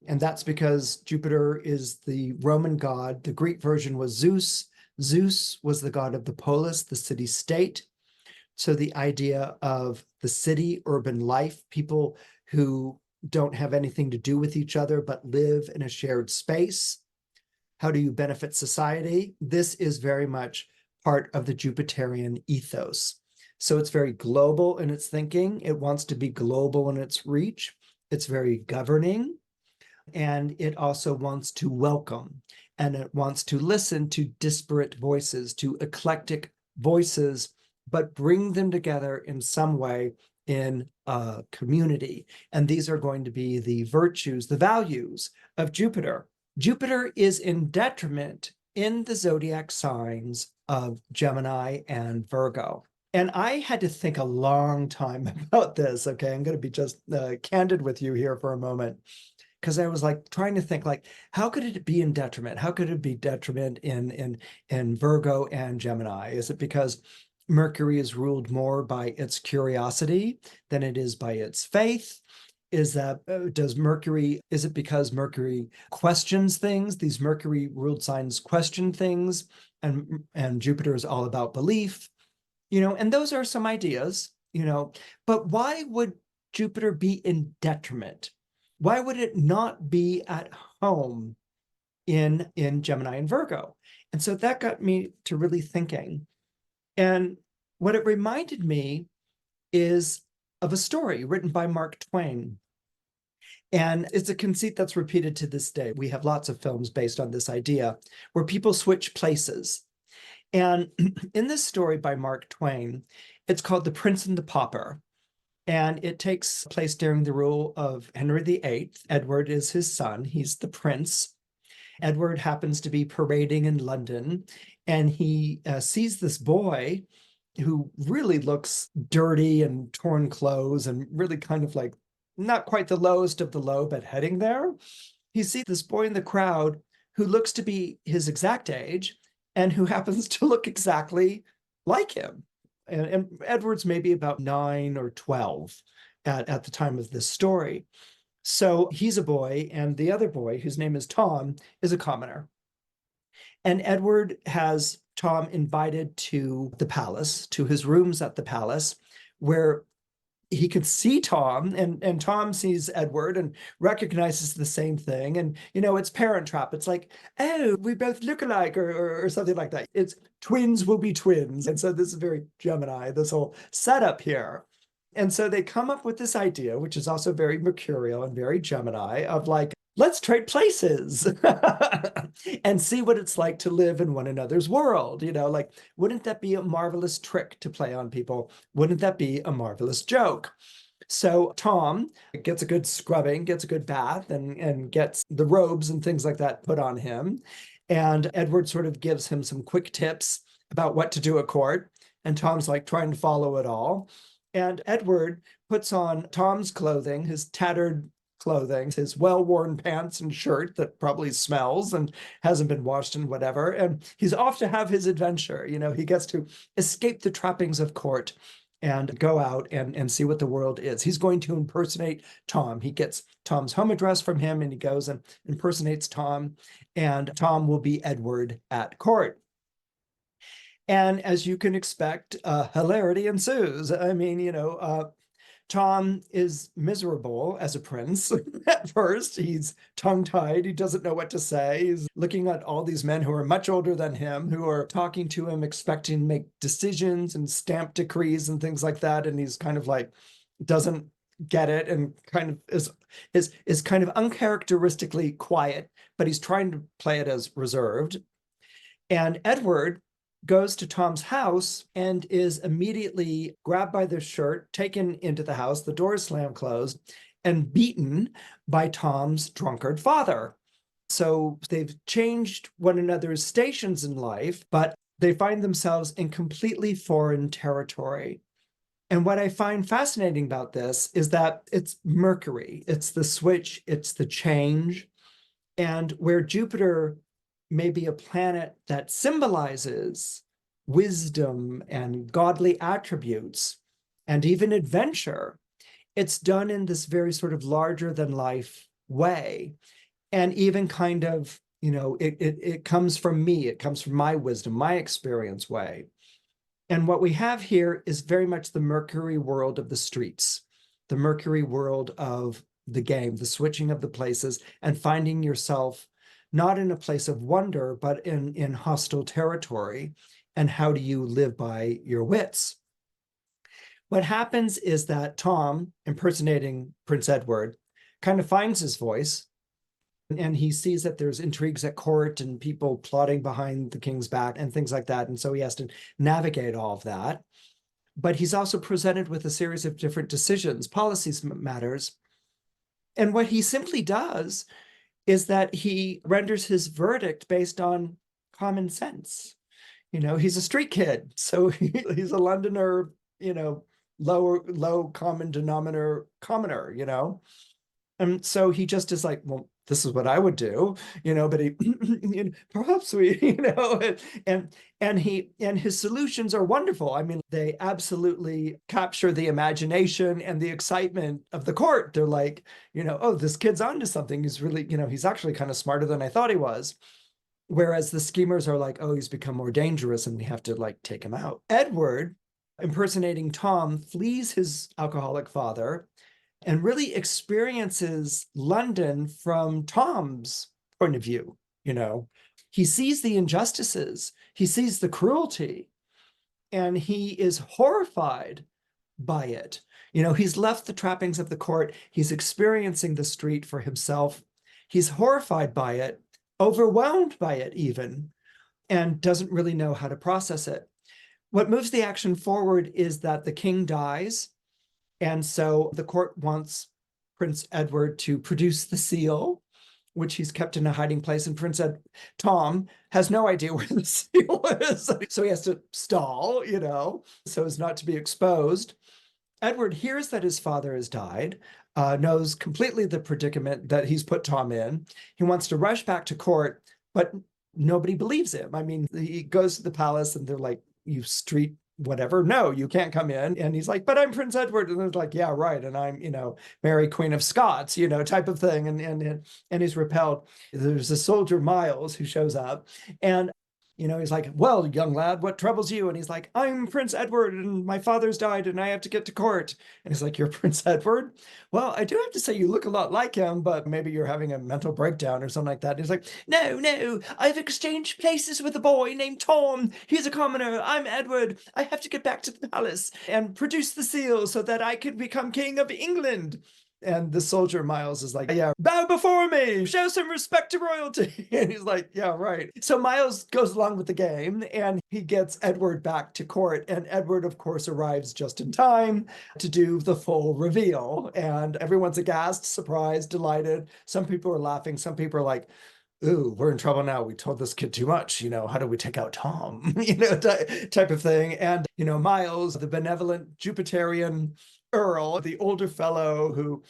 Speaker 1: And that's because Jupiter is the Roman god. The Greek version was Zeus. Zeus was the god of the polis, the city-state. So the idea of the city, urban life, people who don't have anything to do with each other, but live in a shared space. How do you benefit society? This is very much part of the Jupiterian ethos. So it's very global in its thinking. It wants to be global in its reach. It's very governing. And it also wants to welcome, and it wants to listen to disparate voices, to eclectic voices, but bring them together in some way in a community. And these are going to be the virtues, the values of Jupiter. Jupiter is in detriment in the zodiac signs of Gemini and Virgo. And I had to think a long time about this. Okay, I'm going to be just candid with you here for a moment, because I was like trying to think, like, how could it be in detriment? How could it be detriment in Virgo and Gemini? Is it because Mercury is ruled more by its curiosity than it is by its faith? Is that is it because Mercury questions things? These Mercury ruled signs question things, and Jupiter is all about belief, and those are some ideas, but why would Jupiter be in detriment? Why would it not be at home in Gemini and Virgo? And so that got me to really thinking. And what it reminded me is of a story written by Mark Twain. And it's a conceit that's repeated to this day. We have lots of films based on this idea where people switch places. And in this story by Mark Twain, it's called The Prince and the Pauper. And it takes place during the rule of Henry VIII. Edward is his son. He's the prince. Edward happens to be parading in London, and he sees this boy who really looks dirty and torn clothes and really kind of like not quite the lowest of the low, but heading there. He sees this boy in the crowd who looks to be his exact age and who happens to look exactly like him. And Edward's maybe about 9 or 12 at the time of this story. So he's a boy, and the other boy, whose name is Tom, is a commoner. And Edward has Tom invited to the palace, to his rooms at the palace, where he could see Tom, and Tom sees Edward and recognizes the same thing. And, it's Parent Trap. It's like, oh, we both look alike, or something like that. It's twins will be twins. And so this is very Gemini, this whole setup here. And so they come up with this idea, which is also very mercurial and very Gemini, of like, let's trade places and see what it's like to live in one another's world. Like, wouldn't that be a marvelous trick to play on people? Wouldn't that be a marvelous joke? So Tom gets a good scrubbing, gets a good bath, and gets the robes and things like that put on him. And Edward sort of gives him some quick tips about what to do at court. And Tom's like trying to follow it all. And Edward puts on Tom's clothing, his tattered clothing, his well-worn pants and shirt that probably smells and hasn't been washed and whatever. And he's off to have his adventure. He gets to escape the trappings of court and go out and see what the world is. He's going to impersonate Tom. He gets Tom's home address from him, and he goes and impersonates Tom, and Tom will be Edward at court. And as you can expect, hilarity ensues. I mean, Tom is miserable as a prince at first. He's tongue-tied. He doesn't know what to say. He's looking at all these men who are much older than him, who are talking to him, expecting to make decisions and stamp decrees and things like that. And he's kind of like, doesn't get it, and kind of is kind of uncharacteristically quiet, but he's trying to play it as reserved. And Edward goes to Tom's house and is immediately grabbed by the shirt, taken into the house, the door is slammed closed, and beaten by Tom's drunkard father. So they've changed one another's stations in life, but they find themselves in completely foreign territory. And what I find fascinating about this is that it's Mercury, it's the switch, it's the change. And where Jupiter may be a planet that symbolizes wisdom and godly attributes and even adventure, it's done in this very sort of larger than life way. And even kind of, it comes from me, it comes from my wisdom, my experience way. And what we have here is very much the Mercury world of the streets, the Mercury world of the game, the switching of the places and finding yourself not in a place of wonder, but in hostile territory. And how do you live by your wits? What happens is that Tom, impersonating Prince Edward, kind of finds his voice, And he sees that there's intrigues at court and people plotting behind the king's back and things like that. And so he has to navigate all of that. But he's also presented with a series of different decisions, policies matters. And what he simply does is that he renders his verdict based on common sense. He's a street kid, so he's a Londoner, low common denominator commoner. And so he just is like, well, this is what I would do, but he, perhaps we, and his solutions are wonderful. I mean, they absolutely capture the imagination and the excitement of the court. They're like, oh, this kid's onto something. He's really, he's actually kind of smarter than I thought he was. Whereas the schemers are like, oh, he's become more dangerous and we have to like take him out. Edward, impersonating Tom, flees his alcoholic father and really experiences London from Tom's point of view. He sees the injustices, he sees the cruelty, and he is horrified by it. He's left the trappings of the court, he's experiencing the street for himself, he's horrified by it, overwhelmed by it even, and doesn't really know how to process it. What moves the action forward is that the king dies, and so the court wants Prince Edward to produce the seal, which he's kept in a hiding place. And Tom has no idea where the seal is. So he has to stall, so as not to be exposed. Edward hears that his father has died, knows completely the predicament that he's put Tom in. He wants to rush back to court, but nobody believes him. I mean, he goes to the palace and they're like, you street whatever, no, you can't come in. And he's like, but I'm Prince Edward. And they're like, yeah, right. And I'm, Mary, Queen of Scots, type of thing. And he's repelled. There's a soldier, Miles, who shows up. And he's like, well, young lad, what troubles you? And he's like, I'm Prince Edward and my father's died and I have to get to court. And he's like, you're Prince Edward? Well, I do have to say you look a lot like him, but maybe you're having a mental breakdown or something like that. And he's like, no, I've exchanged places with a boy named Tom. He's a commoner. I'm Edward. I have to get back to the palace and produce the seal so that I can become king of England. And the soldier Miles is like, yeah, bow before me, show some respect to royalty. And he's like, yeah, right. So Miles goes along with the game and he gets Edward back to court. And Edward, of course, arrives just in time to do the full reveal. And everyone's aghast, surprised, delighted. Some people are laughing. Some people are like, ooh, we're in trouble now. We told this kid too much. How do we take out Tom? Type of thing. And, Miles, the benevolent Jupiterian Earl, the older fellow who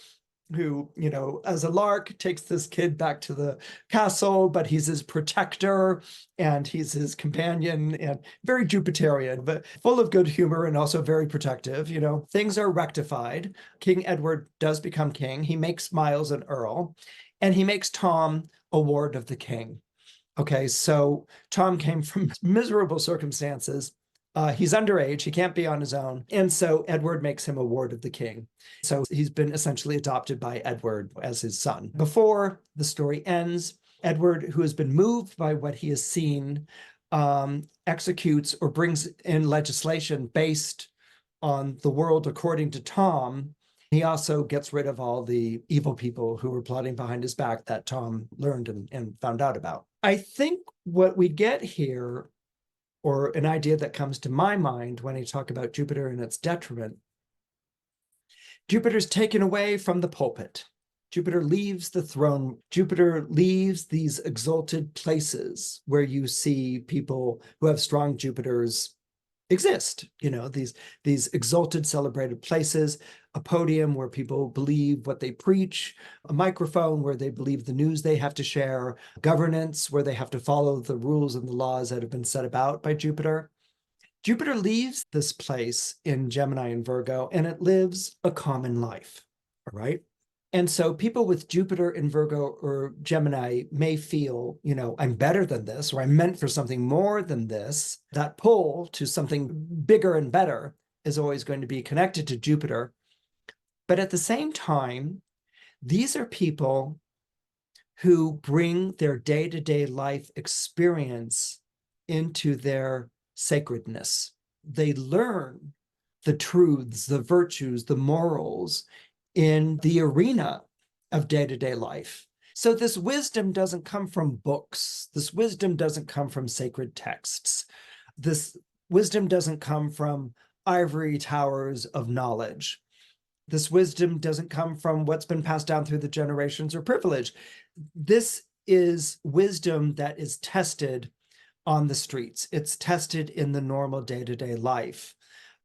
Speaker 1: as a lark takes this kid back to the castle, but he's his protector and he's his companion and very Jupiterian, but full of good humor and also very protective. Things are rectified. King Edward does become king. He makes Miles an earl and he makes Tom a ward of the king. Okay, so Tom came from miserable circumstances. He's underage, he can't be on his own. And so Edward makes him a ward of the king. So he's been essentially adopted by Edward as his son. Before the story ends, Edward, who has been moved by what he has seen, executes or brings in legislation based on the world according to Tom. He also gets rid of all the evil people who were plotting behind his back that Tom learned and found out about. I think what we get here, or an idea that comes to my mind when I talk about Jupiter and its detriment, Jupiter's taken away from the pulpit. Jupiter leaves the throne. Jupiter leaves these exalted places where you see people who have strong Jupiters exist, these exalted, celebrated places, a podium where people believe what they preach, a microphone where they believe the news they have to share, governance where they have to follow the rules and the laws that have been set about by Jupiter. Jupiter leaves this place in Gemini and Virgo, and it lives a common life, all right? And so people with Jupiter in Virgo or Gemini may feel, I'm better than this, or I'm meant for something more than this. That pull to something bigger and better is always going to be connected to Jupiter. But at the same time, these are people who bring their day-to-day life experience into their sacredness. They learn the truths, the virtues, the morals in the arena of day-to-day life. So this wisdom doesn't come from books. This wisdom doesn't come from sacred texts. This wisdom doesn't come from ivory towers of knowledge. This wisdom doesn't come from what's been passed down through the generations or privilege. This is wisdom that is tested on the streets. It's tested in the normal day-to-day life.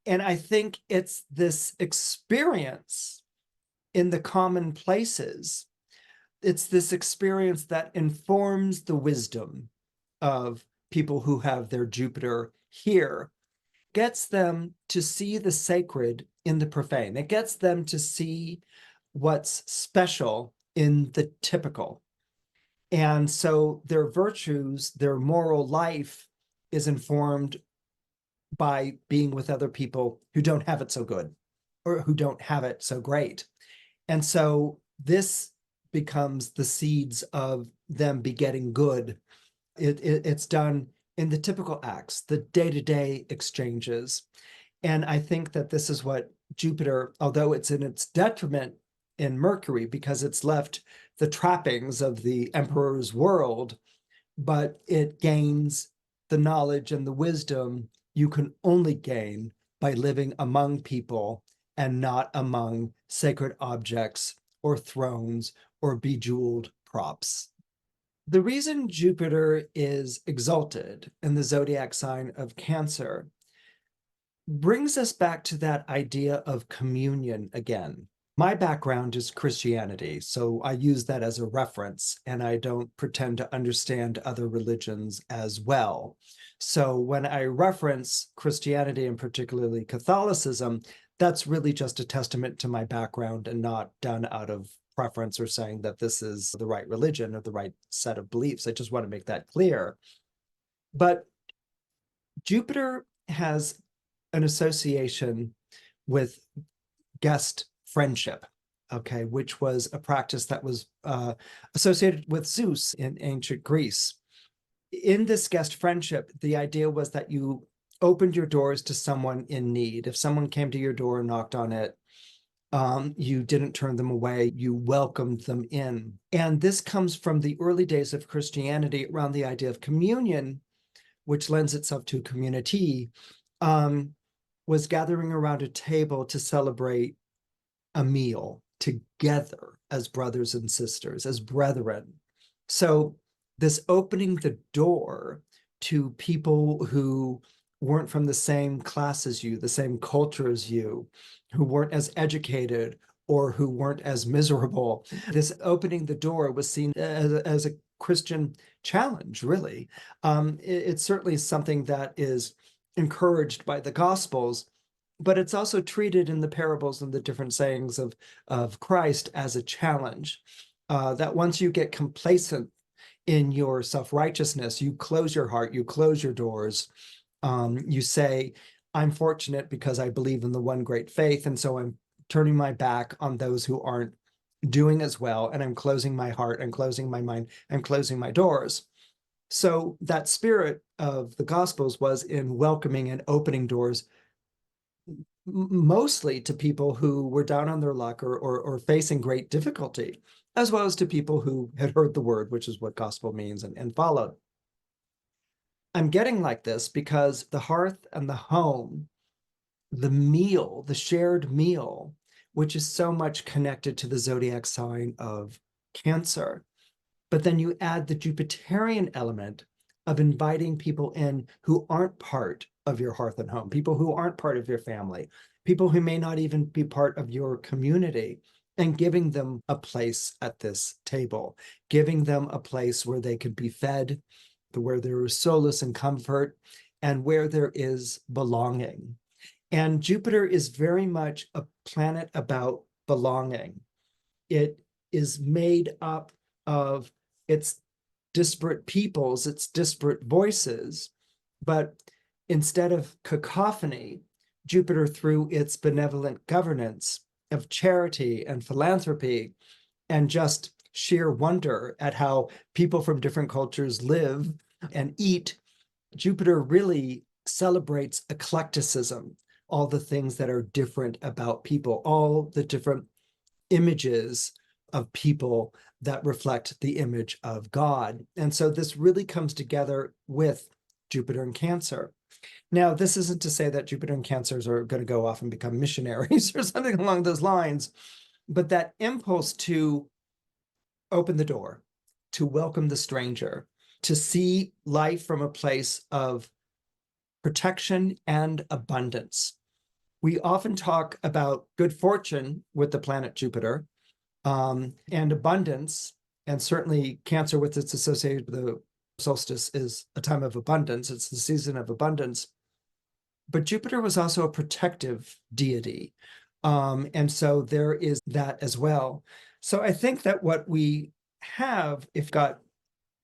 Speaker 1: And I think it's this experience in the common places. It's this experience that informs the wisdom of people who have their Jupiter here, gets them to see the sacred in the profane. It gets them to see what's special in the typical. And so their virtues, their moral life is informed by being with other people who don't have it so good or who don't have it so great. And so this becomes the seeds of them begetting good. It's done in the typical acts, the day-to-day exchanges. And I think that this is what Jupiter, although it's in its detriment in Mercury because it's left the trappings of the emperor's world, but it gains the knowledge and the wisdom you can only gain by living among people and not among sacred objects or thrones or bejeweled props. The reason Jupiter is exalted in the zodiac sign of Cancer brings us back to that idea of communion again. My background is Christianity, so I use that as a reference, and I don't pretend to understand other religions as well. So when I reference Christianity and particularly Catholicism, that's really just a testament to my background and not done out of preference or saying that this is the right religion or the right set of beliefs. I just want to make that clear. But Jupiter has an association with guest friendship, okay, which was a practice that was associated with Zeus in ancient Greece. In this guest friendship, the idea was that you opened your doors to someone in need. If someone came to your door and knocked on it, you didn't turn them away, you welcomed them in. And this comes from the early days of Christianity around the idea of communion, which lends itself to community, was gathering around a table to celebrate a meal together as brothers and sisters, as brethren. So this opening the door to people who weren't from the same class as you, the same culture as you, who weren't as educated or who weren't as miserable. This opening the door was seen as a Christian challenge, really. It's certainly something that is encouraged by the Gospels, but it's also treated in the parables and the different sayings of Christ as a challenge, that once you get complacent in your self-righteousness, you close your heart, you close your doors, you say, I'm fortunate because I believe in the one great faith, and so I'm turning my back on those who aren't doing as well, and I'm closing my heart, I'm closing my mind, I'm closing my doors. So that spirit of the Gospels was in welcoming and opening doors mostly to people who were down on their luck or facing great difficulty, as well as to people who had heard the word, which is what gospel means, and followed. I'm getting like this because the hearth and the home, the meal, the shared meal, which is so much connected to the zodiac sign of Cancer. But then you add the Jupiterian element of inviting people in who aren't part of your hearth and home, people who aren't part of your family, people who may not even be part of your community, and giving them a place at this table, giving them a place where they could be fed, where there is solace and comfort, and where there is belonging. And Jupiter is very much a planet about belonging. It is made up of its disparate peoples, its disparate voices, but instead of cacophony, Jupiter, through its benevolent governance of charity and philanthropy and just sheer wonder at how people from different cultures live and eat, Jupiter really celebrates eclecticism, all the things that are different about people, all the different images of people that reflect the image of God. And so this really comes together with Jupiter in Cancer. Now, this isn't to say that Jupiter and Cancers are going to go off and become missionaries or something along those lines, but that impulse to open the door, to welcome the stranger, to see life from a place of protection and abundance. We often talk about good fortune with the planet Jupiter, and abundance, and certainly Cancer with its associated with the solstice is a time of abundance. It's the season of abundance. But Jupiter was also a protective deity. And so there is that as well. So I think that what we have, if got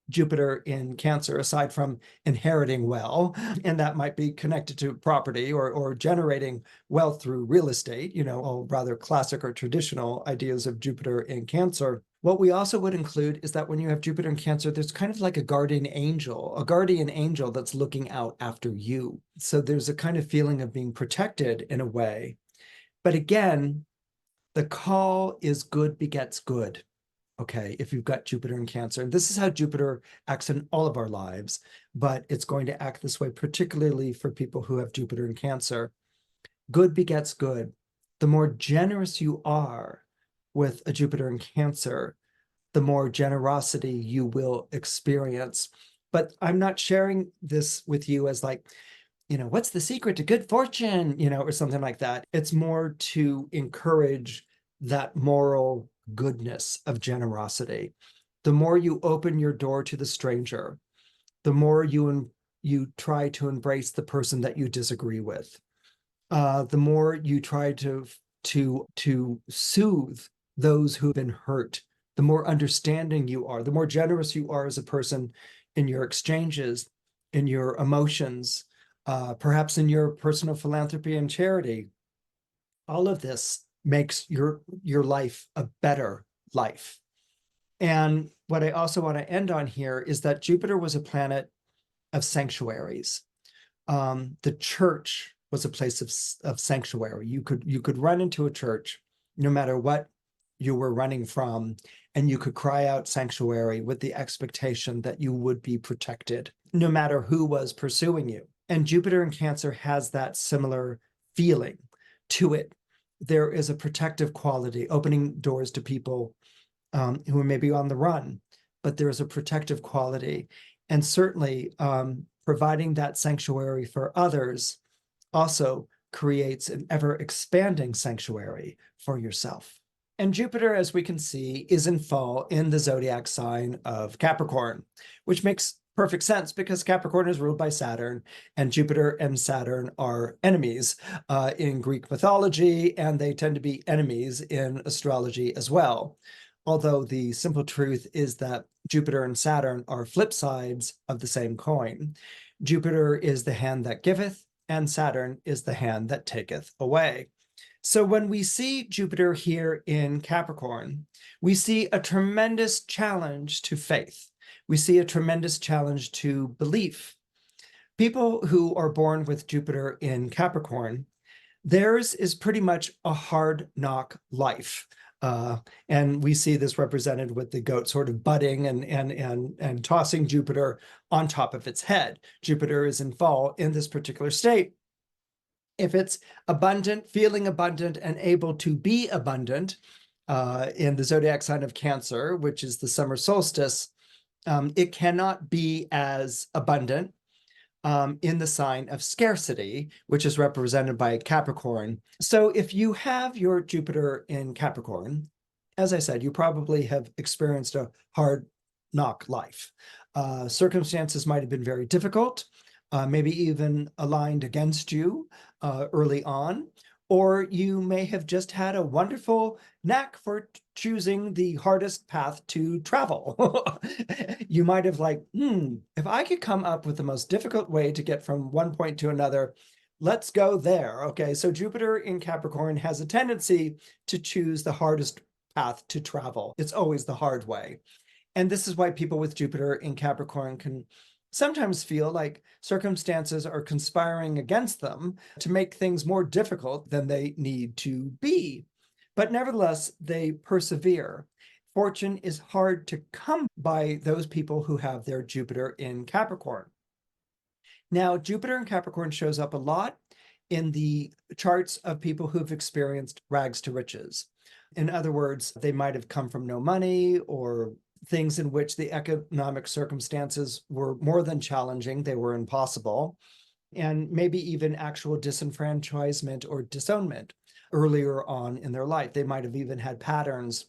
Speaker 1: Jupiter in Cancer, aside from inheriting well, and that might be connected to property or generating wealth through real estate, all rather classic or traditional ideas of Jupiter in Cancer. What we also would include is that when you have Jupiter in Cancer, there's kind of like a guardian angel that's looking out after you. So there's a kind of feeling of being protected in a way. But again, the call is good begets good. Okay, if you've got Jupiter in Cancer. And this is how Jupiter acts in all of our lives, but it's going to act this way, particularly for people who have Jupiter in Cancer. Good begets good. The more generous you are with a Jupiter in Cancer, the more generosity you will experience. But I'm not sharing this with you as like, what's the secret to good fortune, or something like that. It's more to encourage that moral goodness of generosity. The more you open your door to the stranger, the more you try to embrace the person that you disagree with, the more you try to soothe those who've been hurt, the more understanding you are, the more generous you are as a person in your exchanges, in your emotions, perhaps in your personal philanthropy and charity. All of this makes your life a better life. And what I also want to end on here is that Jupiter was a planet of sanctuaries. The church was a place of sanctuary. You could run into a church, no matter what you were running from, and you could cry out sanctuary with the expectation that you would be protected, no matter who was pursuing you. And Jupiter in Cancer has that similar feeling to it. There is a protective quality, opening doors to people who are maybe on the run, but there is a protective quality. And certainly providing that sanctuary for others also creates an ever-expanding sanctuary for yourself. And Jupiter, as we can see, is in fall in the zodiac sign of Capricorn, which makes perfect sense because Capricorn is ruled by Saturn, and Jupiter and Saturn are enemies in Greek mythology, and they tend to be enemies in astrology as well. Although the simple truth is that Jupiter and Saturn are flip sides of the same coin. Jupiter is the hand that giveth, and Saturn is the hand that taketh away. So when we see Jupiter here in Capricorn, we see a tremendous challenge to faith. We see a tremendous challenge to belief. People who are born with Jupiter in Capricorn, theirs is pretty much a hard knock life. And we see this represented with the goat sort of butting and tossing Jupiter on top of its head. Jupiter is in fall in this particular state. If it's abundant, feeling abundant, and able to be abundant in the zodiac sign of Cancer, which is the summer solstice, it cannot be as abundant in the sign of scarcity, which is represented by Capricorn. So if you have your Jupiter in Capricorn, as I said, you probably have experienced a hard knock life. Circumstances might have been very difficult, maybe even aligned against you early on, or you may have just had a wonderful knack for choosing the hardest path to travel. You might have like, if I could come up with the most difficult way to get from one point to another, let's go there. Okay, so Jupiter in Capricorn has a tendency to choose the hardest path to travel. It's always the hard way. And this is why people with Jupiter in Capricorn can sometimes feel like circumstances are conspiring against them to make things more difficult than they need to be. But nevertheless, they persevere. fortune is hard to come by those people who have their Jupiter in Capricorn. Now, Jupiter in Capricorn shows up a lot in the charts of people who've experienced rags to riches. In other words, they might have come from no money or things in which the economic circumstances were more than challenging, they were impossible, and maybe even actual disenfranchisement or disownment earlier on in their life. They might have even had patterns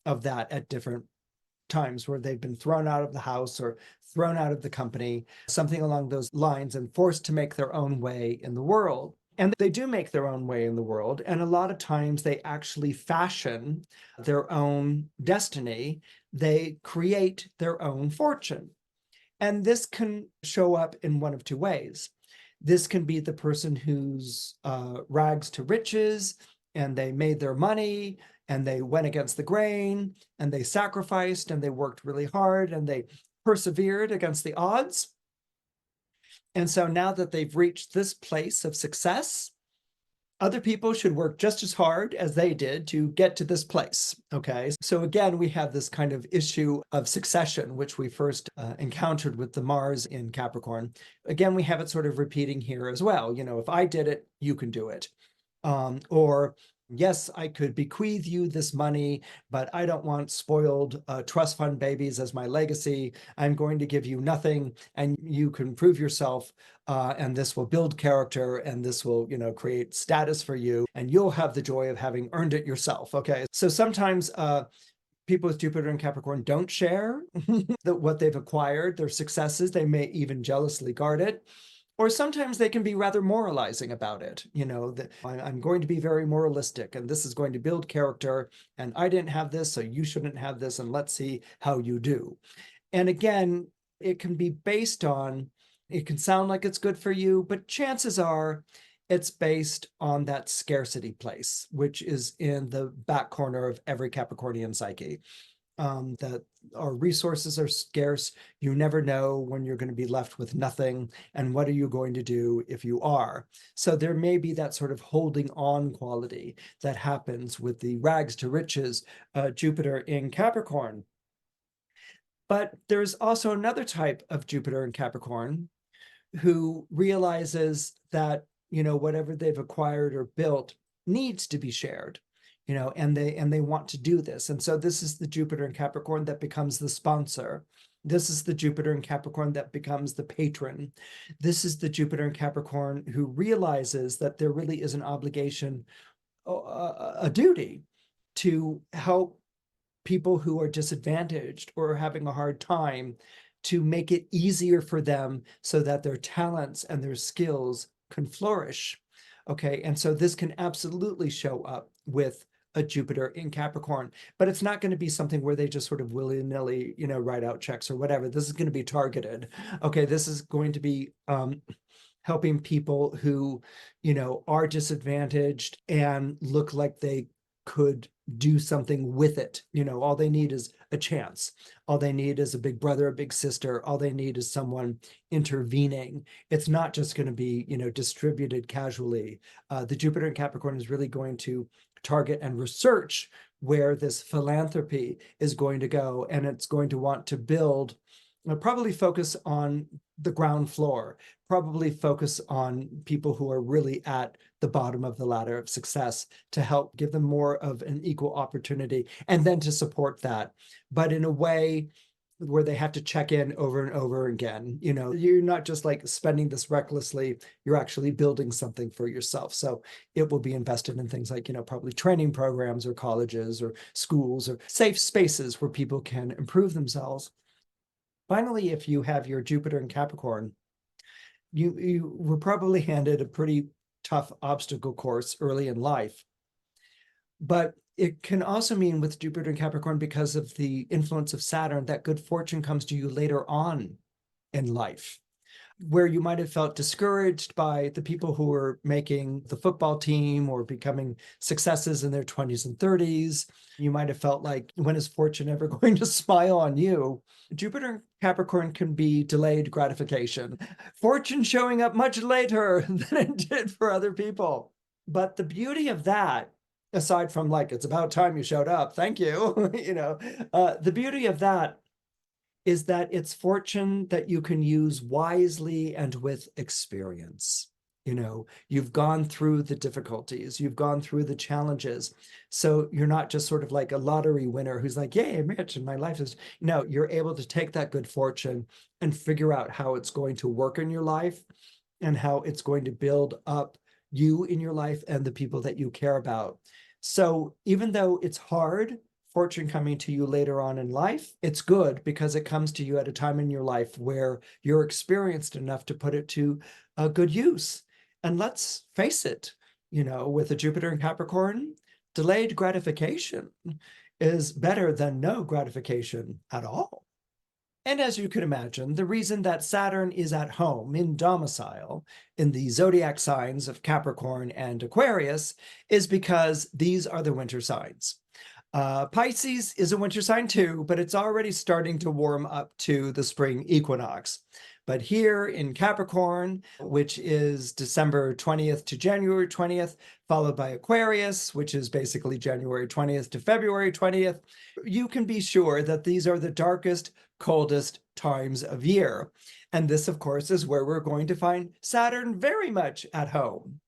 Speaker 1: of that at different times where they've been thrown out of the house or thrown out of the company, something along those lines, and forced to make their own way in the world. And they do make their own way in the world. And a lot of times they actually fashion their own destiny. They create their own fortune. And this can show up in one of two ways. This can be the person who's rags to riches, and they made their money, and they went against the grain, and they sacrificed, and they worked really hard, and they persevered against the odds. And so now that they've reached this place of success, other people should work just as hard as they did to get to this place, okay? So again, we have this kind of issue of succession, which we first encountered with the Mars in Capricorn. Again, we have it sort of repeating here as well. You know, if I did it, you can do it. Or yes, I could bequeath you this money, but I don't want spoiled trust fund babies as my legacy. I'm going to give you nothing, and you can prove yourself, and this will build character, and this will, you know, create status for you, and you'll have the joy of having earned it yourself. Okay, so sometimes people with Jupiter and Capricorn don't share what they've acquired, their successes. They may even jealously guard it. Or sometimes they can be rather moralizing about it. You know, that I'm going to be very moralistic, and this is going to build character, and I didn't have this, so you shouldn't have this, and let's see how you do. And again, it can be based on, it can sound like it's good for you, but chances are it's based on that scarcity place, which is in the back corner of every Capricornian psyche. That our resources are scarce. You never know when you're going to be left with nothing, and what are you going to do if you are? So there may be that sort of holding on quality that happens with the rags to riches Jupiter in Capricorn. But there's also another type of Jupiter in Capricorn who realizes that, you know, whatever they've acquired or built needs to be shared. You know, and they want to do this. And so this is the Jupiter in Capricorn that becomes the sponsor. This is the Jupiter in Capricorn that becomes the patron. This is the Jupiter in Capricorn who realizes that there really is an obligation, a duty to help people who are disadvantaged or having a hard time, to make it easier for them so that their talents and their skills can flourish. Okay, and so this can absolutely show up with a Jupiter in Capricorn, but it's not going to be something where they just sort of willy-nilly, you know, write out checks or whatever. This is going to be targeted. Okay, this is going to be helping people who, you know, are disadvantaged and look like they could do something with it. You know, all they need is a chance. All they need is a big brother, a big sister. All they need is someone intervening. It's not just going to be, you know, distributed casually. The Jupiter in Capricorn is really going to target and research where this philanthropy is going to go, and it's going to want to build, probably focus on the ground floor, probably focus on people who are really at the bottom of the ladder of success, to help give them more of an equal opportunity, and then to support that, but in a way where they have to check in over and over again. You know, you're not just like spending this recklessly, you're actually building something for yourself. So it will be invested in things like, you know, probably training programs or colleges or schools or safe spaces where people can improve themselves. Finally, if you have your Jupiter in Capricorn, you were probably handed a pretty tough obstacle course early in life. But it can also mean with Jupiter and Capricorn, because of the influence of Saturn, that good fortune comes to you later on in life, where you might have felt discouraged by the people who were making the football team or becoming successes in their 20s and 30s. You might have felt like, when is fortune ever going to smile on you? Jupiter and Capricorn can be delayed gratification. Fortune showing up much later than it did for other people. But the beauty of that aside from like, it's about time you showed up, thank you. The beauty of that is that it's fortune that you can use wisely and with experience. You've gone through the difficulties, you've gone through the challenges. So you're not just sort of like a lottery winner who's like, yay, I'm rich and my life is, no, you're able to take that good fortune and figure out how it's going to work in your life and how it's going to build up you in your life and the people that you care about. So even though it's hard, fortune coming to you later on in life, it's good because it comes to you at a time in your life where you're experienced enough to put it to a good use. And let's face it, with a Jupiter in Capricorn, delayed gratification is better than no gratification at all. And as you can imagine, the reason that Saturn is at home in domicile in the zodiac signs of Capricorn and Aquarius is because these are the winter signs. Pisces is a winter sign too, but it's already starting to warm up to the spring equinox. But here in Capricorn, which is December 20th to January 20th, followed by Aquarius, which is basically January 20th to February 20th, you can be sure that these are the darkest, coldest times of year. And this, of course, is where we're going to find Saturn very much at home.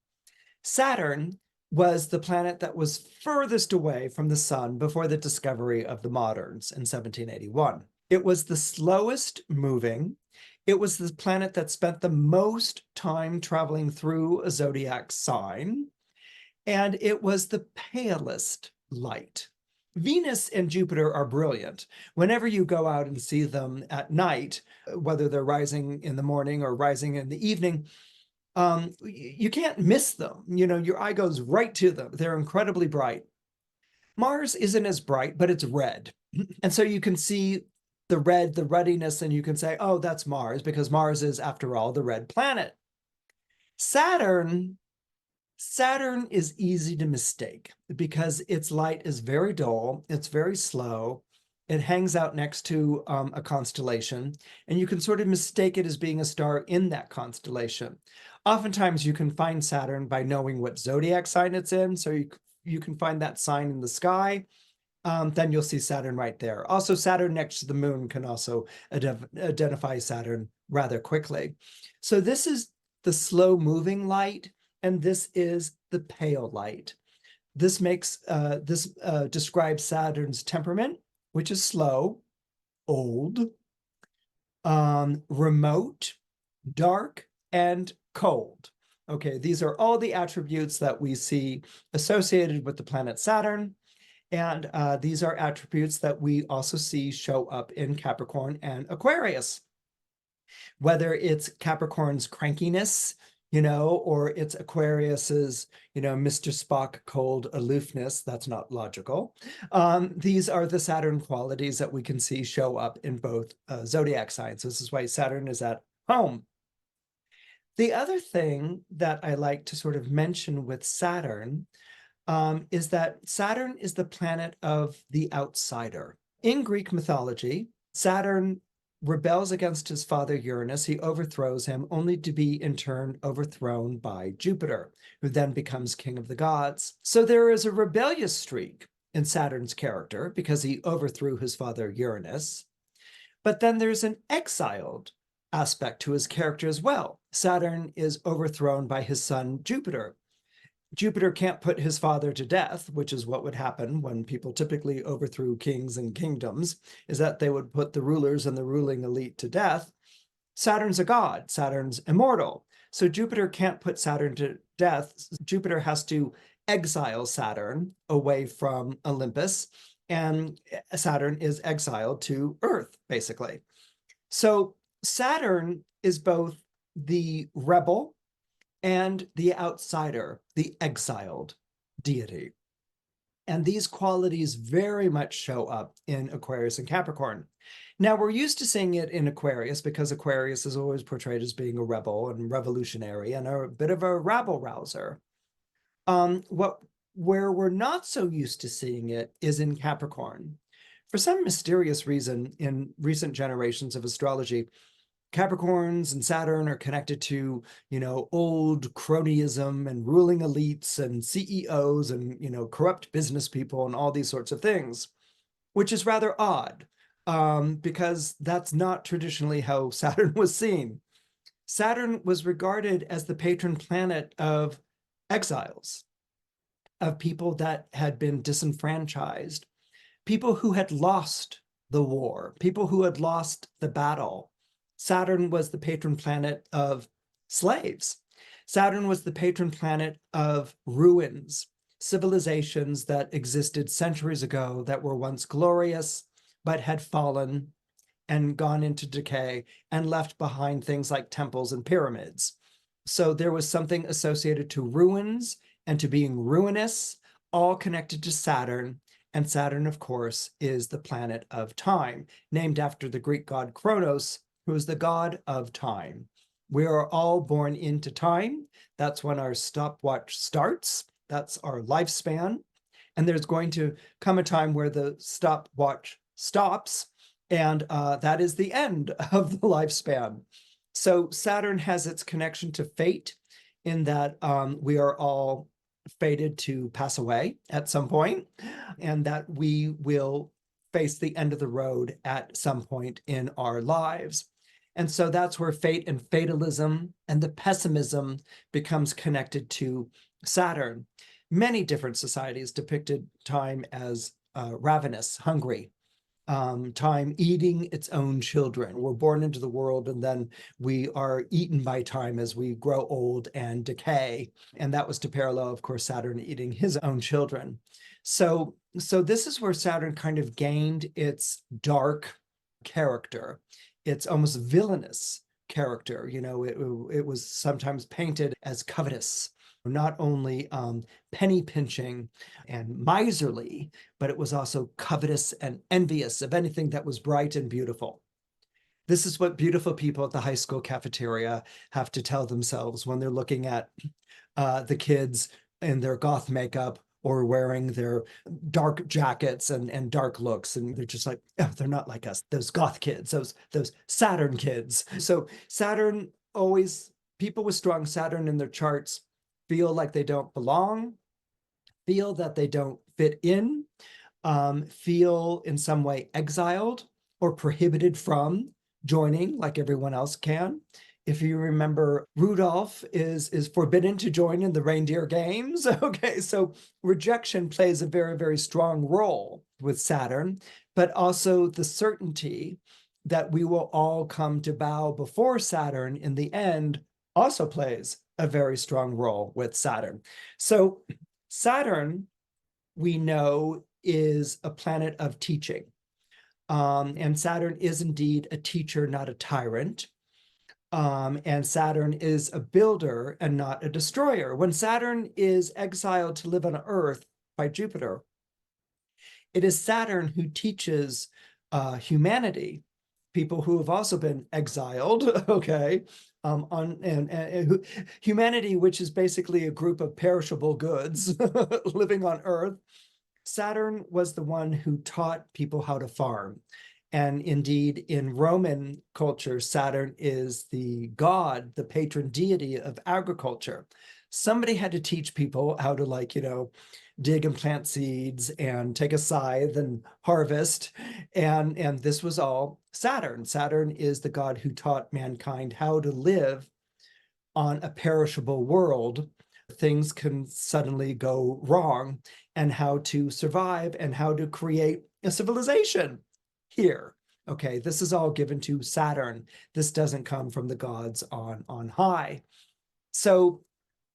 Speaker 1: Saturn was the planet that was furthest away from the sun before the discovery of the moderns in 1781. It was the slowest moving. It was the planet that spent the most time traveling through a zodiac sign, and it was the palest light. Venus and Jupiter are brilliant. Whenever you go out and see them at night, whether they're rising in the morning or rising in the evening, you can't miss them. Your eye goes right to them. They're incredibly bright. Mars isn't as bright, but it's red. And so you can see the red, the ruddiness, and you can say, oh, that's Mars, because Mars is, after all, the red planet. Saturn is easy to mistake because its light is very dull, it's very slow, it hangs out next to a constellation, and you can sort of mistake it as being a star in that constellation. Oftentimes you can find Saturn by knowing what zodiac sign it's in, so you can find that sign in the sky. Then you'll see Saturn right there. Also, Saturn next to the moon can also identify Saturn rather quickly. So this is the slow-moving light, and this is the pale light. This describes Saturn's temperament, which is slow, old, remote, dark, and cold. Okay, these are all the attributes that we see associated with the planet Saturn. And these are attributes that we also see show up in Capricorn and Aquarius. Whether it's Capricorn's crankiness, or it's Aquarius's, Mr. Spock cold aloofness, that's not logical. These are the Saturn qualities that we can see show up in both zodiac signs. This is why Saturn is at home. The other thing that I like to sort of mention with Saturn is that Saturn is the planet of the outsider. In Greek mythology, Saturn rebels against his father Uranus. He overthrows him, only to be in turn overthrown by Jupiter, who then becomes king of the gods. So there is a rebellious streak in Saturn's character because he overthrew his father Uranus. But then there's an exiled aspect to his character as well. Saturn is overthrown by his son Jupiter. Jupiter can't put his father to death, which is what would happen when people typically overthrew kings and kingdoms, is that they would put the rulers and the ruling elite to death. Saturn's a god. Saturn's immortal. So Jupiter can't put Saturn to death. Jupiter has to exile Saturn away from Olympus, and Saturn is exiled to Earth, basically. So Saturn is both the rebel and the outsider, the exiled deity. And these qualities very much show up in Aquarius and Capricorn. Now, we're used to seeing it in Aquarius because Aquarius is always portrayed as being a rebel and revolutionary and a bit of a rabble-rouser. Where we're not so used to seeing it is in Capricorn. For some mysterious reason, in recent generations of astrology, Capricorns and Saturn are connected to, old cronyism and ruling elites and CEOs and, corrupt business people and all these sorts of things, which is rather odd, because that's not traditionally how Saturn was seen. Saturn was regarded as the patron planet of exiles, of people that had been disenfranchised, people who had lost the war, people who had lost the battle. Saturn was the patron planet of slaves. Saturn was the patron planet of ruins, civilizations that existed centuries ago that were once glorious, but had fallen and gone into decay and left behind things like temples and pyramids. So there was something associated to ruins and to being ruinous, all connected to Saturn. And Saturn, of course, is the planet of time, named after the Greek god Kronos, who is the god of time. We are all born into time. That's when our stopwatch starts. That's our lifespan. And there's going to come a time where the stopwatch stops, and that is the end of the lifespan. So Saturn has its connection to fate in that we are all fated to pass away at some point, and that we will face the end of the road at some point in our lives. And so that's where fate and fatalism and the pessimism becomes connected to Saturn. Many different societies depicted time as ravenous, hungry, time eating its own children. We're born into the world and then we are eaten by time as we grow old and decay. And that was to parallel, of course, Saturn eating his own children. So this is where Saturn kind of gained its dark character. It's almost villainous character. It was sometimes painted as covetous, not only penny pinching and miserly, but it was also covetous and envious of anything that was bright and beautiful. This is what beautiful people at the high school cafeteria have to tell themselves when they're looking at the kids in their goth makeup or wearing their dark jackets and dark looks. And they're just like, oh, they're not like us, those goth kids, those Saturn kids. So Saturn always, people with strong Saturn in their charts feel like they don't belong, feel that they don't fit in, feel in some way exiled or prohibited from joining like everyone else can. If you remember, Rudolph is forbidden to join in the reindeer games. Okay, so rejection plays a very, very strong role with Saturn, but also the certainty that we will all come to bow before Saturn in the end also plays a very strong role with Saturn. So Saturn, we know, is a planet of teaching. And Saturn is indeed a teacher, not a tyrant. And Saturn is a builder and not a destroyer. When Saturn is exiled to live on Earth by Jupiter, it is Saturn who teaches humanity, people who have also been exiled, okay, humanity, which is basically a group of perishable goods living on Earth. Saturn was the one who taught people how to farm. And indeed, in Roman culture, Saturn is the god, the patron deity of agriculture. Somebody had to teach people how to, dig and plant seeds and take a scythe and harvest. And this was all Saturn. Saturn is the god who taught mankind how to live on a perishable world. Things can suddenly go wrong, and how to survive and how to create a civilization here. Okay, this is all given to Saturn. This doesn't come from the gods on high. So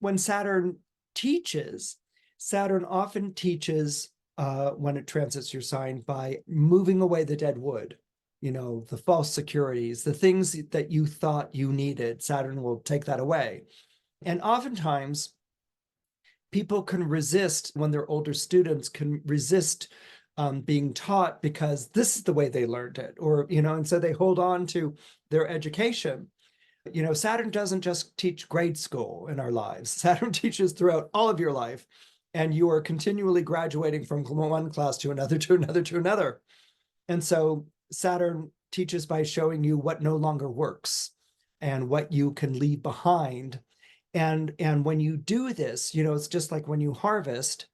Speaker 1: when Saturn teaches, Saturn often teaches when it transits your sign by moving away the dead wood, the false securities, the things that you thought you needed. Saturn will take that away. And oftentimes, people can resist when they're older students, can resist being taught because this is the way they learned it, or, and so they hold on to their education. Saturn doesn't just teach grade school in our lives. Saturn teaches throughout all of your life, and you are continually graduating from one class to another, to another, to another. And so Saturn teaches by showing you what no longer works and what you can leave behind. And when you do this, it's just like when you harvest,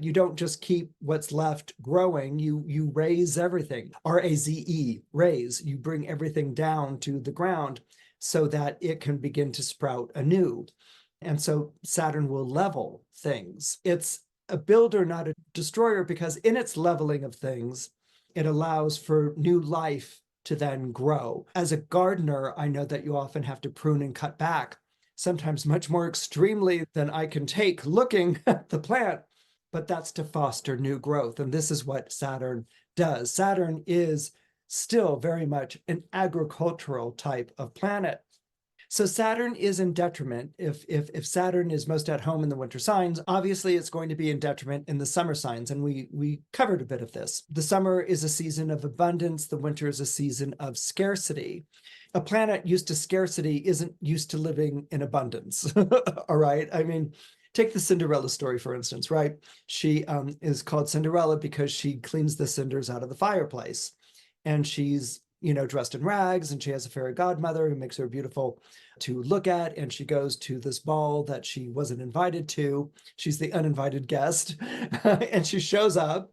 Speaker 1: you don't just keep what's left growing, you raise everything, R-A-Z-E, raise. You bring everything down to the ground so that it can begin to sprout anew. And so Saturn will level things. It's a builder, not a destroyer, because in its leveling of things, it allows for new life to then grow. As a gardener, I know that you often have to prune and cut back, sometimes much more extremely than I can take looking at the plant, but that's to foster new growth. And this is what Saturn does. Saturn is still very much an agricultural type of planet. So Saturn is in detriment. If Saturn is most at home in the winter signs, obviously it's going to be in detriment in the summer signs. And we covered a bit of this. The summer is a season of abundance. The winter is a season of scarcity. A planet used to scarcity isn't used to living in abundance. All right. I mean, take the Cinderella story, for instance, right? She is called Cinderella because she cleans the cinders out of the fireplace. And she's dressed in rags, and she has a fairy godmother who makes her beautiful to look at. And she goes to this ball that she wasn't invited to. She's the uninvited guest. And she shows up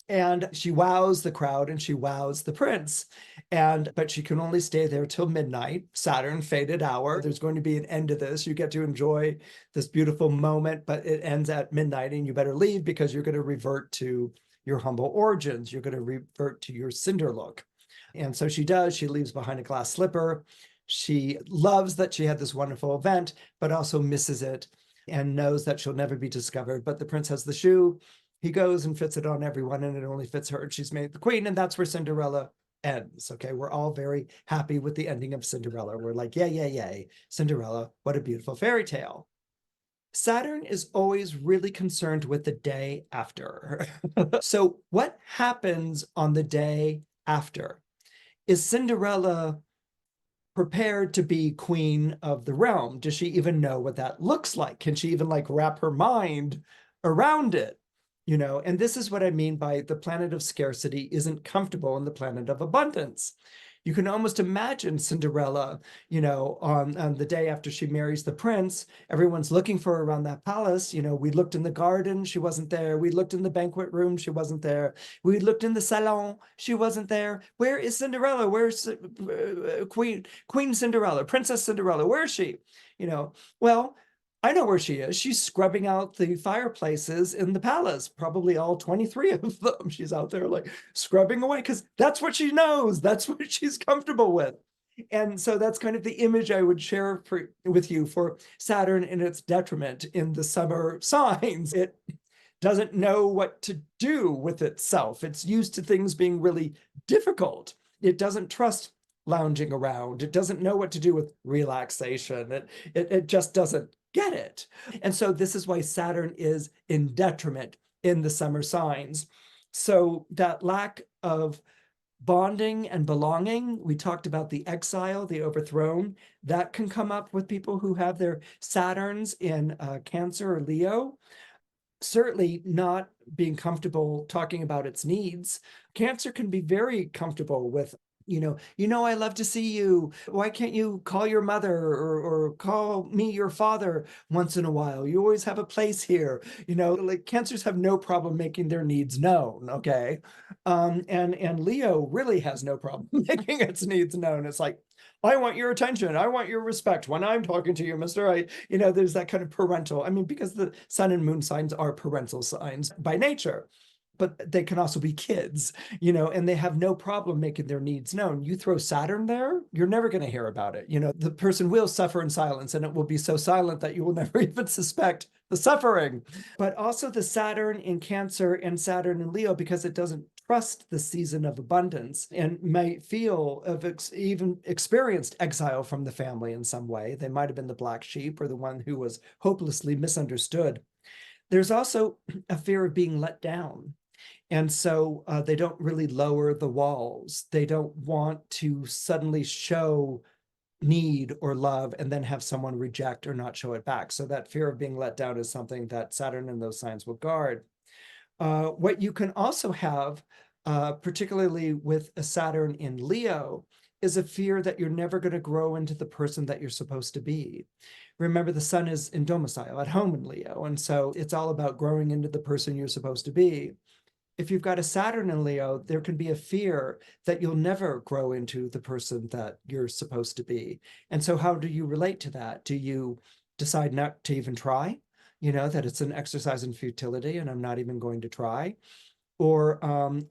Speaker 1: and she wows the crowd and she wows the prince. But she can only stay there till midnight, Saturn fated hour. There's going to be an end to this. You get to enjoy this beautiful moment, but it ends at midnight and you better leave because you're going to revert to your humble origins. You're going to revert to your cinder look. And so she does. She leaves behind a glass slipper. She loves that she had this wonderful event, but also misses it and knows that she'll never be discovered. But the prince has the shoe. He goes and fits it on everyone, and it only fits her. And she's made the queen, and that's where Cinderella ends. Okay, we're all very happy with the ending of Cinderella. We're like, yay, yay, yay. Cinderella, what a beautiful fairy tale. Saturn is always really concerned with the day after. So what happens on the day after? Is Cinderella prepared to be queen of the realm? Does she even know what that looks like? Can she even wrap her mind around it? And this is what I mean by the planet of scarcity isn't comfortable in the planet of abundance. You can almost imagine Cinderella, on the day after she marries the prince, everyone's looking for her around that palace. We looked in the garden, she wasn't there. We looked in the banquet room, she wasn't there. We looked in the salon, she wasn't there. Where is Cinderella? Where's Queen Cinderella, Princess Cinderella? Where is she? Well, I know where she is. She's scrubbing out the fireplaces in the palace, probably all 23 of them. She's out there scrubbing away because that's what she knows. That's what she's comfortable with. And so that's kind of the image I would share with you for Saturn in its detriment in the summer signs. It doesn't know what to do with itself. It's used to things being really difficult. It doesn't trust lounging around. It doesn't know what to do with relaxation. It just doesn't get it. And so this is why Saturn is in detriment in the summer signs. So that lack of bonding and belonging, we talked about the exile, the overthrown, that can come up with people who have their Saturns in Cancer or Leo. Certainly not being comfortable talking about its needs. Cancer can be very comfortable with I love to see you. Why can't you call your mother or call me your father once in a while? You always have a place here. Cancers have no problem making their needs known, okay? And Leo really has no problem making its needs known. It's like, I want your attention. I want your respect when I'm talking to you, mister. There's that kind of parental, because the sun and moon signs are parental signs by nature. But they can also be kids, and they have no problem making their needs known. You throw Saturn there, you're never going to hear about it. The person will suffer in silence, and it will be so silent that you will never even suspect the suffering. But also the Saturn in Cancer and Saturn in Leo, because it doesn't trust the season of abundance and might feel even experienced exile from the family in some way. They might have been the black sheep or the one who was hopelessly misunderstood. There's also a fear of being let down. And so they don't really lower the walls. They don't want to suddenly show need or love and then have someone reject or not show it back. So that fear of being let down is something that Saturn and those signs will guard. What you can also have particularly with a Saturn in Leo, is a fear that you're never going to grow into the person that you're supposed to be. Remember, the sun is in domicile, at home in Leo, and so it's all about growing into the person you're supposed to be. If you've got a Saturn in Leo, there can be a fear that you'll never grow into the person that you're supposed to be. And so how do you relate to that? Do you decide not to even try? You know, that it's an exercise in futility and I'm not even going to try? Or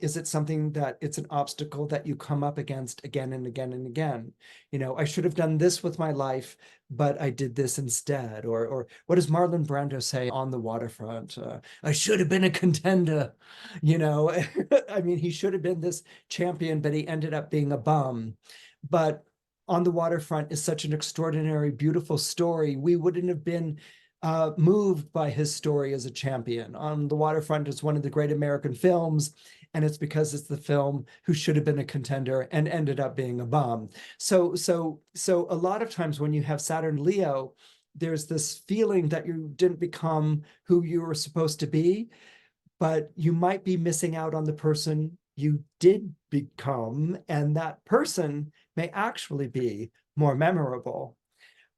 Speaker 1: is it something that it's an obstacle that you come up against again and again and again? You know, I should have done this with my life, but I did this instead. Or what does Marlon Brando say on the waterfront? I should have been a contender. You know, I mean, he should have been this champion, but he ended up being a bum. But On the Waterfront is such an extraordinary, beautiful story. We wouldn't have been moved by his story as a champion. On the Waterfront is one of the great American films, and it's because it's the film who should have been a contender and ended up being a bum. So a lot of times when you have Saturn Leo, there's this feeling that you didn't become who you were supposed to be, but you might be missing out on the person you did become, and that person may actually be more memorable.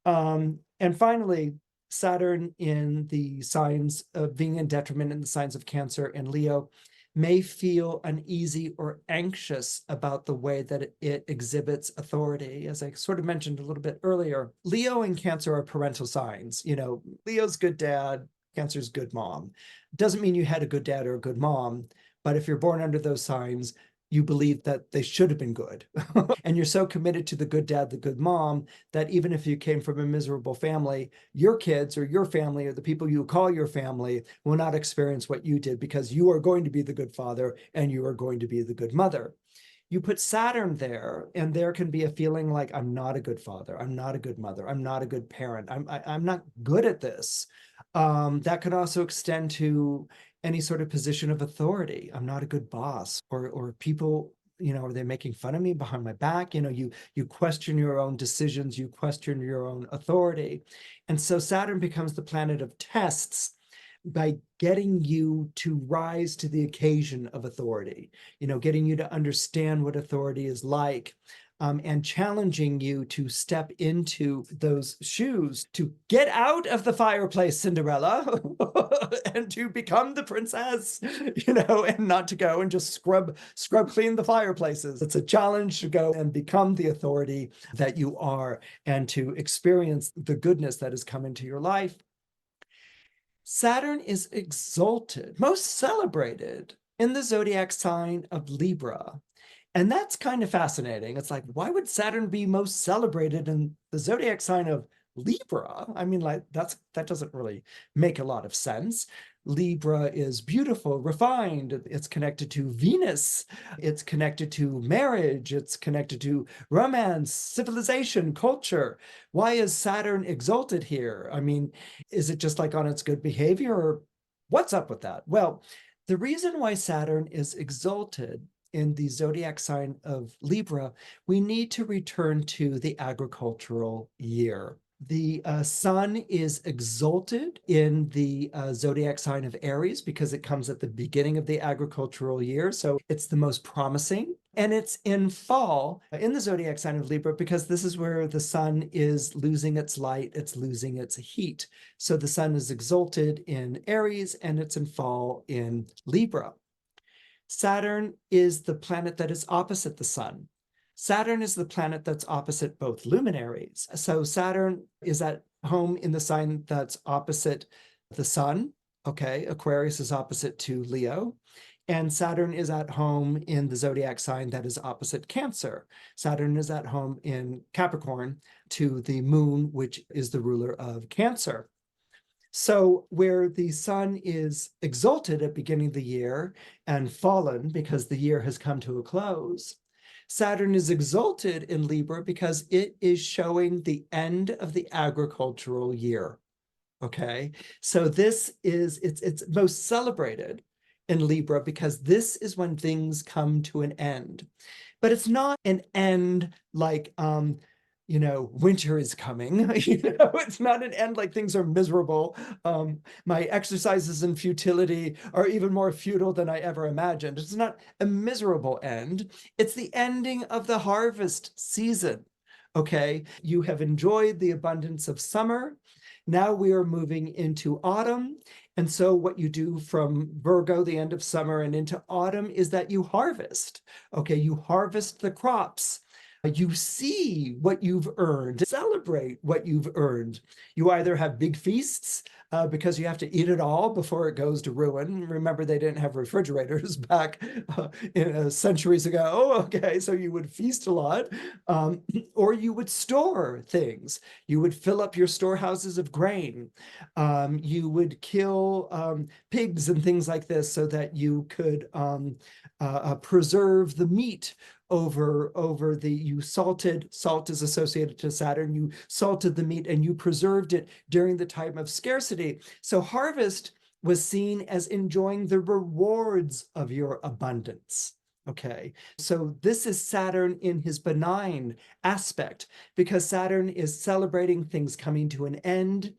Speaker 1: And finally, Saturn in the signs of being in detriment in the signs of Cancer and Leo may feel uneasy or anxious about the way that it exhibits authority. As I sort of mentioned a little bit earlier, Leo and Cancer are parental signs. You know, Leo's good dad, Cancer's good mom. Doesn't mean you had a good dad or a good mom, but if you're born under those signs, you believe that they should have been good. And you're so committed to the good dad, the good mom, that even if you came from a miserable family, your kids or your family or the people you call your family will not experience what you did, because you are going to be the good father and you are going to be the good mother. You put Saturn there, and there can be a feeling like, I'm not a good father, I'm not a good mother, I'm not a good parent, I'm not good at this. That could also extend to any sort of position of authority. I'm not a good boss, or people, you know, are they making fun of me behind my back? You know, you question your own decisions, you question your own authority. And so Saturn becomes the planet of tests by getting you to rise to the occasion of authority, you know, getting you to understand what authority is like. And challenging you to step into those shoes, to get out of the fireplace, Cinderella, and to become the princess, you know, and not to go and just scrub clean the fireplaces. It's a challenge to go and become the authority that you are, and to experience the goodness that has come into your life. Saturn is exalted, most celebrated, in the zodiac sign of Libra. And that's kind of fascinating. It's like, why would Saturn be most celebrated in the zodiac sign of Libra? I mean, like, that doesn't really make a lot of sense. Libra is beautiful, refined. It's connected to Venus. It's connected to marriage. It's connected to romance, civilization, culture. Why is Saturn exalted here? I mean, is it just like on its good behavior, or what's up with that? Well, the reason why Saturn is exalted in the zodiac sign of Libra, we need to return to the agricultural year. The sun is exalted in the zodiac sign of Aries because it comes at the beginning of the agricultural year. So it's the most promising. And it's in fall in the zodiac sign of Libra because this is where the sun is losing its light, it's losing its heat. So the sun is exalted in Aries and it's in fall in Libra. Saturn is the planet that is opposite the sun. Saturn is the planet that's opposite both luminaries. So Saturn is at home in the sign that's opposite the sun. Okay, Aquarius is opposite to Leo. And Saturn is at home in the zodiac sign that is opposite Cancer. Saturn is at home in Capricorn to the moon, which is the ruler of Cancer. So where the sun is exalted at beginning of the year and fallen because the year has come to a close, Saturn is exalted in Libra because it is showing the end of the agricultural year. Okay, so this is, it's most celebrated in Libra because this is when things come to an end. But it's not an end like winter is coming. It's not an end like things are miserable. My exercises in futility are even more futile than I ever imagined. It's not a miserable end. It's the ending of the harvest season. Okay, you have enjoyed the abundance of summer. Now we are moving into autumn. And so what you do from Virgo, the end of summer, and into autumn is that you harvest. Okay, you harvest the crops. You see what you've earned, celebrate what you've earned. You either have big feasts because you have to eat it all before it goes to ruin. Remember, they didn't have refrigerators back centuries ago. Okay, so you would feast a lot, or you would store things. You would fill up your storehouses of grain. You would kill pigs and things like this so that you could preserve the meat over you salt is associated to Saturn, you salted the meat and you preserved it during the time of scarcity. So harvest was seen as enjoying the rewards of your abundance. Okay, so this is Saturn in his benign aspect, because Saturn is celebrating things coming to an end.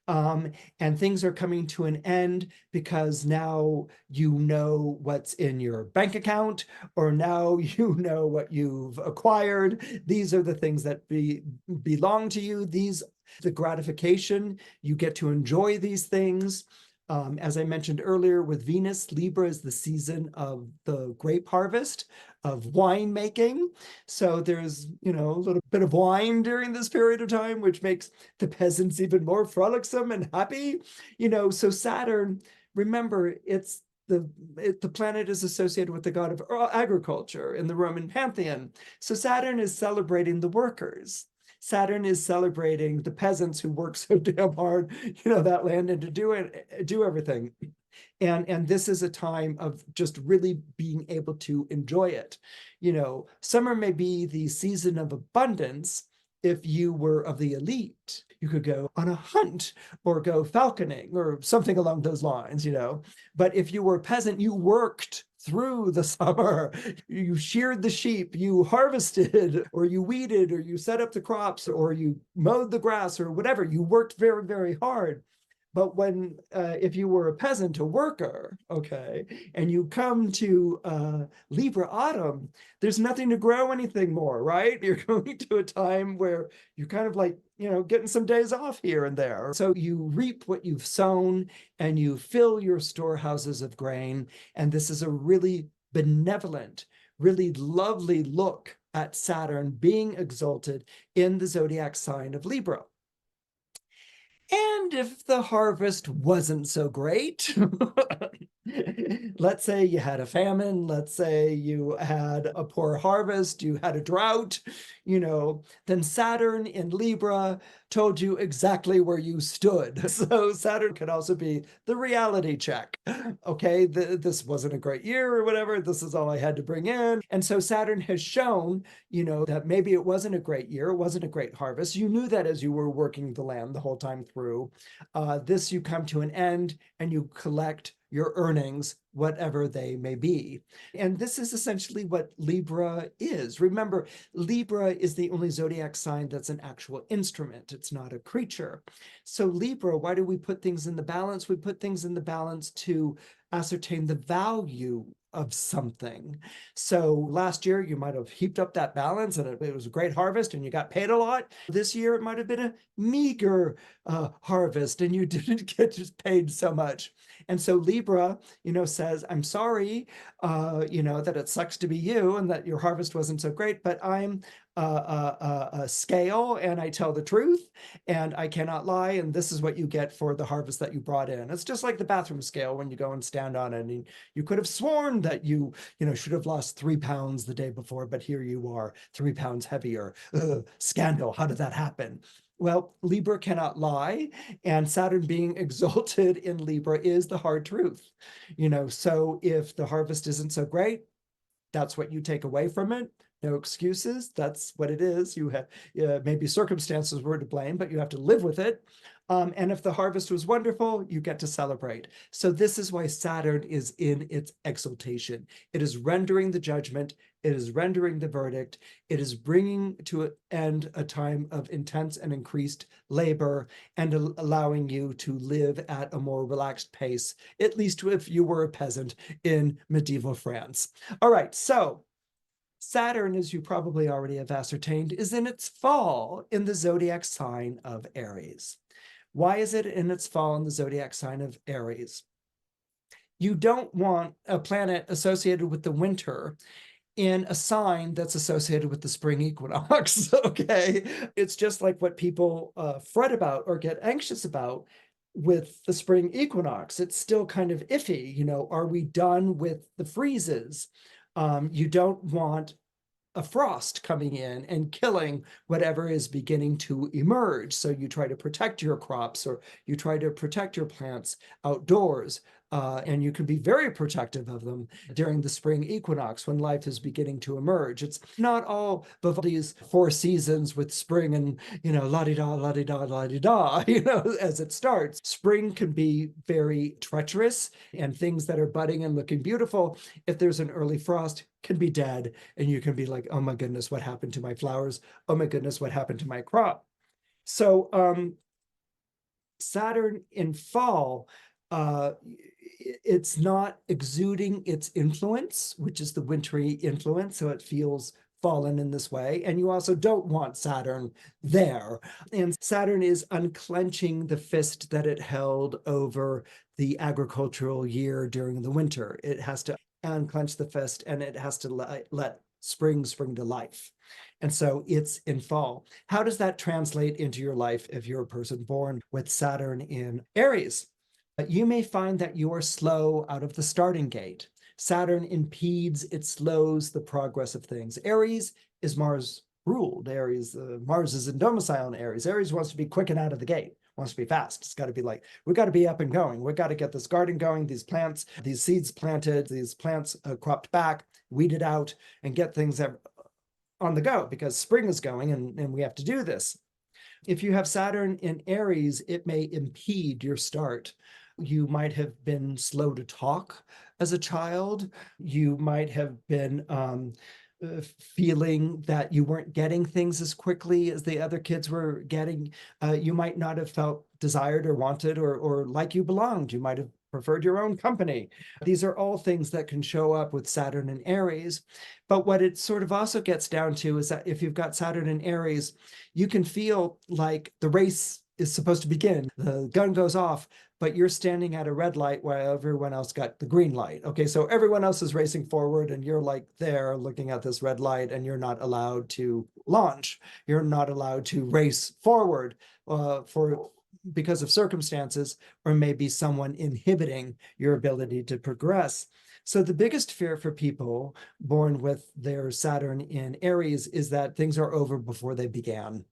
Speaker 1: And things are coming to an end because now you know what's in your bank account, or now you know what you've acquired. These are the things that belong to you. The gratification, you get to enjoy these things. As I mentioned earlier, with Venus, Libra is the season of the grape harvest, of wine making. So there's, a little bit of wine during this period of time, which makes the peasants even more frolicsome and happy. So Saturn, remember, the planet is associated with the god of agriculture in the Roman pantheon. So Saturn is celebrating the workers. Saturn is celebrating the peasants who work so damn hard, that land, and to do everything. And this is a time of just really being able to enjoy it. Summer may be the season of abundance. If you were of the elite, you could go on a hunt or go falconing or something along those lines, But if you were a peasant, you worked through the summer. You sheared the sheep, you harvested, or you weeded, or you set up the crops, or you mowed the grass, or whatever. You worked very, very hard. But if you were a peasant, a worker, okay, and you come to Libra autumn, there's nothing to grow anything more, right? You're going to a time where you're kind of like, getting some days off here and there. So you reap what you've sown and you fill your storehouses of grain. And this is a really benevolent, really lovely look at Saturn being exalted in the zodiac sign of Libra. And if the harvest wasn't so great, let's say you had a famine, let's say you had a poor harvest, you had a drought, then Saturn in Libra told you exactly where you stood. So Saturn could also be the reality check. Okay, this wasn't a great year or whatever. This is all I had to bring in. And so Saturn has shown, that maybe it wasn't a great year. It wasn't a great harvest. You knew that as you were working the land the whole time through. You come to an end and you collect your earnings, whatever they may be. And this is essentially what Libra is. Remember, Libra is the only zodiac sign that's an actual instrument. It's not a creature. So Libra, why do we put things in the balance? We put things in the balance to ascertain the value of something. So last year you might have heaped up that balance and it was a great harvest and you got paid a lot. This year it might have been a meager harvest and you didn't get just paid so much. And so Libra, says, I'm sorry, that it sucks to be you and that your harvest wasn't so great, but I'm a scale and I tell the truth and I cannot lie. And this is what you get for the harvest that you brought in. It's just like the bathroom scale when you go and stand on it. And you could have sworn that you should have lost 3 pounds the day before, but here you are 3 pounds heavier. Ugh, scandal. How did that happen? Well, Libra cannot lie, and Saturn being exalted in Libra is the hard truth. So if the harvest isn't so great, that's what you take away from it. No excuses. That's what it is. You have maybe circumstances were to blame, but you have to live with it. And if the harvest was wonderful, you get to celebrate. So this is why Saturn is in its exaltation. It is rendering the judgment. It is rendering the verdict. It is bringing to an end a time of intense and increased labor and allowing you to live at a more relaxed pace, at least if you were a peasant in medieval France. All right, so Saturn, as you probably already have ascertained, is in its fall in the zodiac sign of Aries. Why is it in its fall in the zodiac sign of Aries? You don't want a planet associated with the winter in a sign that's associated with the spring equinox, okay? It's just like what people fret about or get anxious about with the spring equinox. It's still kind of iffy, are we done with the freezes? You don't want a frost coming in and killing whatever is beginning to emerge. So you try to protect your crops or you try to protect your plants outdoors. And you can be very protective of them during the spring equinox when life is beginning to emerge. It's not all Vivaldi's four seasons with spring and, la-di-da, la-di-da, la-di-da, as it starts. Spring can be very treacherous, and things that are budding and looking beautiful, if there's an early frost, can be dead. And you can be like, oh my goodness, what happened to my flowers? Oh my goodness, what happened to my crop? So Saturn in fall, it's not exuding its influence, which is the wintry influence, so it feels fallen in this way. And you also don't want Saturn there. And Saturn is unclenching the fist that it held over the agricultural year during the winter. It has to unclench the fist and it has to let spring to life. And so it's in fall. How does that translate into your life if you're a person born with Saturn in Aries? You may find that you are slow out of the starting gate. Saturn impedes, it slows the progress of things. Aries is Mars ruled. Mars is in domicile in Aries. Aries wants to be quick and out of the gate, wants to be fast. It's got to be like, we got to be up and going. We got to get this garden going, these plants, these seeds planted, these plants cropped back, weeded out, and get things on the go because spring is going and we have to do this. If you have Saturn in Aries, it may impede your start. You might have been slow to talk as a child. You might have been feeling that you weren't getting things as quickly as the other kids were getting. You might not have felt desired or wanted or like you belonged. You might have preferred your own company. These are all things that can show up with Saturn in Aries. But what it sort of also gets down to is that if you've got Saturn in Aries, you can feel like the race is supposed to begin. The gun goes off, but you're standing at a red light while everyone else got the green light. Okay, so everyone else is racing forward and you're like there looking at this red light and you're not allowed to launch. You're not allowed to race forward because of circumstances or maybe someone inhibiting your ability to progress. So the biggest fear for people born with their Saturn in Aries is that things are over before they began.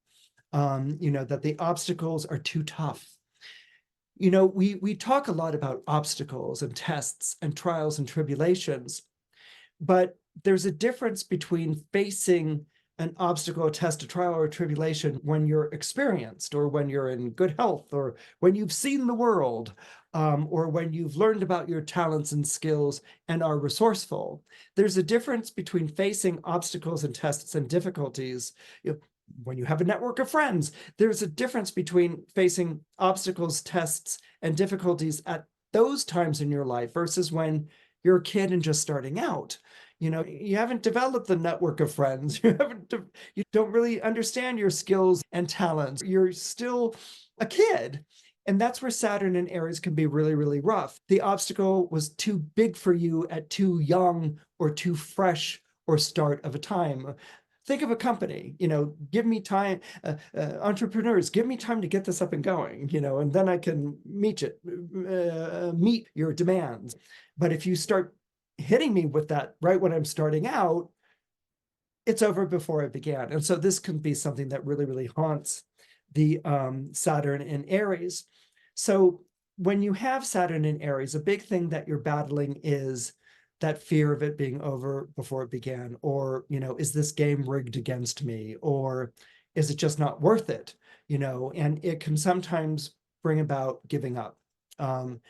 Speaker 1: That the obstacles are too tough. We talk a lot about obstacles and tests and trials and tribulations, but there's a difference between facing an obstacle, a test, a trial, or a tribulation when you're experienced or when you're in good health or when you've seen the world or when you've learned about your talents and skills and are resourceful. There's a difference between facing obstacles and tests and difficulties. When you have a network of friends, there's a difference between facing obstacles, tests, and difficulties at those times in your life versus when you're a kid and just starting out. You haven't developed the network of friends. You don't really understand your skills and talents. You're still a kid. And that's where Saturn and Aries can be really, really rough. The obstacle was too big for you at too young or too fresh or start of a time. Think of a company, give me time, entrepreneurs, give me time to get this up and going, and then I can meet your demands. But if you start hitting me with that right when I'm starting out, it's over before it began. And so this can be something that really, really haunts the Saturn in Aries. So when you have Saturn in Aries, a big thing that you're battling is that fear of it being over before it began, or, is this game rigged against me, or is it just not worth it? And it can sometimes bring about giving up. And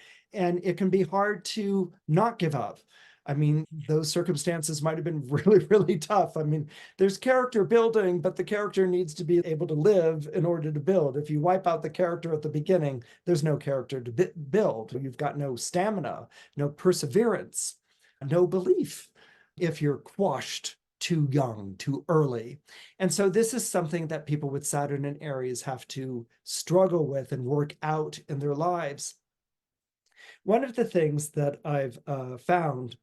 Speaker 1: it can be hard to not give up. I mean, those circumstances might have been really, really tough. I mean, there's character building, but the character needs to be able to live in order to build. If you wipe out the character at the beginning, there's no character to build. You've got no stamina, no perseverance, no belief if you're quashed too young, too early. And so this is something that people with Saturn in Aries have to struggle with and work out in their lives. One of the things that I've found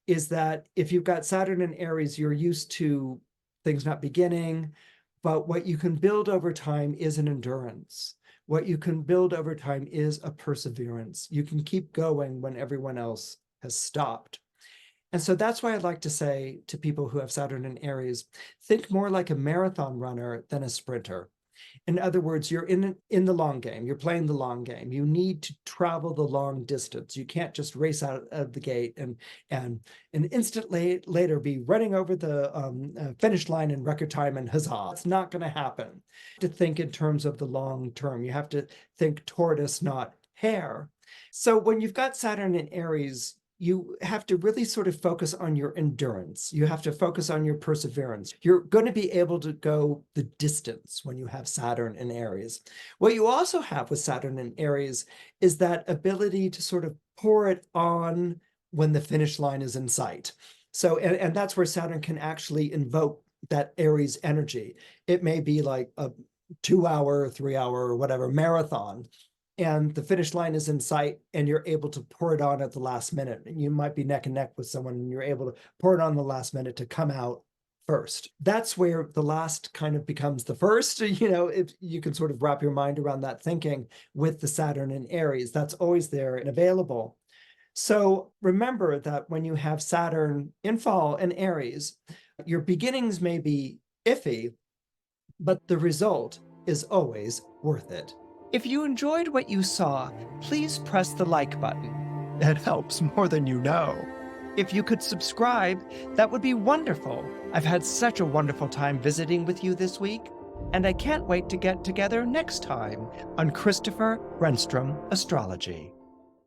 Speaker 1: is that if you've got Saturn in Aries, you're used to things not beginning, but what you can build over time is an endurance. What you can build over time is a perseverance. You can keep going when everyone else has stopped. And so that's why I'd like to say to people who have Saturn in Aries, think more like a marathon runner than a sprinter. In other words, you're in the long game. You're playing the long game. You need to travel the long distance. You can't just race out of the gate and an instant later be running over the finish line in record time and huzzah. It's not going to happen. To think in terms of the long term. You have to think tortoise, not hare. So when you've got Saturn in Aries, you have to really sort of focus on your endurance. You have to focus on your perseverance. You're going to be able to go the distance when you have Saturn in Aries. What you also have with Saturn in Aries is that ability to sort of pour it on when the finish line is in sight. So, and that's where Saturn can actually invoke that Aries energy. It may be like a 2-hour, 3-hour, or whatever marathon, and the finish line is in sight and you're able to pour it on at the last minute. And you might be neck and neck with someone and you're able to pour it on the last minute to come out first. That's where the last kind of becomes the first. If you can sort of wrap your mind around that thinking with the Saturn in Aries, that's always there and available. So remember that when you have Saturn in fall and Aries, your beginnings may be iffy, but the result is always worth it. If you enjoyed what you saw, please press the like button. It helps more than you know. If you could subscribe, that would be wonderful. I've had such a wonderful time visiting with you this week, and I can't wait to get together next time on Christopher Renstrom Astrology.